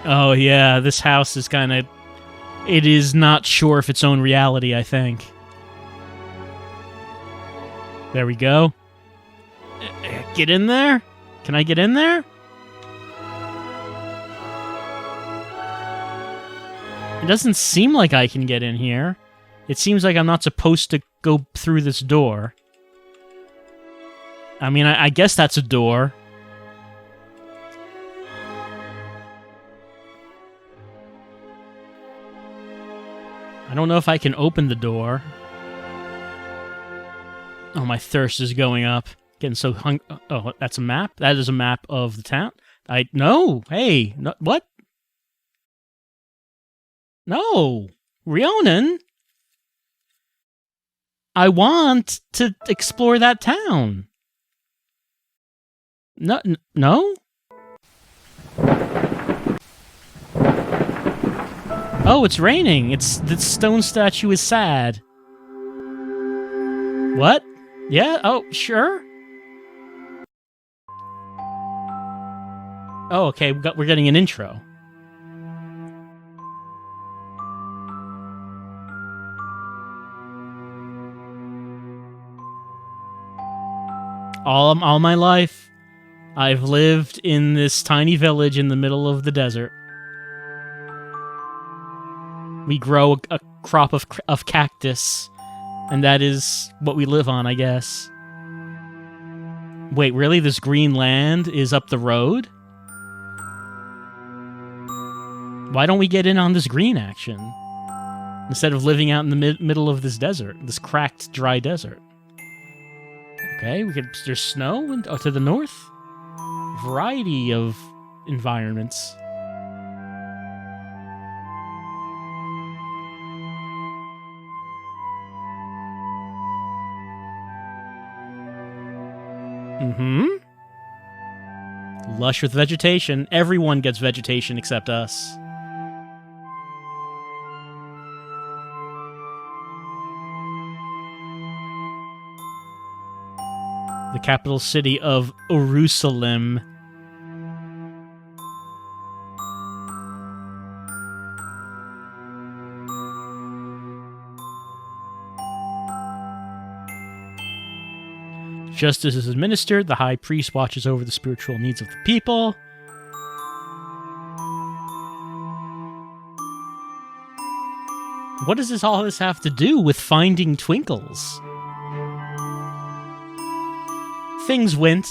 Oh yeah, this house is kind of... It is not sure of its own reality, I think. There we go. Get in there? Can I get in there? It doesn't seem like I can get in here. It seems like I'm not supposed to go through this door. I mean, I guess that's a door. I don't know if I can open the door. Oh, my thirst is going up. Getting so hungry. Oh, that's a map? That is a map of the town? No! Hey! No, what? No! Rionon? I want to explore that town. No? Oh, it's raining. The stone statue is sad. What? Yeah? Oh, sure. Oh, okay. We're getting an intro. All my life, I've lived in this tiny village in the middle of the desert. We grow a crop of cactus, and that is what we live on, I guess. Wait, really? This green land is up the road? Why don't we get in on this green action? Instead of living out in the middle of this desert, this cracked, dry desert. Okay, there's snow to the north. Variety of environments. lush with vegetation. Everyone gets vegetation except us. The capital city of Jerusalem. Justice is administered. The high priest watches over the spiritual needs of the people. What does all this have to do with finding twinkles? Things went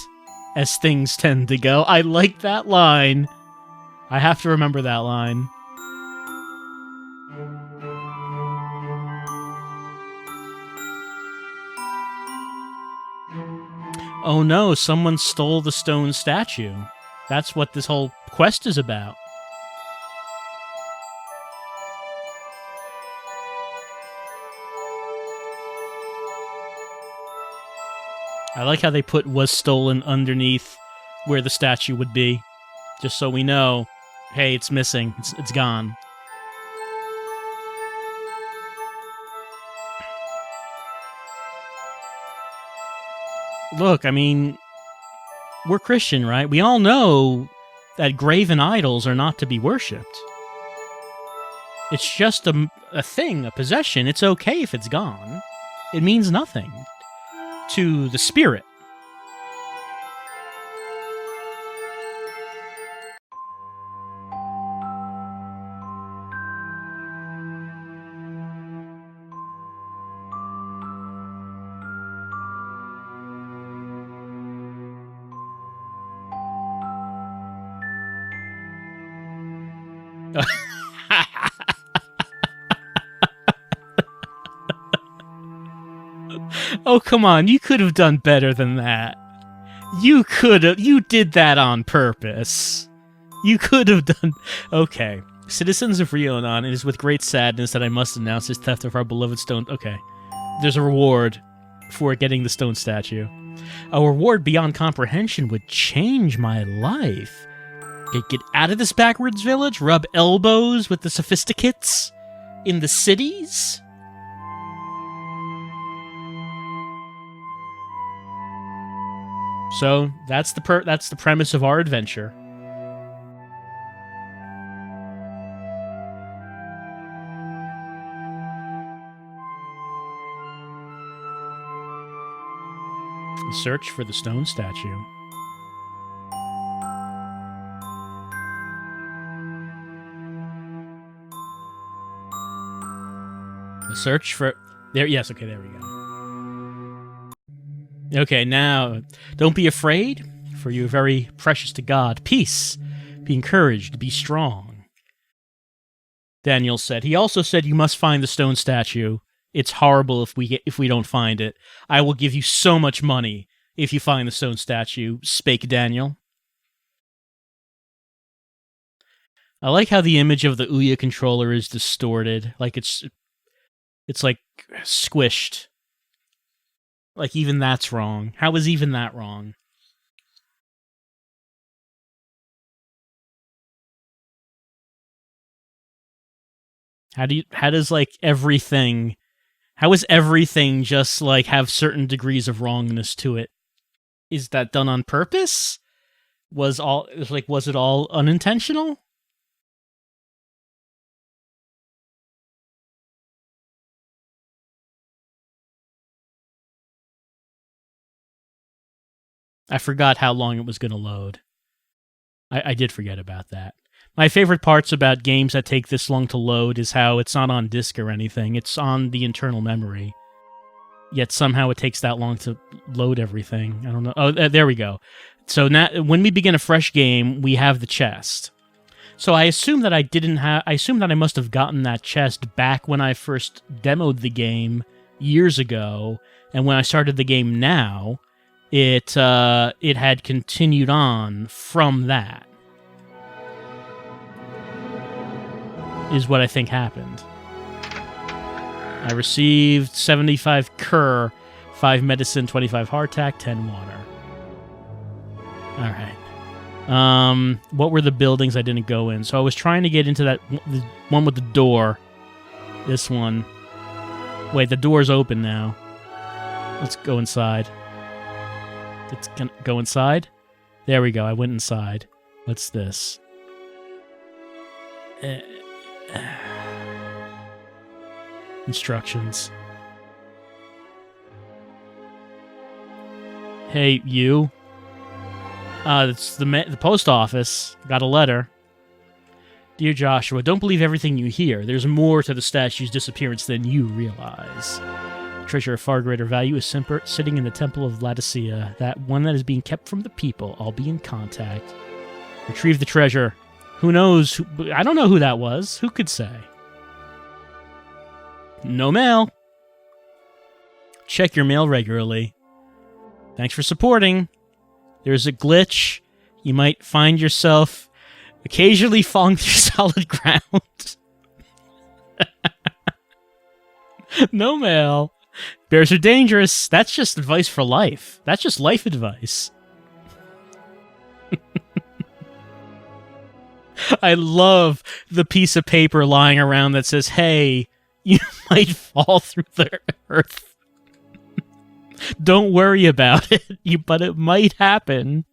as things tend to go. I like that line. I have to remember that line. Oh no, someone stole the stone statue. That's what this whole quest is about. I like how they put "was stolen" underneath where the statue would be, just so we know, hey, it's missing, it's gone. Look, I mean, we're Christian, right? We all know that graven idols are not to be worshipped. It's just a thing, a possession. It's okay if it's gone. It means nothing to the spirit. Oh, come on. You could have done better than that. You did that on purpose. You could have done... Okay. Citizens of Rionon, it is with great sadness that I must announce this theft of our beloved stone... Okay. There's a reward for getting the stone statue. A reward beyond comprehension would change my life. Get out of this backwards village, rub elbows with the sophisticates in the cities... So that's the premise of our adventure. Search for the stone statue. The search for there. Yes. Okay. There we go. Okay, now, don't be afraid, for you are very precious to God. Peace. Be encouraged. Be strong. Daniel said. He also said you must find the stone statue. It's horrible if we don't find it. I will give you so much money if you find the stone statue, spake Daniel. I like how the image of the Ouya controller is distorted. Like it's like squished. Like, even that's wrong. How is even that wrong? How is everything just, like, have certain degrees of wrongness to it? Is that done on purpose? Was it all unintentional? I forgot how long it was going to load. I did forget about that. My favorite parts about games that take this long to load is how it's not on disk or anything. It's on the internal memory. Yet somehow it takes that long to load everything. I don't know. Oh, there we go. So now, when we begin a fresh game, we have the chest. So I assume that I must have gotten that chest back when I first demoed the game years ago, and when I started the game now, it had continued on from that, is what I think happened. I received 75 cur, 5 medicine, 25 hardtack, 10 water. Alright. What were the buildings I didn't go in? So I was trying to get into that the one with the door. This one. Wait, the door's open now. Let's go inside. Let's go inside. There we go. I went inside. What's this? Instructions. Hey, you. It's the post office. Got a letter. Dear Joshua, don't believe everything you hear. There's more to the statue's disappearance than you realize. A treasure of far greater value is sitting in the Temple of Laodicea. That one that is being kept from the people. I'll be in contact. Retrieve the treasure. Who knows? I don't know who that was. Who could say? No mail. Check your mail regularly. Thanks for supporting. There's a glitch. You might find yourself occasionally falling through solid ground. No mail. Bears are dangerous. That's just advice for life. That's just life advice. I love the piece of paper lying around that says, hey, you might fall through the earth. Don't worry about it, but it might happen.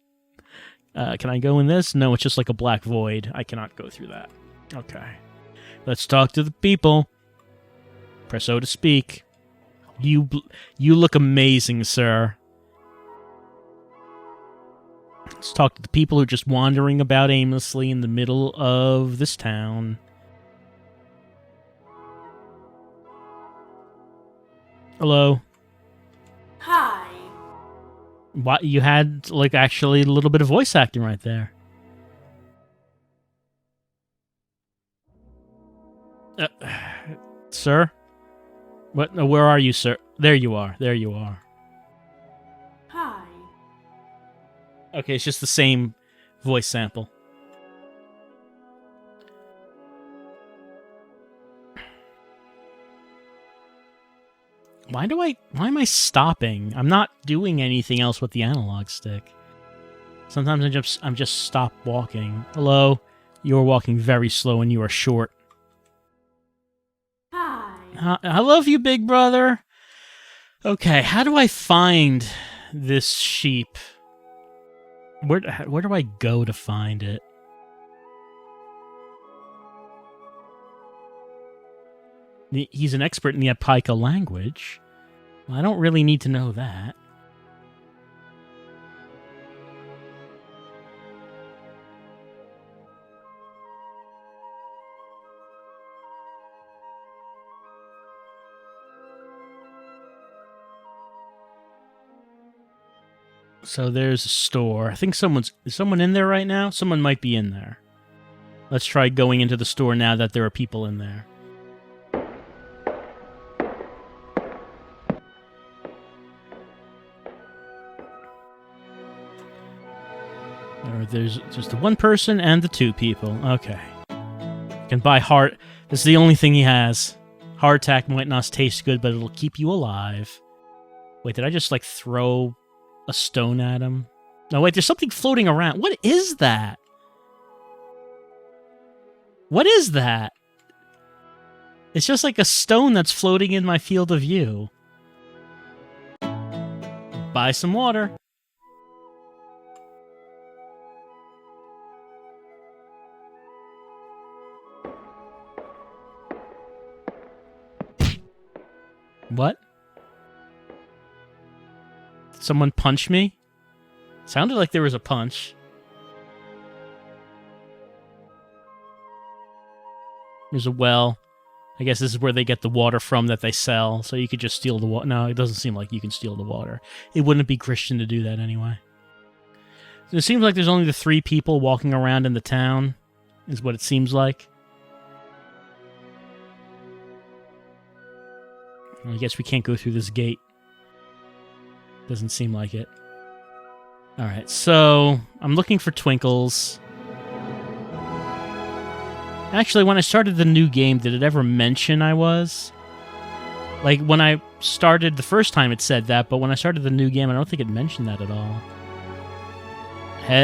Can I go in this? No, it's just like a black void. I cannot go through that. Okay. Let's talk to the people. Press O to speak. You look amazing, sir. Let's talk to the people who are just wandering about aimlessly in the middle of this town. Hello. Hi. What, you had, like, actually a little bit of voice acting right there. Sir? What? No, where are you, sir? There you are. There you are. Hi. Okay, it's just the same voice sample. Why am I stopping? I'm not doing anything else with the analog stick. Sometimes I'm just stop walking. Hello? You are walking very slow and you are short. Hi. I love you, big brother. Okay, how do I find this sheep? Where do I go to find it? He's an expert in the Apaika language. Well, I don't really need to know that. So there's a store. I think is someone in there right now? Someone might be in there. Let's try going into the store now that there are people in there. Or there's just the one person and the two people. Okay. Can buy heart. This is the only thing he has. Heart attack might not taste good, but it'll keep you alive. Wait, did I just, like, throw a stone at him? No, wait, there's something floating around. What is that? What is that? It's just like a stone that's floating in my field of view. Buy some water. What? Did someone punch me? Sounded like there was a punch. There's a well. I guess this is where they get the water from that they sell, so you could just steal the water. No, it doesn't seem like you can steal the water. It wouldn't be Christian to do that anyway. So it seems like there's only the 3 people walking around in the town, is what it seems like. I guess we can't go through this gate. Doesn't seem like it. Alright, so I'm looking for Twinkles. Actually, when I started the new game, did it ever mention I was? Like, when I started the first time it said that, but when I started the new game, I don't think it mentioned that at all.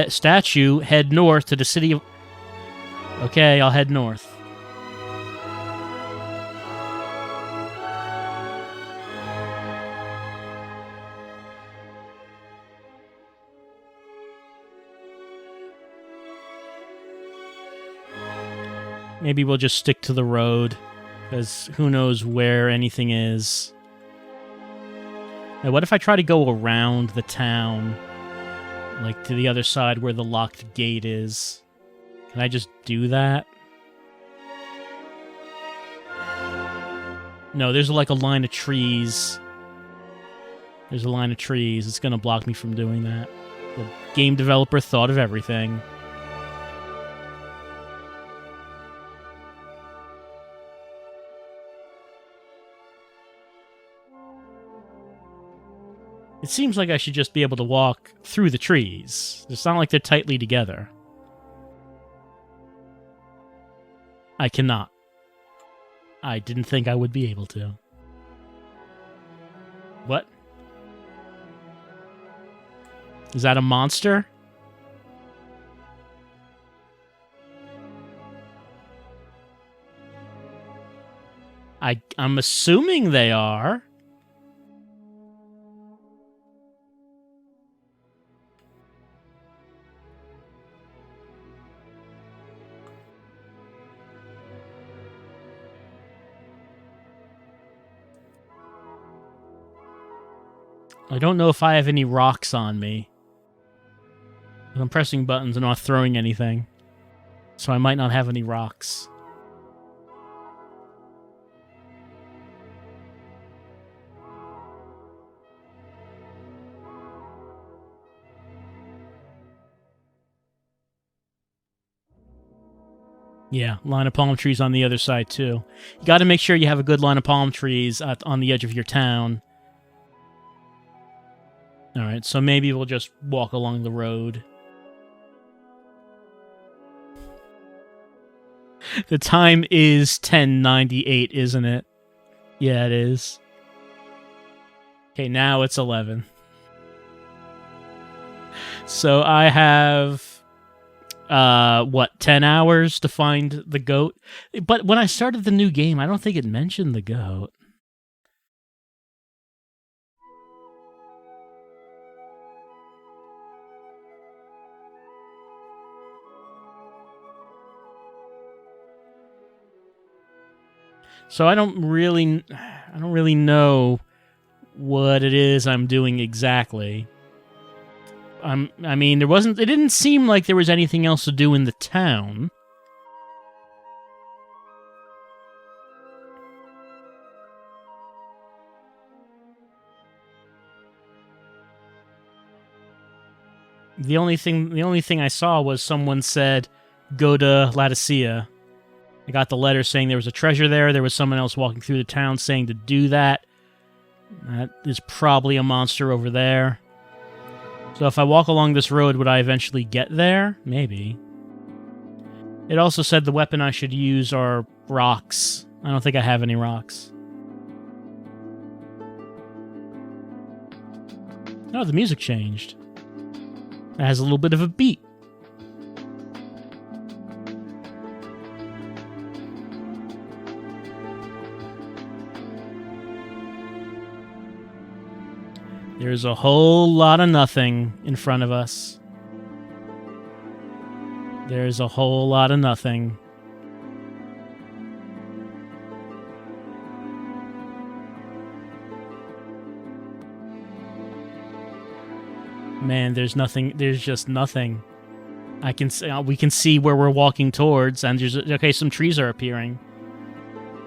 Statue, head north to the city of... Okay, I'll head north. Maybe we'll just stick to the road, because who knows where anything is. Now, what if I try to go around the town, like to the other side where the locked gate is? Can I just do that? No, there's like a line of trees. There's a line of trees. It's going to block me from doing that. The game developer thought of everything. It seems like I should just be able to walk through the trees. It's not like they're tightly together. I cannot. I didn't think I would be able to. What? Is that a monster? I'm assuming they are. I don't know if I have any rocks on me. I'm pressing buttons and not throwing anything. So I might not have any rocks. Yeah, line of palm trees on the other side too. You got to make sure you have a good line of palm trees on the edge of your town. Alright, so maybe we'll just walk along the road. The time is 10:98, isn't it? Yeah, it is. Okay, now it's 11. So I have, 10 hours to find the goat? But when I started the new game, I don't think it mentioned the goat. So I don't really know what it is I'm doing exactly. I mean, it didn't seem like there was anything else to do in the town. The only thing I saw was someone said, go to Laodicea. I got the letter saying there was a treasure there. There was someone else walking through the town saying to do that. That is probably a monster over there. So if I walk along this road, would I eventually get there? Maybe. It also said the weapon I should use are rocks. I don't think I have any rocks. Oh, the music changed. It has a little bit of a beat. There's a whole lot of nothing in front of us. There's a whole lot of nothing. Man, there's nothing. There's just nothing. We can see where we're walking towards, and some trees are appearing.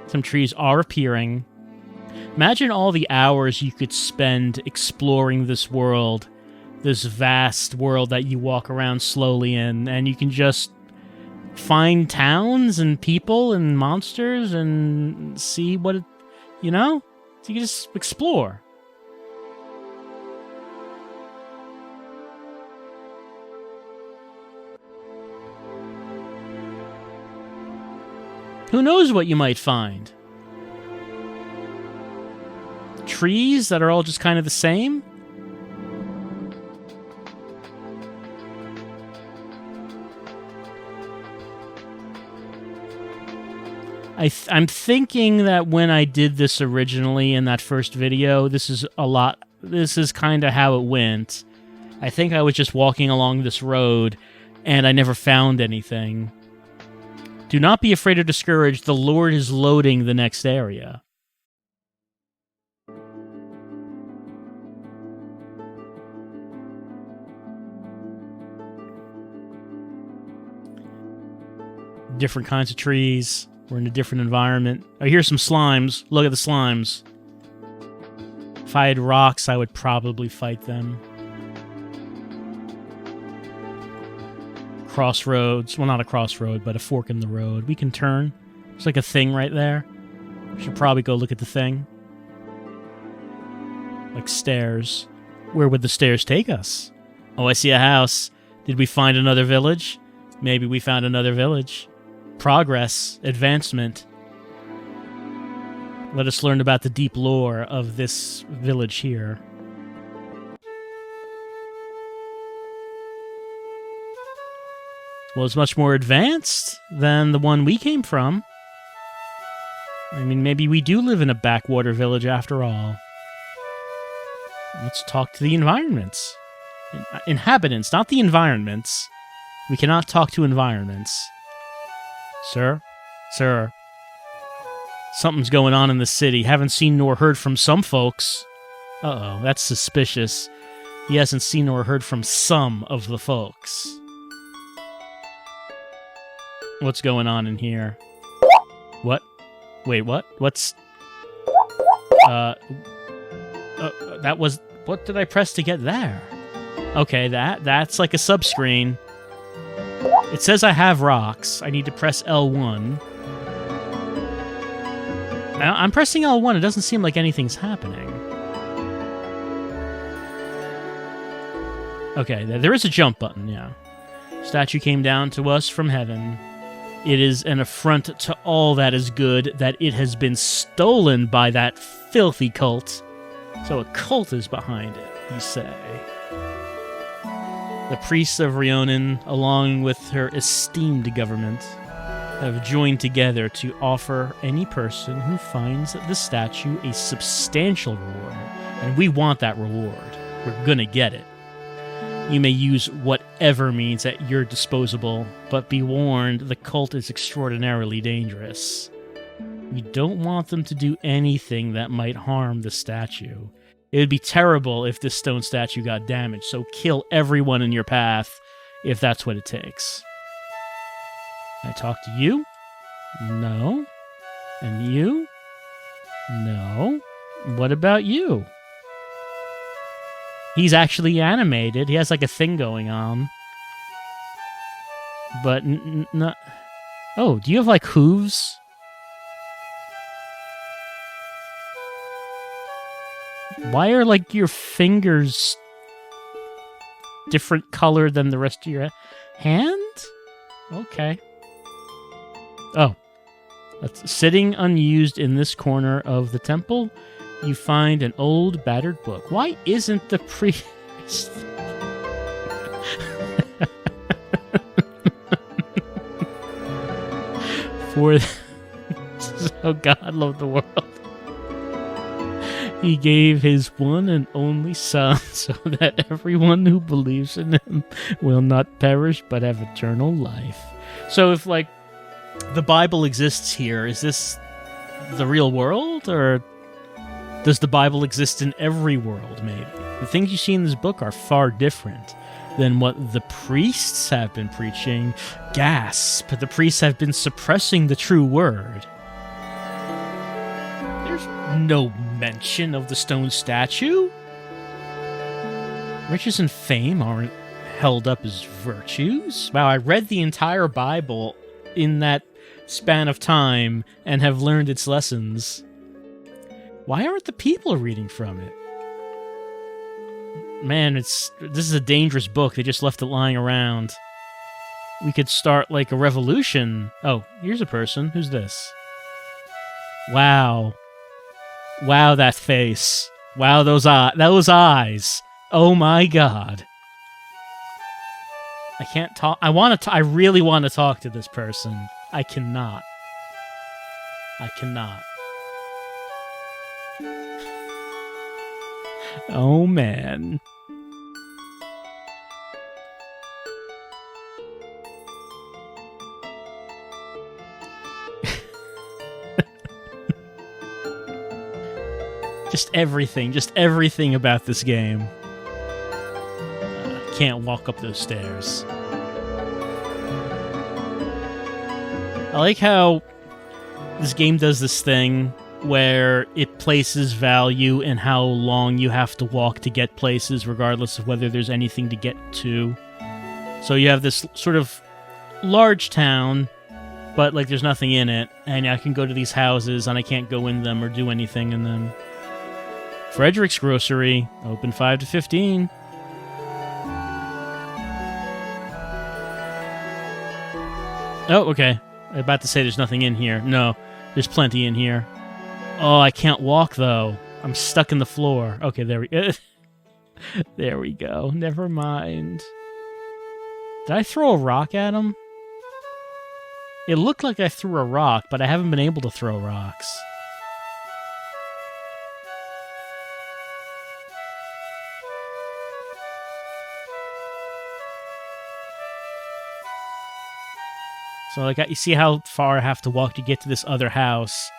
Some trees are appearing. Imagine all the hours you could spend exploring this world, this vast world that you walk around slowly in, and you can just find towns and people and monsters and see what, so you can just explore. Who knows what you might find? Trees that are all just kind of the same? I'm thinking that when I did this originally in that first video, this is kind of how it went. I think I was just walking along this road, and I never found anything. Do not be afraid or discouraged. The Lord is loading the next area. Different kinds of trees. We're in a different environment. Oh, here's some slimes. Look at the slimes. If I had rocks, I would probably fight them. Crossroads. Well, not a crossroad, but a fork in the road. We can turn. There's like a thing right there. We should probably go look at the thing. Like stairs. Where would the stairs take us? Oh, I see a house. Did we find another village? Maybe we found another village. Progress. Advancement. Let us learn about the deep lore of this village here. Well, it's much more advanced than the one we came from. I mean, maybe we do live in a backwater village after all. Let's talk to the environments. Inhabitants, not the environments. We cannot talk to environments. Sir? Sir? Something's going on in the city. Haven't seen nor heard from some folks. Uh-oh, that's suspicious. He hasn't seen nor heard from some of the folks. What's going on in here? What? Wait, what? What's... that was... What did I press to get there? Okay, that's like a subscreen. It says I have rocks. I need to press L1. I'm pressing L1. It doesn't seem like anything's happening. Okay, there is a jump button, yeah. Statue came down to us from heaven. It is an affront to all that is good that it has been stolen by that filthy cult. So a cult is behind it, you say. The priests of Rionon, along with her esteemed government, have joined together to offer any person who finds the statue a substantial reward. And we want that reward. We're gonna get it. You may use whatever means at your disposal, but be warned, the cult is extraordinarily dangerous. We don't want them to do anything that might harm the statue. It would be terrible if this stone statue got damaged, so kill everyone in your path if that's what it takes. Can I talk to you? No. And you? No. What about you? He's actually animated. He has like a thing going on. But not... Oh, do you have like hooves? Why are like your fingers different color than the rest of your hand? Okay. Oh. Sitting unused in this corner of the temple, you find an old, battered book. Why isn't the priest... For... So God loved the world. He gave his one and only Son, so that everyone who believes in him will not perish but have eternal life. So if, like, the Bible exists here, is this the real world, or does the Bible exist in every world, maybe? The things you see in this book are far different than what the priests have been preaching. Gasp! The priests have been suppressing the true word. There's no mention of the stone statue. Riches and fame aren't held up as virtues. Wow, I read the entire Bible in that span of time and have learned its lessons. Why aren't the people reading from it? Man, this is a dangerous book. They just left it lying around. We could start like a revolution. Oh, here's a person. Who's this? Wow. Wow, that face. Wow, those eyes. Oh my God. I can't talk. I really want to talk to this person. I cannot. I cannot. Oh, man. Just everything about this game. Can't walk up those stairs. I like how this game does this thing where it places value in how long you have to walk to get places, regardless of whether there's anything to get to. So you have this sort of large town, but like there's nothing in it, and I can go to these houses and I can't go in them or do anything in them. Frederick's Grocery, open 5 to 15. Oh, okay. I'm about to say there's nothing in here. No, there's plenty in here. Oh, I can't walk, though. I'm stuck in the floor. Okay, there we go. There we go. Never mind. Did I throw a rock at him? It looked like I threw a rock, but I haven't been able to throw rocks. So, like, you see how far I have to walk to get to this other house.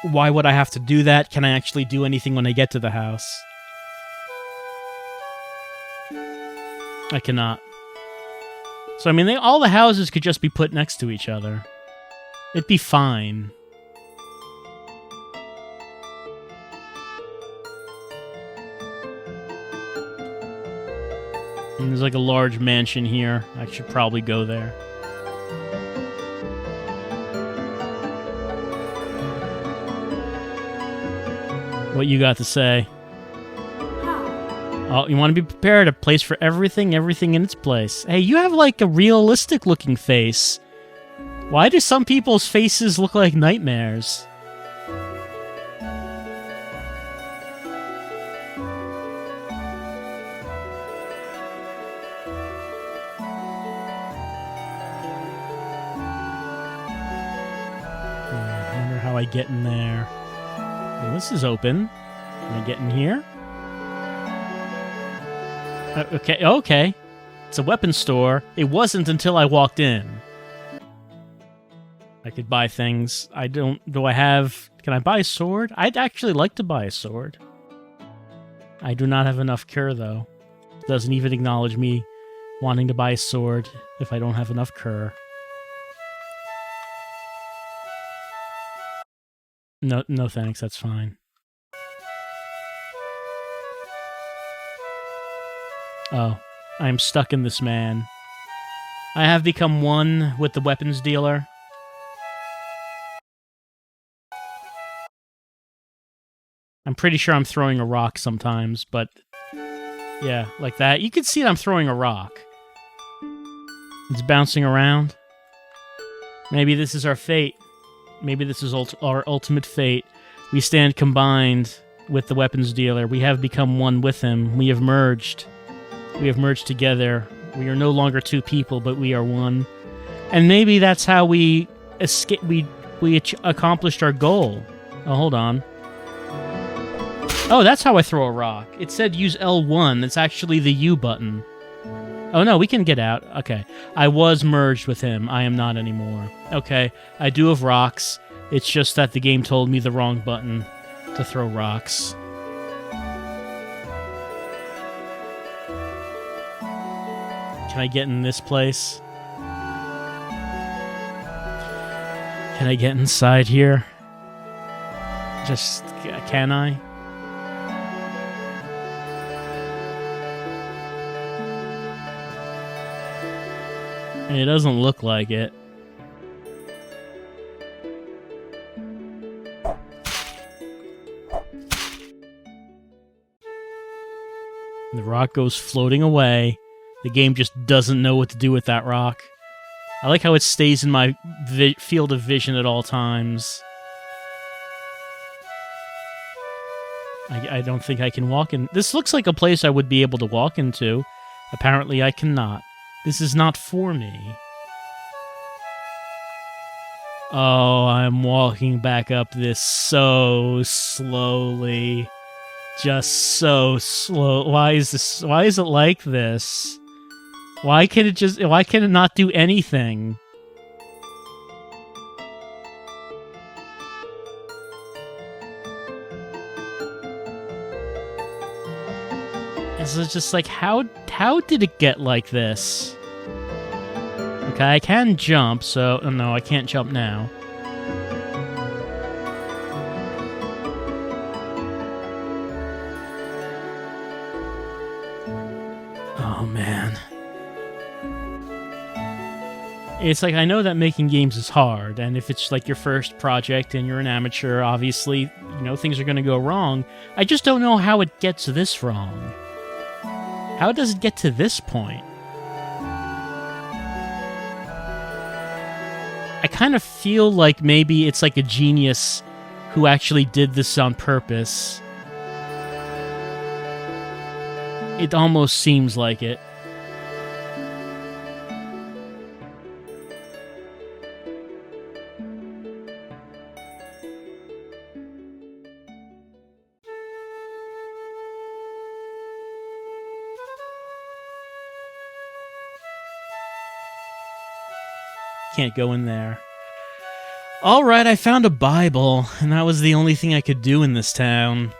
Why would I have to do that? Can I actually do anything when I get to the house? I cannot. So, I mean, all the houses could just be put next to each other. It'd be fine. And there's like a large mansion here. I should probably go there. What you got to say? Oh, you want to be prepared. A place for everything in its place. Hey, you have like a realistic looking face. Why do some people's faces look like nightmares? I wonder how I get in there. Well, this is open. Can I get in here? Okay. It's a weapons store. It wasn't until I walked in. I could buy things. Can I buy a sword? I'd actually like to buy a sword. I do not have enough cure, though. It doesn't even acknowledge me wanting to buy a sword if I don't have enough cure. No thanks, that's fine. Oh, I am stuck in this man. I have become one with the weapons dealer. I'm pretty sure I'm throwing a rock sometimes, but yeah, like that. You can see that I'm throwing a rock. It's bouncing around. Maybe this is our fate. Maybe this is our ultimate fate. We stand combined with the weapons dealer. We have become one with him. We have merged. We have merged together. We are no longer two people, but we are one. And maybe that's how we escape. We accomplished our goal. Oh, hold on. Oh, that's how I throw a rock. It said use L1. It's actually the U button. Oh, no, we can get out. Okay. I was merged with him. I am not anymore. Okay. I do have rocks. It's just that the game told me the wrong button to throw rocks. Can I get in this place? Can I get inside here? Can I? It doesn't look like it. The rock goes floating away. The game just doesn't know what to do with that rock. I like how it stays in my field of vision at all times. I don't think I can walk in. This looks like a place I would be able to walk into. Apparently I cannot. This is not for me. Oh, I'm walking back up this so slowly. Just so slow. Why is it like this? Why can it not do anything? It's just like, how did it get like this? Okay, I can jump, so... Oh, no, I can't jump now. Oh, man. It's like, I know that making games is hard, and if it's like your first project and you're an amateur, obviously, you know, things are going to go wrong. I just don't know how it gets this wrong. How does it get to this point? I kind of feel like maybe it's like a genius who actually did this on purpose. It almost seems like it. Can't go in there. Alright, I found a Bible, and that was the only thing I could do in this town.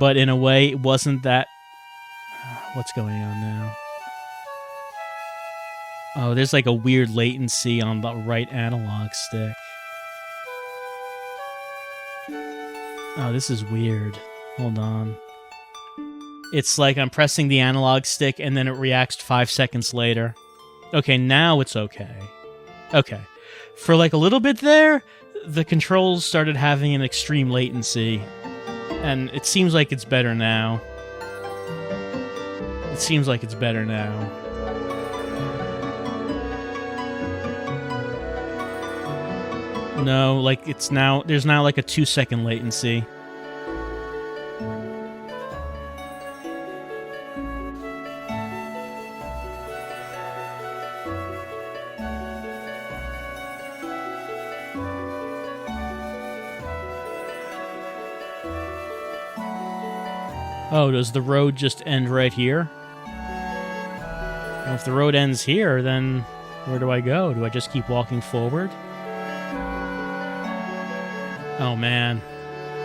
But in a way, it wasn't that... What's going on now? Oh, there's like a weird latency on the right analog stick. Oh, this is weird. Hold on. It's like I'm pressing the analog stick, and then it reacts 5 seconds later. Okay, now it's okay. Okay. For like a little bit there, the controls started having an extreme latency. And it seems like it's better now. It seems like it's better now. No, like it's now... There's now like a 2-second latency. Oh, does the road just end right here? Well, if the road ends here, then where do I go? Do I just keep walking forward? Oh man.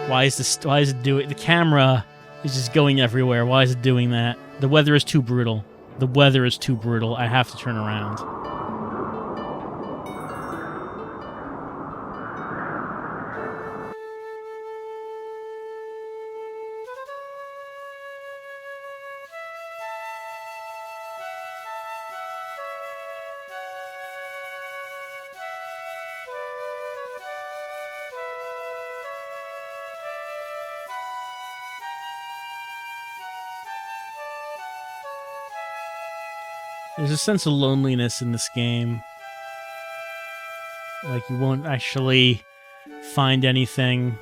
Why is it doing... The camera is just going everywhere. Why is it doing that? The weather is too brutal. The weather is too brutal. I have to turn around. There's a sense of loneliness in this game. Like, you won't actually find anything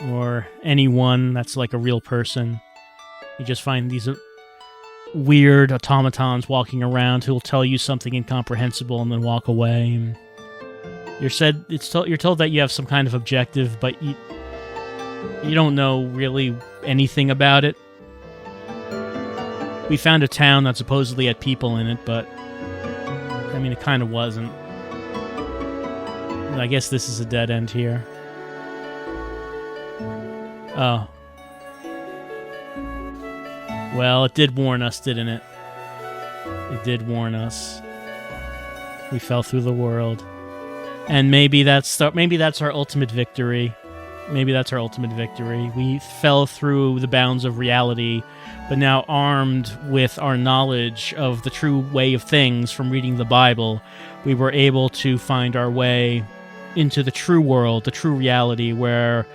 or anyone that's like a real person. You just find these weird automatons walking around who'll tell you something incomprehensible and then walk away. And you're told that you have some kind of objective, but you don't know really anything about it. We found a town that supposedly had people in it, but I mean, it kind of wasn't. I guess this is a dead end here. Oh. Well, it did warn us, didn't it? It did warn us. We fell through the world. And maybe that's our ultimate victory. Maybe that's our ultimate victory. We fell through the bounds of reality, but now armed with our knowledge of the true way of things from reading the Bible, we were able to find our way into the true world, the true reality, where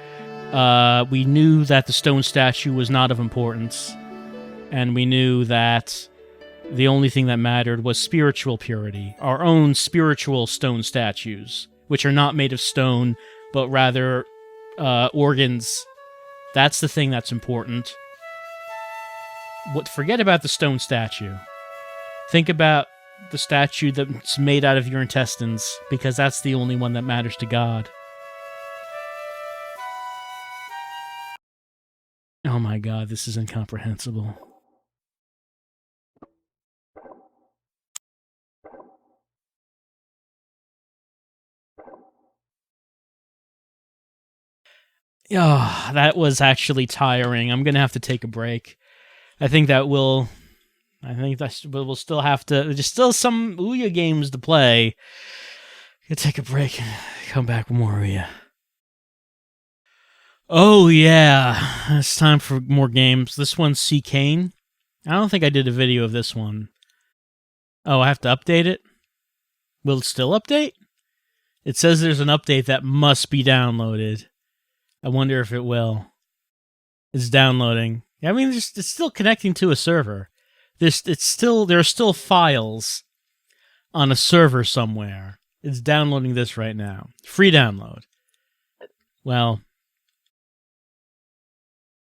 we knew that the stone statue was not of importance, and we knew that the only thing that mattered was spiritual purity, our own spiritual stone statues, which are not made of stone, but rather organs. That's the thing that's important. Forget about the stone statue. Think about the statue that's made out of your intestines, because that's the only one that matters to God. Oh my God, this is incomprehensible. Oh, that was actually tiring. I'm gonna have to take a break. I think we'll still have to. There's still some Ouya games to play. Gonna take a break and come back with more Ouya. Oh yeah, it's time for more games. This one's C. Kane. I don't think I did a video of this one. Oh, I have to update it? Will it still update? It says there's an update that must be downloaded. I wonder if it will. It's downloading. I mean, it's still connecting to a server. There are still files on a server somewhere. It's downloading this right now. Free download. Well,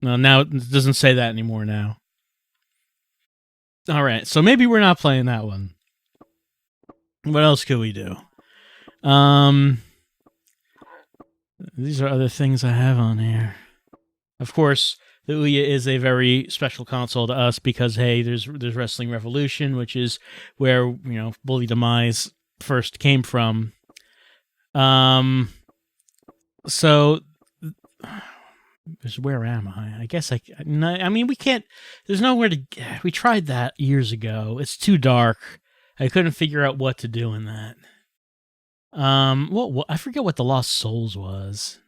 no, now it doesn't say that anymore now. All right, so maybe we're not playing that one. What else could we do? These are other things I have on here. Of course, the Ouya is a very special console to us because, hey, there's Wrestling Revolution, which is where, Bully Demise first came from. So, where am I? I guess I mean, we can't, there's nowhere to, we tried that years ago. It's too dark. I couldn't figure out what to do in that. I forget what the Lost Souls was.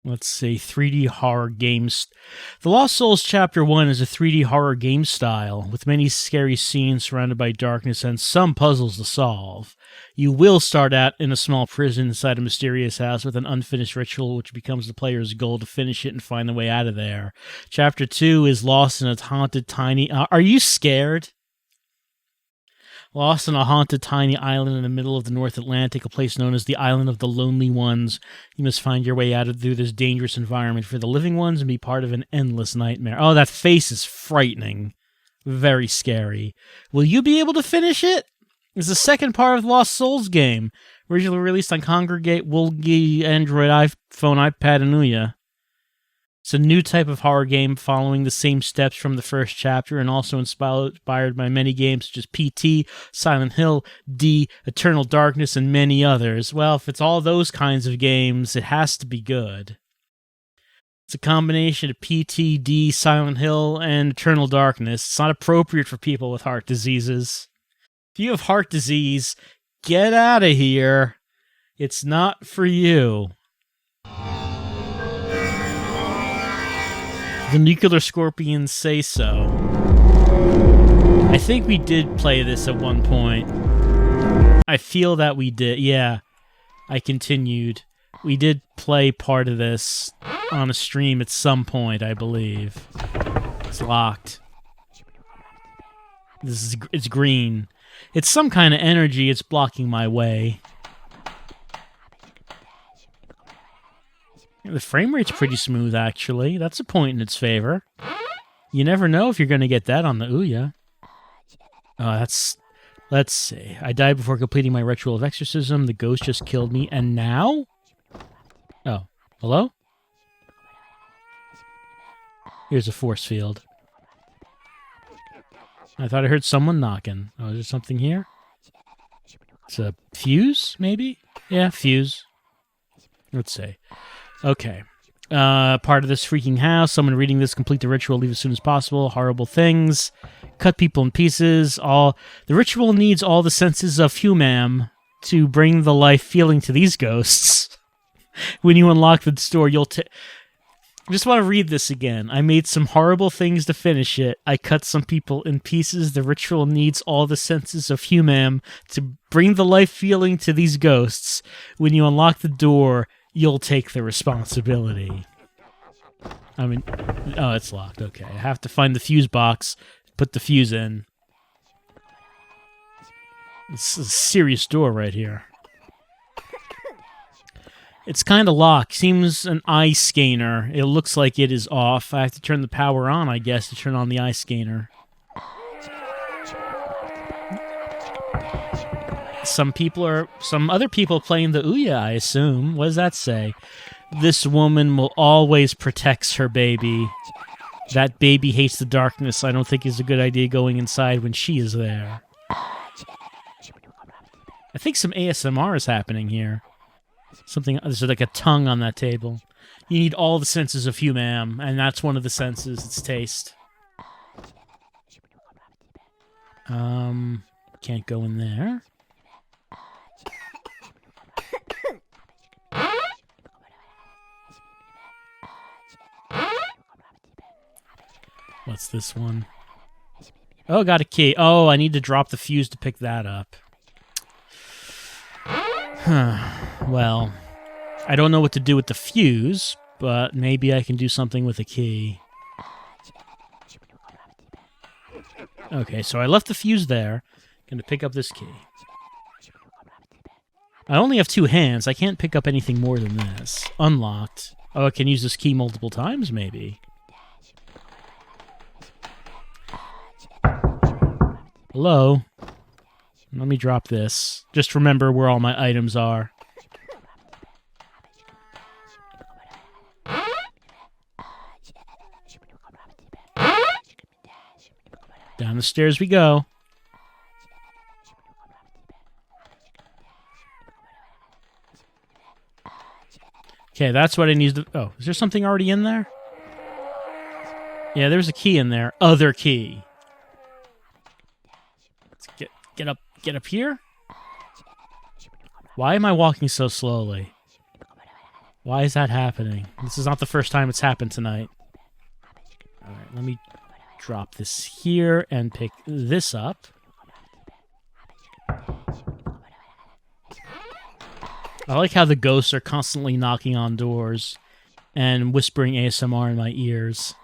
Let's see, 3D horror games. The Lost Souls Chapter 1 is a 3D horror game style, with many scary scenes surrounded by darkness and some puzzles to solve. You will start out in a small prison inside a mysterious house with an unfinished ritual, which becomes the player's goal to finish it and find the way out of there. Chapter 2 is lost in a haunted tiny... are you scared? Lost on a haunted tiny island in the middle of the North Atlantic, a place known as the Island of the Lonely Ones. You must find your way out through this dangerous environment for the living ones and be part of an endless nightmare. Oh, that face is frightening. Very scary. Will you be able to finish it? It's the second part of the Lost Souls game, originally released on Congregate, Woolgi, Android, iPhone, iPad, and Ouya. It's a new type of horror game following the same steps from the first chapter and also inspired by many games such as PT, Silent Hill, D, Eternal Darkness, and many others. Well, if it's all those kinds of games, it has to be good. It's a combination of PT, D, Silent Hill, and Eternal Darkness. It's not appropriate for people with heart diseases. If you have heart disease, get out of here. It's not for you. The nuclear scorpions say so. I think we did play this at one point. I feel that we did. Yeah, I continued. We did play part of this on a stream at some point, I believe. It's locked. It's green. It's some kind of energy. It's blocking my way. The frame rate's pretty smooth, actually. That's a point in its favor. You never know if you're going to get that on the Ouya. Let's see. I died before completing my ritual of exorcism. The ghost just killed me. And now? Oh. Hello? Here's a force field. I thought I heard someone knocking. Oh, is there something here? It's a fuse, maybe? Yeah, fuse. Let's see. Okay. Part of this freaking house. Someone reading this, complete the ritual, leave as soon as possible. Horrible things. Cut people in pieces. The ritual needs all the senses of human to bring the life feeling to these ghosts. When you unlock the door, you'll I just want to read this again. I made some horrible things to finish it. I cut some people in pieces. The ritual needs all the senses of human to bring the life feeling to these ghosts. When you unlock the door, you'll take the responsibility. I mean, oh, it's locked. Okay, I have to find the fuse box, put the fuse in. It's a serious door right here. It's kind of locked. Seems an eye scanner. It looks like it is off. I have to turn the power on, I guess, to turn on the eye scanner. some other people playing the Ouya, I assume. What does that say? This woman will always protect her baby. That baby hates the darkness. I don't think it's a good idea going inside when she is there. I think some ASMR is happening here. There's like a tongue on that table. You need all the senses of human, and that's one of the senses. It's taste. Can't go in there. What's this one? Oh, got a key. Oh, I need to drop the fuse to pick that up. Well, I don't know what to do with the fuse, but maybe I can do something with a key. Okay, so I left the fuse there. Gonna pick up this key. I only have 2 hands. I can't pick up anything more than this. Unlocked. Oh, I can use this key multiple times, maybe. Hello? Let me drop this. Just remember where all my items are. Down the stairs we go. Okay, that's what I need to... Oh, is there something already in there? Yeah, there's a key in there. Other key. Let's get up here. Why am I walking so slowly? Why is that happening? This is not the first time it's happened tonight. Alright, let me drop this here and pick this up. I like how the ghosts are constantly knocking on doors and whispering ASMR in my ears.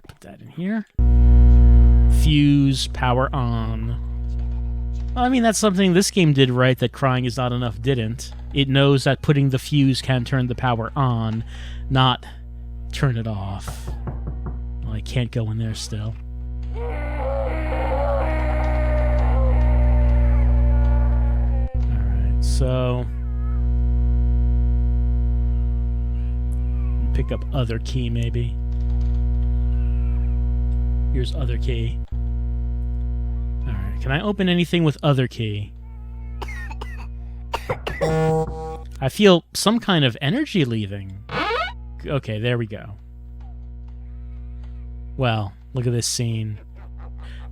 Put that in here. Fuse, power on. I mean, that's something this game did right that Crying Is Not Enough didn't. It knows that putting the fuse can turn the power on, not turn it off. Well, I can't go in there still. Alright, so... pick up other key, maybe. Here's other key. Alright, can I open anything with other key? I feel some kind of energy leaving. Okay, there we go. Well, look at this scene.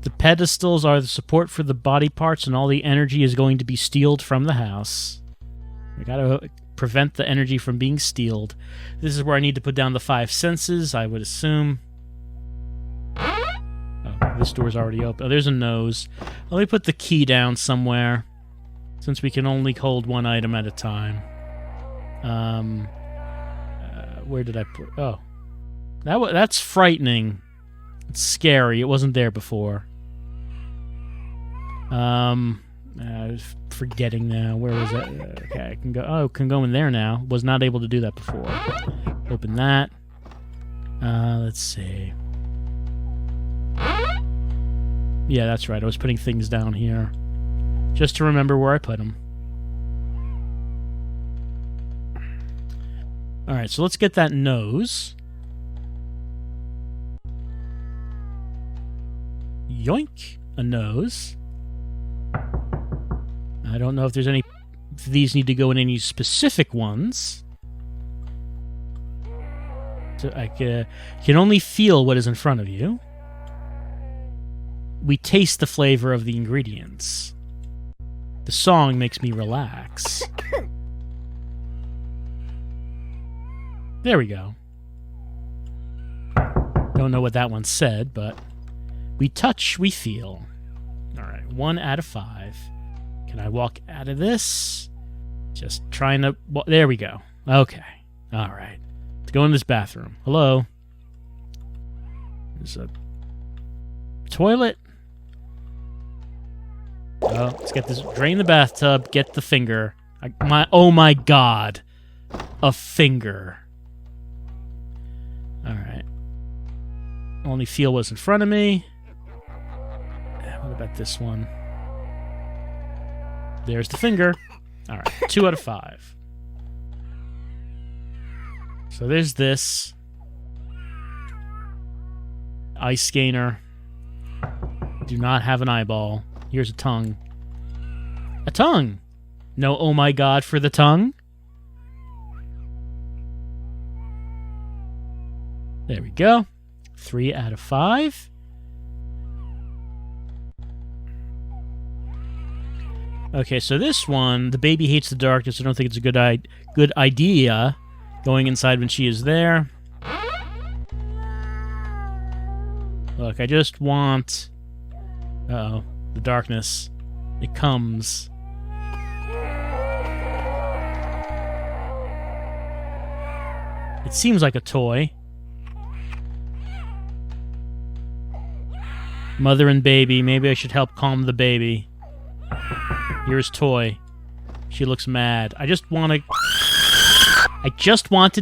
The pedestals are the support for the body parts, and all the energy is going to be stealed from the house. We gotta prevent the energy from being stealed. This is where I need to put down the 5 senses, I would assume. Oh, this door's already open. Oh, there's a nose. Let me put the key down somewhere, since we can only hold one item at a time. Where did I put... Oh. That's frightening. It's scary. It wasn't there before. I was forgetting now. Where was that? Okay, I can go... Oh, can go in there now. Was not able to do that before. Open that. Let's see. Yeah, that's right. I was putting things down here. Just to remember where I put them. Alright, so let's get that nose. Yoink! A nose. I don't know if there's any... if these need to go in any specific ones. So I can only feel what is in front of you. We taste the flavor of the ingredients. The song makes me relax. There we go. Don't know what that one said, but we touch, we feel. Alright, 1 out of 5. Can I walk out of this? Just trying to... Well, there we go. Okay. Alright. Let's go in this bathroom. Hello? There's a toilet. Oh, let's get this. Drain the bathtub. Get the finger. Oh my god. A finger. Alright. Only feel what's in front of me. What about this one? There's the finger. All right, 2 out of 5. So there's this. Ice Gainer. Do not have an eyeball. Here's a tongue. A tongue! No oh my god for the tongue? There we go. 3 out of 5. Okay, so this one, the baby hates the darkness. I don't think it's a good idea going inside when she is there. Look, I just want... Uh-oh, the darkness. It comes. It seems like a toy. Mother and baby. Maybe I should help calm the baby. Here's toy. She looks mad. I just wanted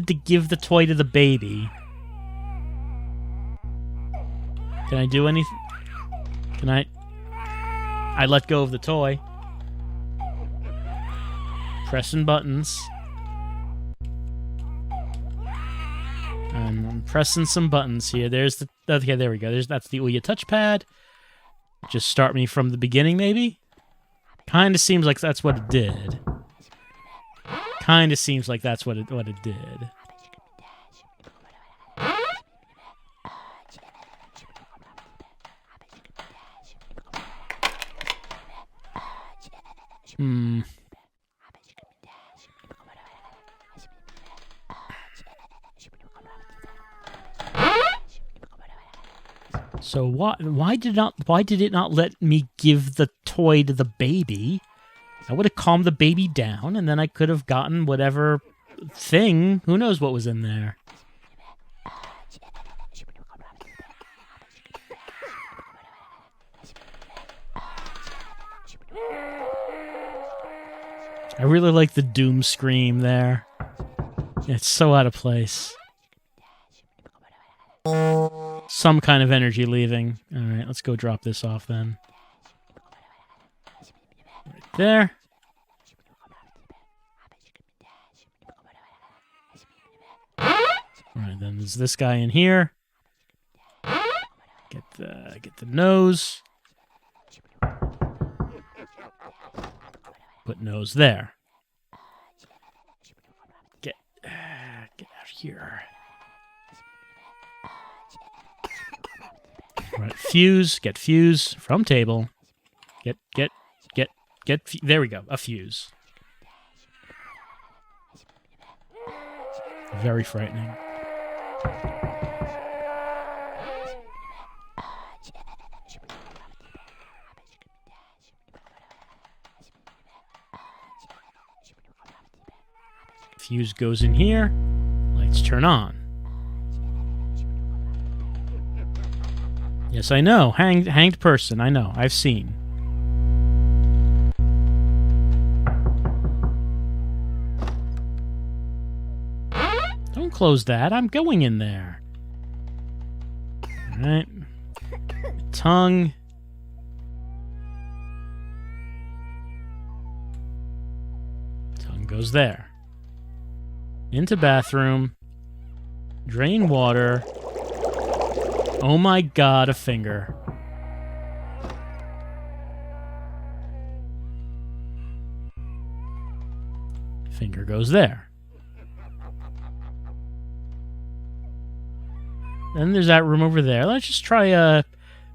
to give the toy to the baby. Can I do anything? Can I? I let go of the toy. Pressing buttons. I'm pressing some buttons here. There's the... Okay, there we go. That's the Ouya touchpad. Just start me from the beginning, maybe? Kind of seems like that's what it did. Kind of seems like that's what it did. So why did it not let me give the toy to the baby? I would have calmed the baby down, and then I could have gotten whatever thing. Who knows what was in there? I really like the doom scream there. It's so out of place. Some kind of energy leaving. Alright, let's go drop this off then. Right there. Alright, then there's this guy in here. Get the nose. Put nose there. Get out of here. Right, fuse. Get fuse from table. Get. There we go. A fuse. Very frightening. Fuse goes in here. Lights turn on. Yes, I know. Hanged person. I know. I've seen. Don't close that. I'm going in there. All right. Tongue. Tongue goes there. Into bathroom. Drain water. Oh my god, a finger. Finger goes there. Then there's that room over there. Let's just try,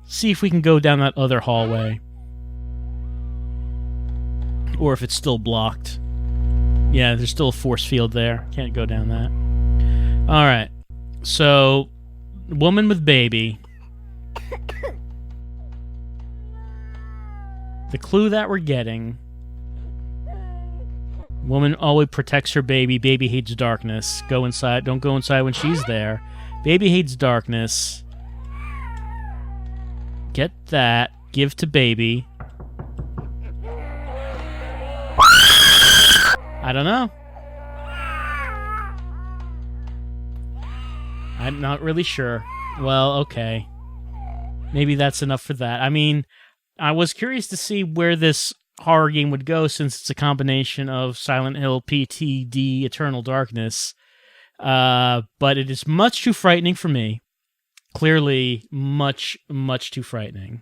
see if we can go down that other hallway. Or if it's still blocked. Yeah, there's still a force field there. Can't go down that. Alright. So... woman with baby. The clue that we're getting. Woman always protects her baby. Baby hates darkness. Go inside. Don't go inside when she's there. Baby hates darkness. Get that. Give to baby. I don't know. I'm not really sure. Well, okay. Maybe that's enough for that. I mean, I was curious to see where this horror game would go, since it's a combination of Silent Hill, PTD, Eternal Darkness. But it is much too frightening for me. Clearly, much, much too frightening.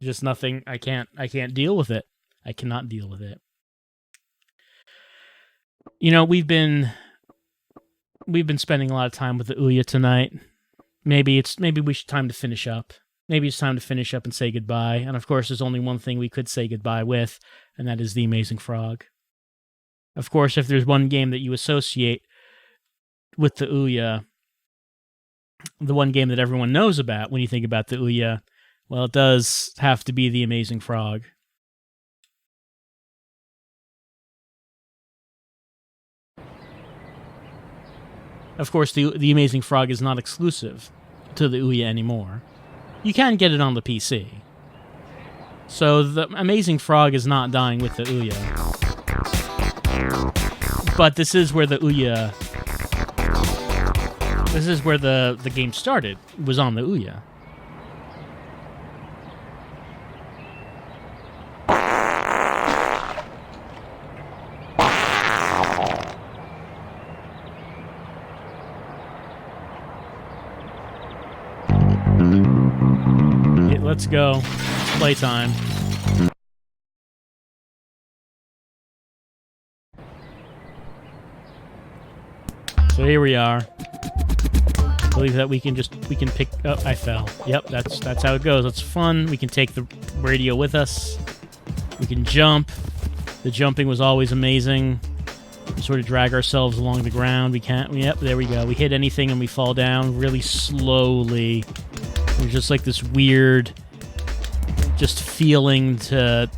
Just nothing. I can't deal with it. I cannot deal with it. You know, we've been spending a lot of time with the Ouya tonight. Maybe we should time to finish up. Maybe it's time to finish up and say goodbye. And of course, there's only one thing we could say goodbye with, and that is the Amazing Frog. Of course, if there's one game that you associate with the Ouya, the one game that everyone knows about when you think about the Ouya, well, it does have to be the Amazing Frog. Of course, the Amazing Frog is not exclusive to the Ouya anymore. You can get it on the PC. So the Amazing Frog is not dying with the Ouya. But this is where the Ouya... This is where the game started. It was on the Ouya. Let's go. It's playtime. So here we are. I believe that we can pick. Oh, I fell. Yep, that's how it goes. It's fun. We can take the radio with us. We can jump. The jumping was always amazing. We sort of drag ourselves along the ground. We can't. Yep, there we go. We hit anything and we fall down really slowly. There's just like this weird, just feeling to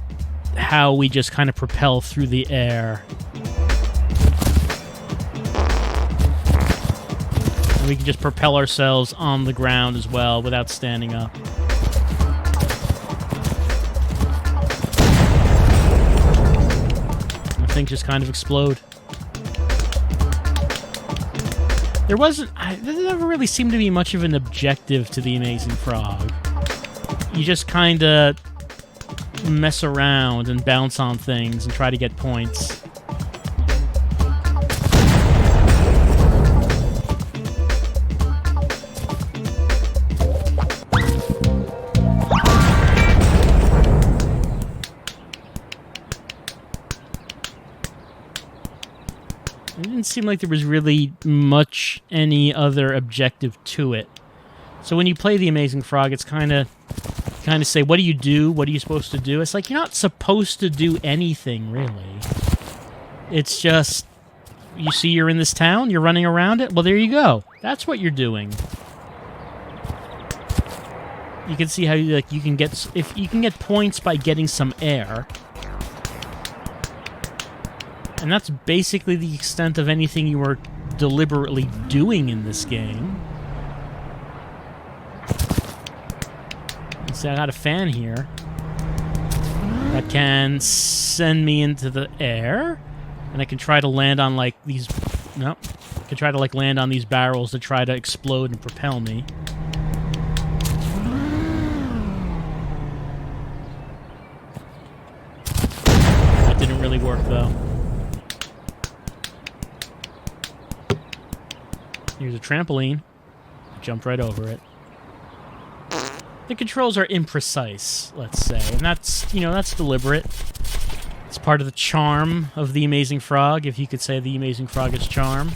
how we just kind of propel through the air. And we can just propel ourselves on the ground as well without standing up. And things just kind of explode. There never really seemed to be much of an objective to the Amazing Frog. You just kind of mess around and bounce on things and try to get points. It didn't seem like there was really much any other objective to it. So when you play the Amazing Frog, it's kind of say, what do you do? What are you supposed to do? It's like, you're not supposed to do anything, really. It's just, you see you're in this town, you're running around it, well, there you go. That's what you're doing. You can see how you can get points by getting some air. And that's basically the extent of anything you were deliberately doing in this game. See, I got a fan here that can send me into the air, and I can try to land on like these. No, I can try to like land on these barrels to try to explode and propel me. That didn't really work though. Here's a trampoline. I jumped right over it. The controls are imprecise, let's say, and that's deliberate. It's part of the charm of the Amazing Frog, if you could say the Amazing Frog is charm.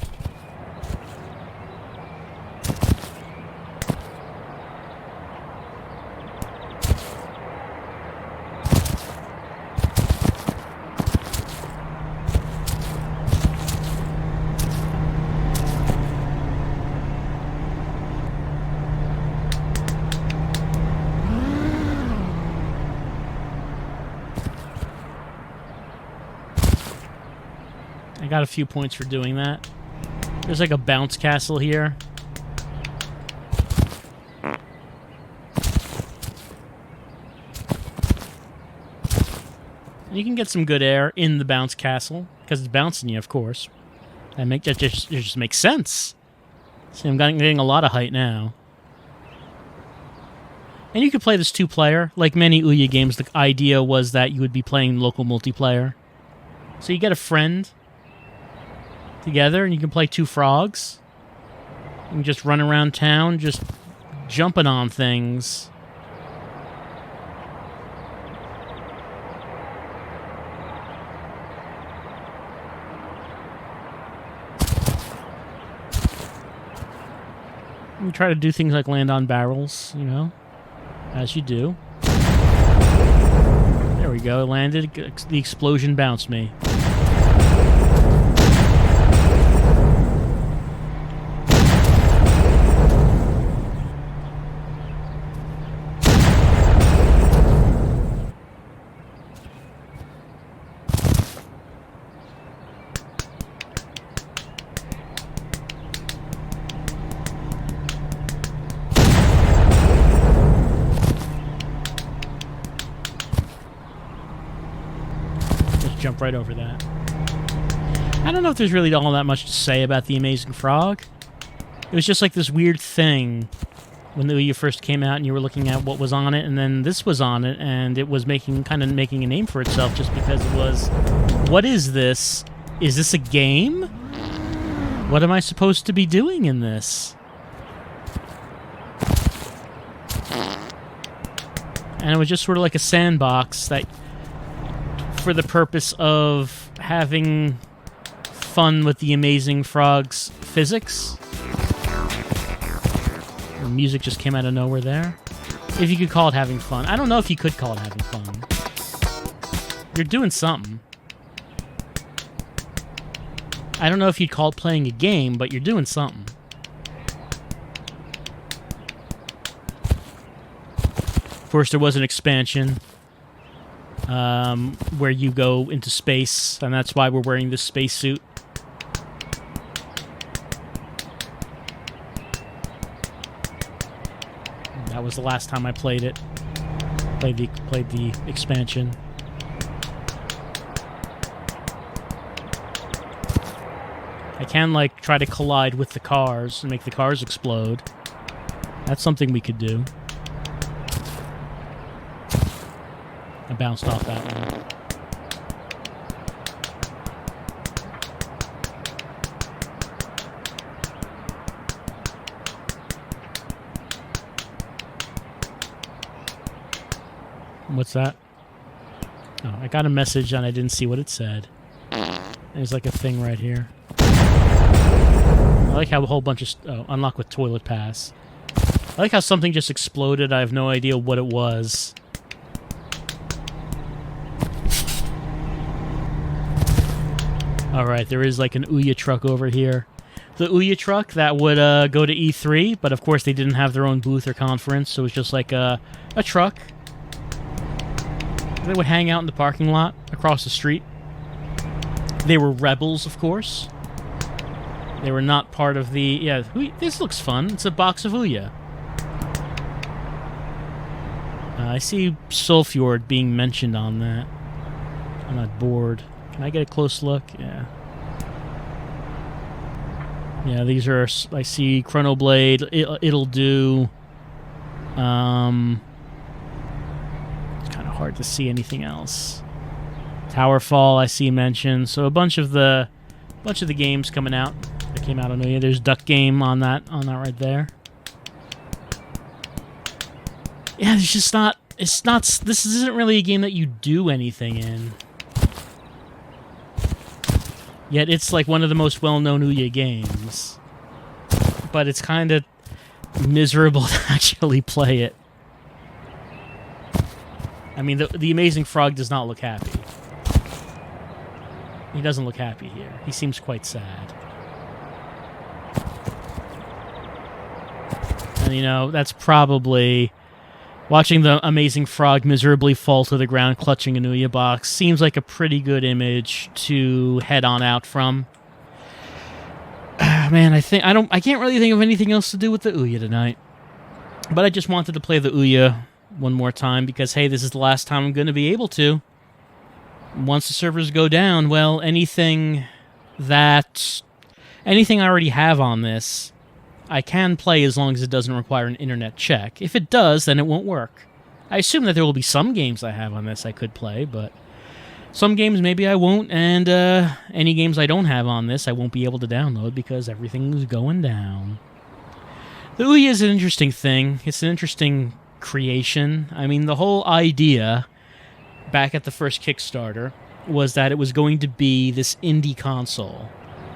I got a few points for doing that. There's like a bounce castle here. You can get some good air in the bounce castle, because it's bouncing you, of course. That just makes sense. See, I'm getting a lot of height now. And you could play this 2-player. Like many Ouya games, the idea was that you would be playing local multiplayer. So you get a friend together, and you can play 2 frogs. You can just run around town, just jumping on things. You try to do things like land on barrels, you know, as you do. There we go, it landed. The explosion bounced me. Jump right over that. I don't know if there's really all that much to say about the Amazing Frog. It was just like this weird thing when the Ouya first came out and you were looking at what was on it, and then this was on it, and it was kind of making a name for itself just because it was, what is this? Is this a game? What am I supposed to be doing in this? And it was just sort of like a sandbox that, for the purpose of having fun with the Amazing Frog's physics. The music just came out of nowhere there. If you could call it having fun. I don't know if you could call it having fun. You're doing something. I don't know if you'd call it playing a game, but you're doing something. Of course, there was an expansion where you go into space, and that's why we're wearing this spacesuit. That was the last time I played it. Played the expansion. I can, like, try to collide with the cars and make the cars explode. That's something we could do. I bounced off that one. What's that? Oh, I got a message and I didn't see what it said. There's like a thing right here. I like how a whole bunch of... unlock with toilet pass. I like how something just exploded. I have no idea what it was. Alright, there is like an Ouya truck over here. The Ouya truck that would go to E3, but of course they didn't have their own booth or conference, so it was just like a truck. They would hang out in the parking lot across the street. They were rebels, of course. They were not part of the... Yeah, this looks fun. It's a box of Ouya. I see Fjord being mentioned on that. On that board. Can I get a close look? Yeah. Yeah, these are... I see Chronoblade. It'll do... It's kind of hard to see anything else. Towerfall, I see mentioned. So a bunch of the games coming out that came out on Ouya. There's Duck Game on that right there. Yeah, it's just not. It's not. This isn't really a game that you do anything in. Yet it's like one of the most well-known Ouya games. But it's kind of miserable to actually play it. I mean, the Amazing Frog does not look happy. He doesn't look happy here. He seems quite sad. And, you know, that's probably... Watching the Amazing Frog miserably fall to the ground clutching an Ouya box seems like a pretty good image to head on out from. Man, I can't really think of anything else to do with the Ouya tonight. But I just wanted to play the Ouya one more time because, hey, this is the last time I'm going to be able to. Once the servers go down, well, anything I already have on this I can play as long as it doesn't require an internet check. If it does, then it won't work. I assume that there will be some games I have on this I could play, but some games maybe I won't, and any games I don't have on this I won't be able to download because everything's going down. The Ouya is an interesting thing. It's an interesting creation. I mean, the whole idea back at the first Kickstarter was that it was going to be this indie console,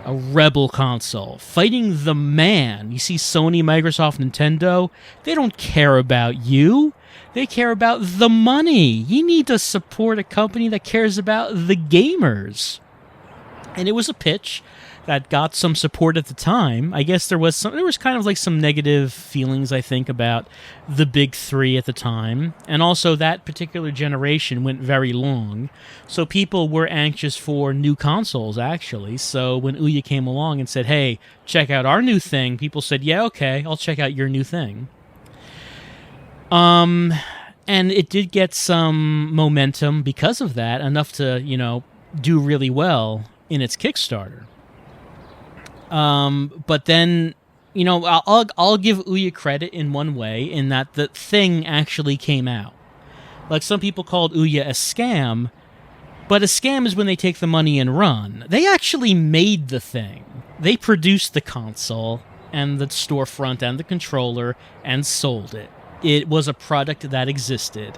a rebel console, fighting the man. You see Sony, Microsoft, Nintendo, they don't care about you. They care about the money. You need to support a company that cares about the gamers. And it was a pitch that got some support at the time. I guess there was kind of like some negative feelings, I think, about the big three at the time. And also that particular generation went very long. So people were anxious for new consoles, actually. So when Ouya came along and said, hey, check out our new thing, people said, yeah, okay, I'll check out your new thing. And it did get some momentum because of that, enough to, do really well in its Kickstarter. But then, I'll give Ouya credit in one way, in that the thing actually came out. Like, some people called Ouya a scam, but a scam is when they take the money and run. They actually made the thing. They produced the console and the storefront and the controller and sold it. It was a product that existed,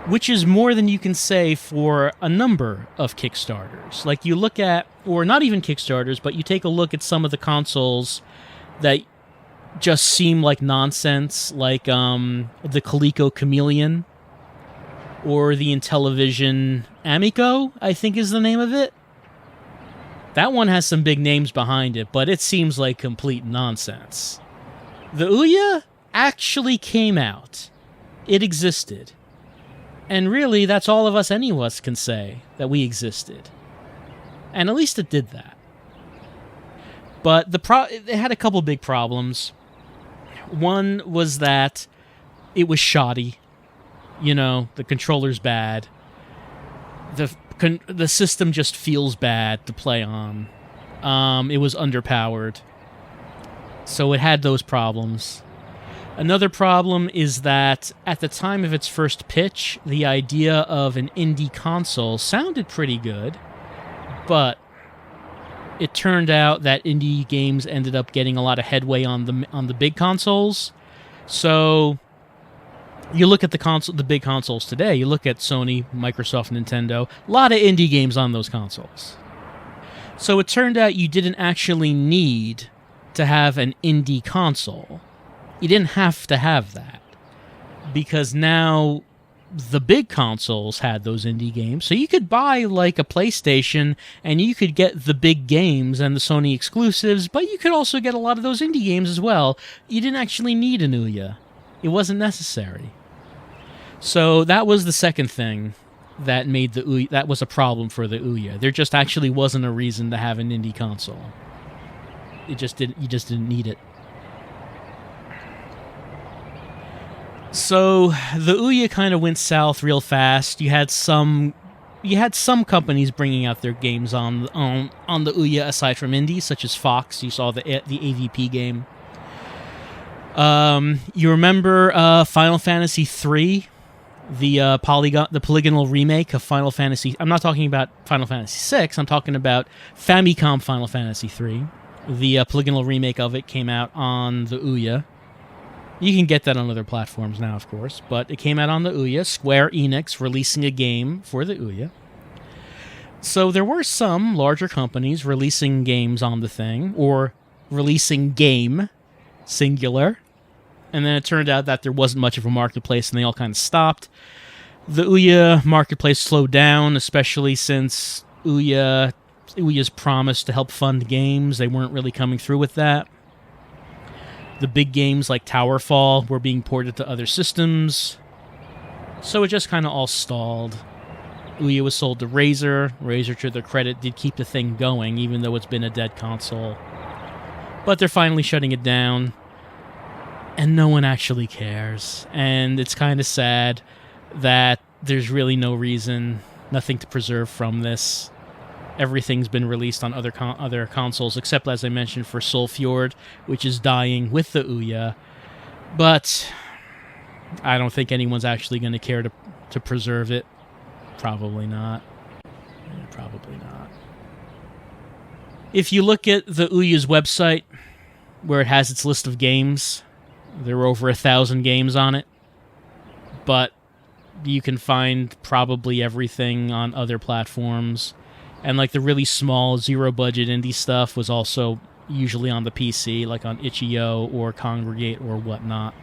which is more than you can say for a number of Kickstarters. Like, you look at, or not even Kickstarters, but you take a look at some of the consoles that just seem like nonsense, like the Coleco Chameleon, or the Intellivision Amico, I think is the name of it. That one has some big names behind it, but it seems like complete nonsense. The Ouya actually came out. It existed. And really, that's all of us, any of us, can say, that we existed. And at least it did that. But it had a couple big problems. One was that it was shoddy. The controller's bad. The system just feels bad to play on. It was underpowered. So it had those problems. Another problem is that at the time of its first pitch, the idea of an indie console sounded pretty good, but it turned out that indie games ended up getting a lot of headway on the big consoles. So you look at the big consoles today, you look at Sony, Microsoft, Nintendo, a lot of indie games on those consoles. So it turned out you didn't actually need to have an indie console. You didn't have to have that, because now the big consoles had those indie games. So you could buy like a PlayStation and you could get the big games and the Sony exclusives, but you could also get a lot of those indie games as well. You didn't actually need an Ouya. It wasn't necessary. So that was the second thing that made the Ouya, that was a problem for the Ouya. There just actually wasn't a reason to have an indie console. You just didn't need it. So the Ouya kind of went south real fast. You had some companies bringing out their games on the Ouya aside from indies, such as Fox. You saw the AVP game. You remember Final Fantasy III, the polygonal remake of Final Fantasy. I'm not talking about Final Fantasy VI. I'm talking about Famicom Final Fantasy III. The polygonal remake of it came out on the Ouya. You can get that on other platforms now, of course, but it came out on the Ouya. Square Enix releasing a game for the Ouya. So there were some larger companies releasing games on the thing, or releasing game, singular. And then it turned out that there wasn't much of a marketplace, and they all kind of stopped. The Ouya marketplace slowed down, especially since Ouya's promise to help fund games. They weren't really coming through with that. The big games like Towerfall were being ported to other systems. So it just kind of all stalled. Ouya was sold to Razer. Razer, to their credit, did keep the thing going, even though it's been a dead console. But they're finally shutting it down. And no one actually cares. And it's kind of sad that there's really no reason, nothing to preserve from this. everything's been released on other consoles, except, as I mentioned, for Fjord, which is dying with the Ouya. But I don't think anyone's actually going to care to preserve it. Probably not. Probably not. If you look at the Ouya's website, where it has its list of games, there are over 1,000 games on it. But you can find probably everything on other platforms. And like the really small, zero-budget indie stuff was also usually on the PC, like on itch.io or Congregate or whatnot.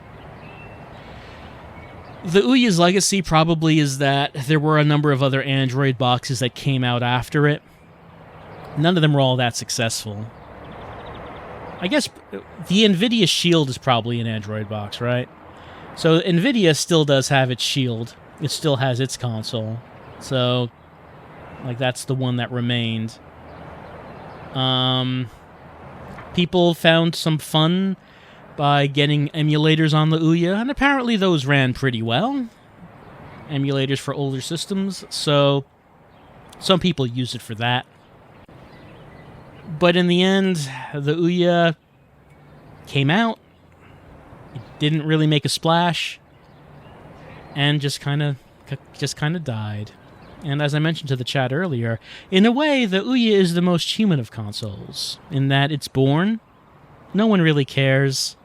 The Ouya's legacy probably is that there were a number of other Android boxes that came out after it. None of them were all that successful. I guess the NVIDIA Shield is probably an Android box, right? So NVIDIA still does have its Shield. It still has its console. So, like, that's the one that remained. People found some fun by getting emulators on the Ouya, and apparently those ran pretty well. Emulators for older systems, so some people used it for that. But in the end, the Ouya came out, it didn't really make a splash, and just kind of died. And as I mentioned to the chat earlier, in a way, the Ouya is the most human of consoles, in that it's born, no one really cares,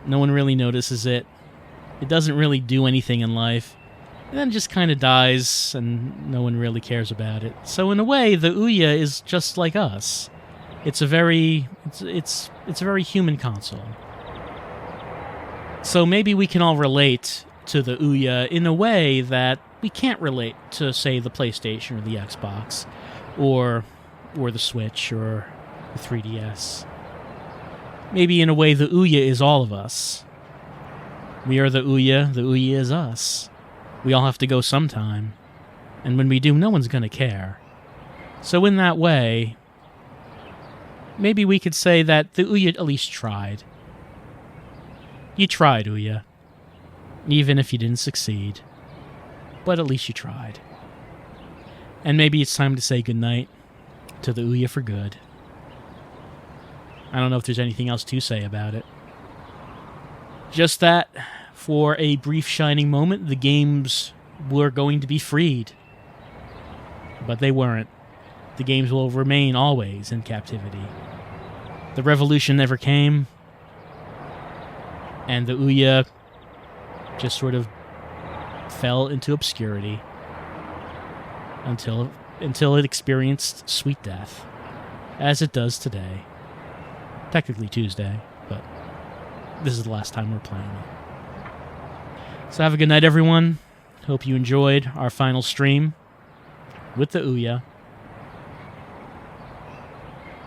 no one really notices it, it doesn't really do anything in life, and then it just kind of dies, and no one really cares about it. So in a way, the Ouya is just like us. It's a very human console. So maybe we can all relate to the Ouya in a way that we can't relate to, say, the PlayStation or the Xbox, or the Switch, or the 3DS. Maybe in a way the Ouya is all of us. We are the Ouya is us. We all have to go sometime. And when we do, no one's gonna care. So in that way, maybe we could say that the Ouya at least tried. You tried, Ouya. Even if you didn't succeed. But at least you tried. And maybe it's time to say goodnight to the Ouya for good. I don't know if there's anything else to say about it. Just that, for a brief shining moment, the games were going to be freed. But they weren't. The games will remain always in captivity. The revolution never came, and the Ouya just sort of fell into obscurity until it experienced sweet death, as it does today. Technically Tuesday, but this is the last time we're playing it. So have a good night, everyone. Hope you enjoyed our final stream with the Ouya.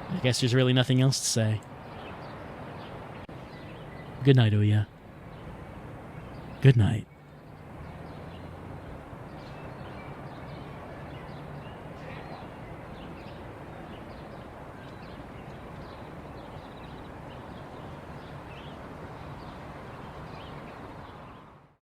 I guess there's really nothing else to say. Good night, Ouya. Good night.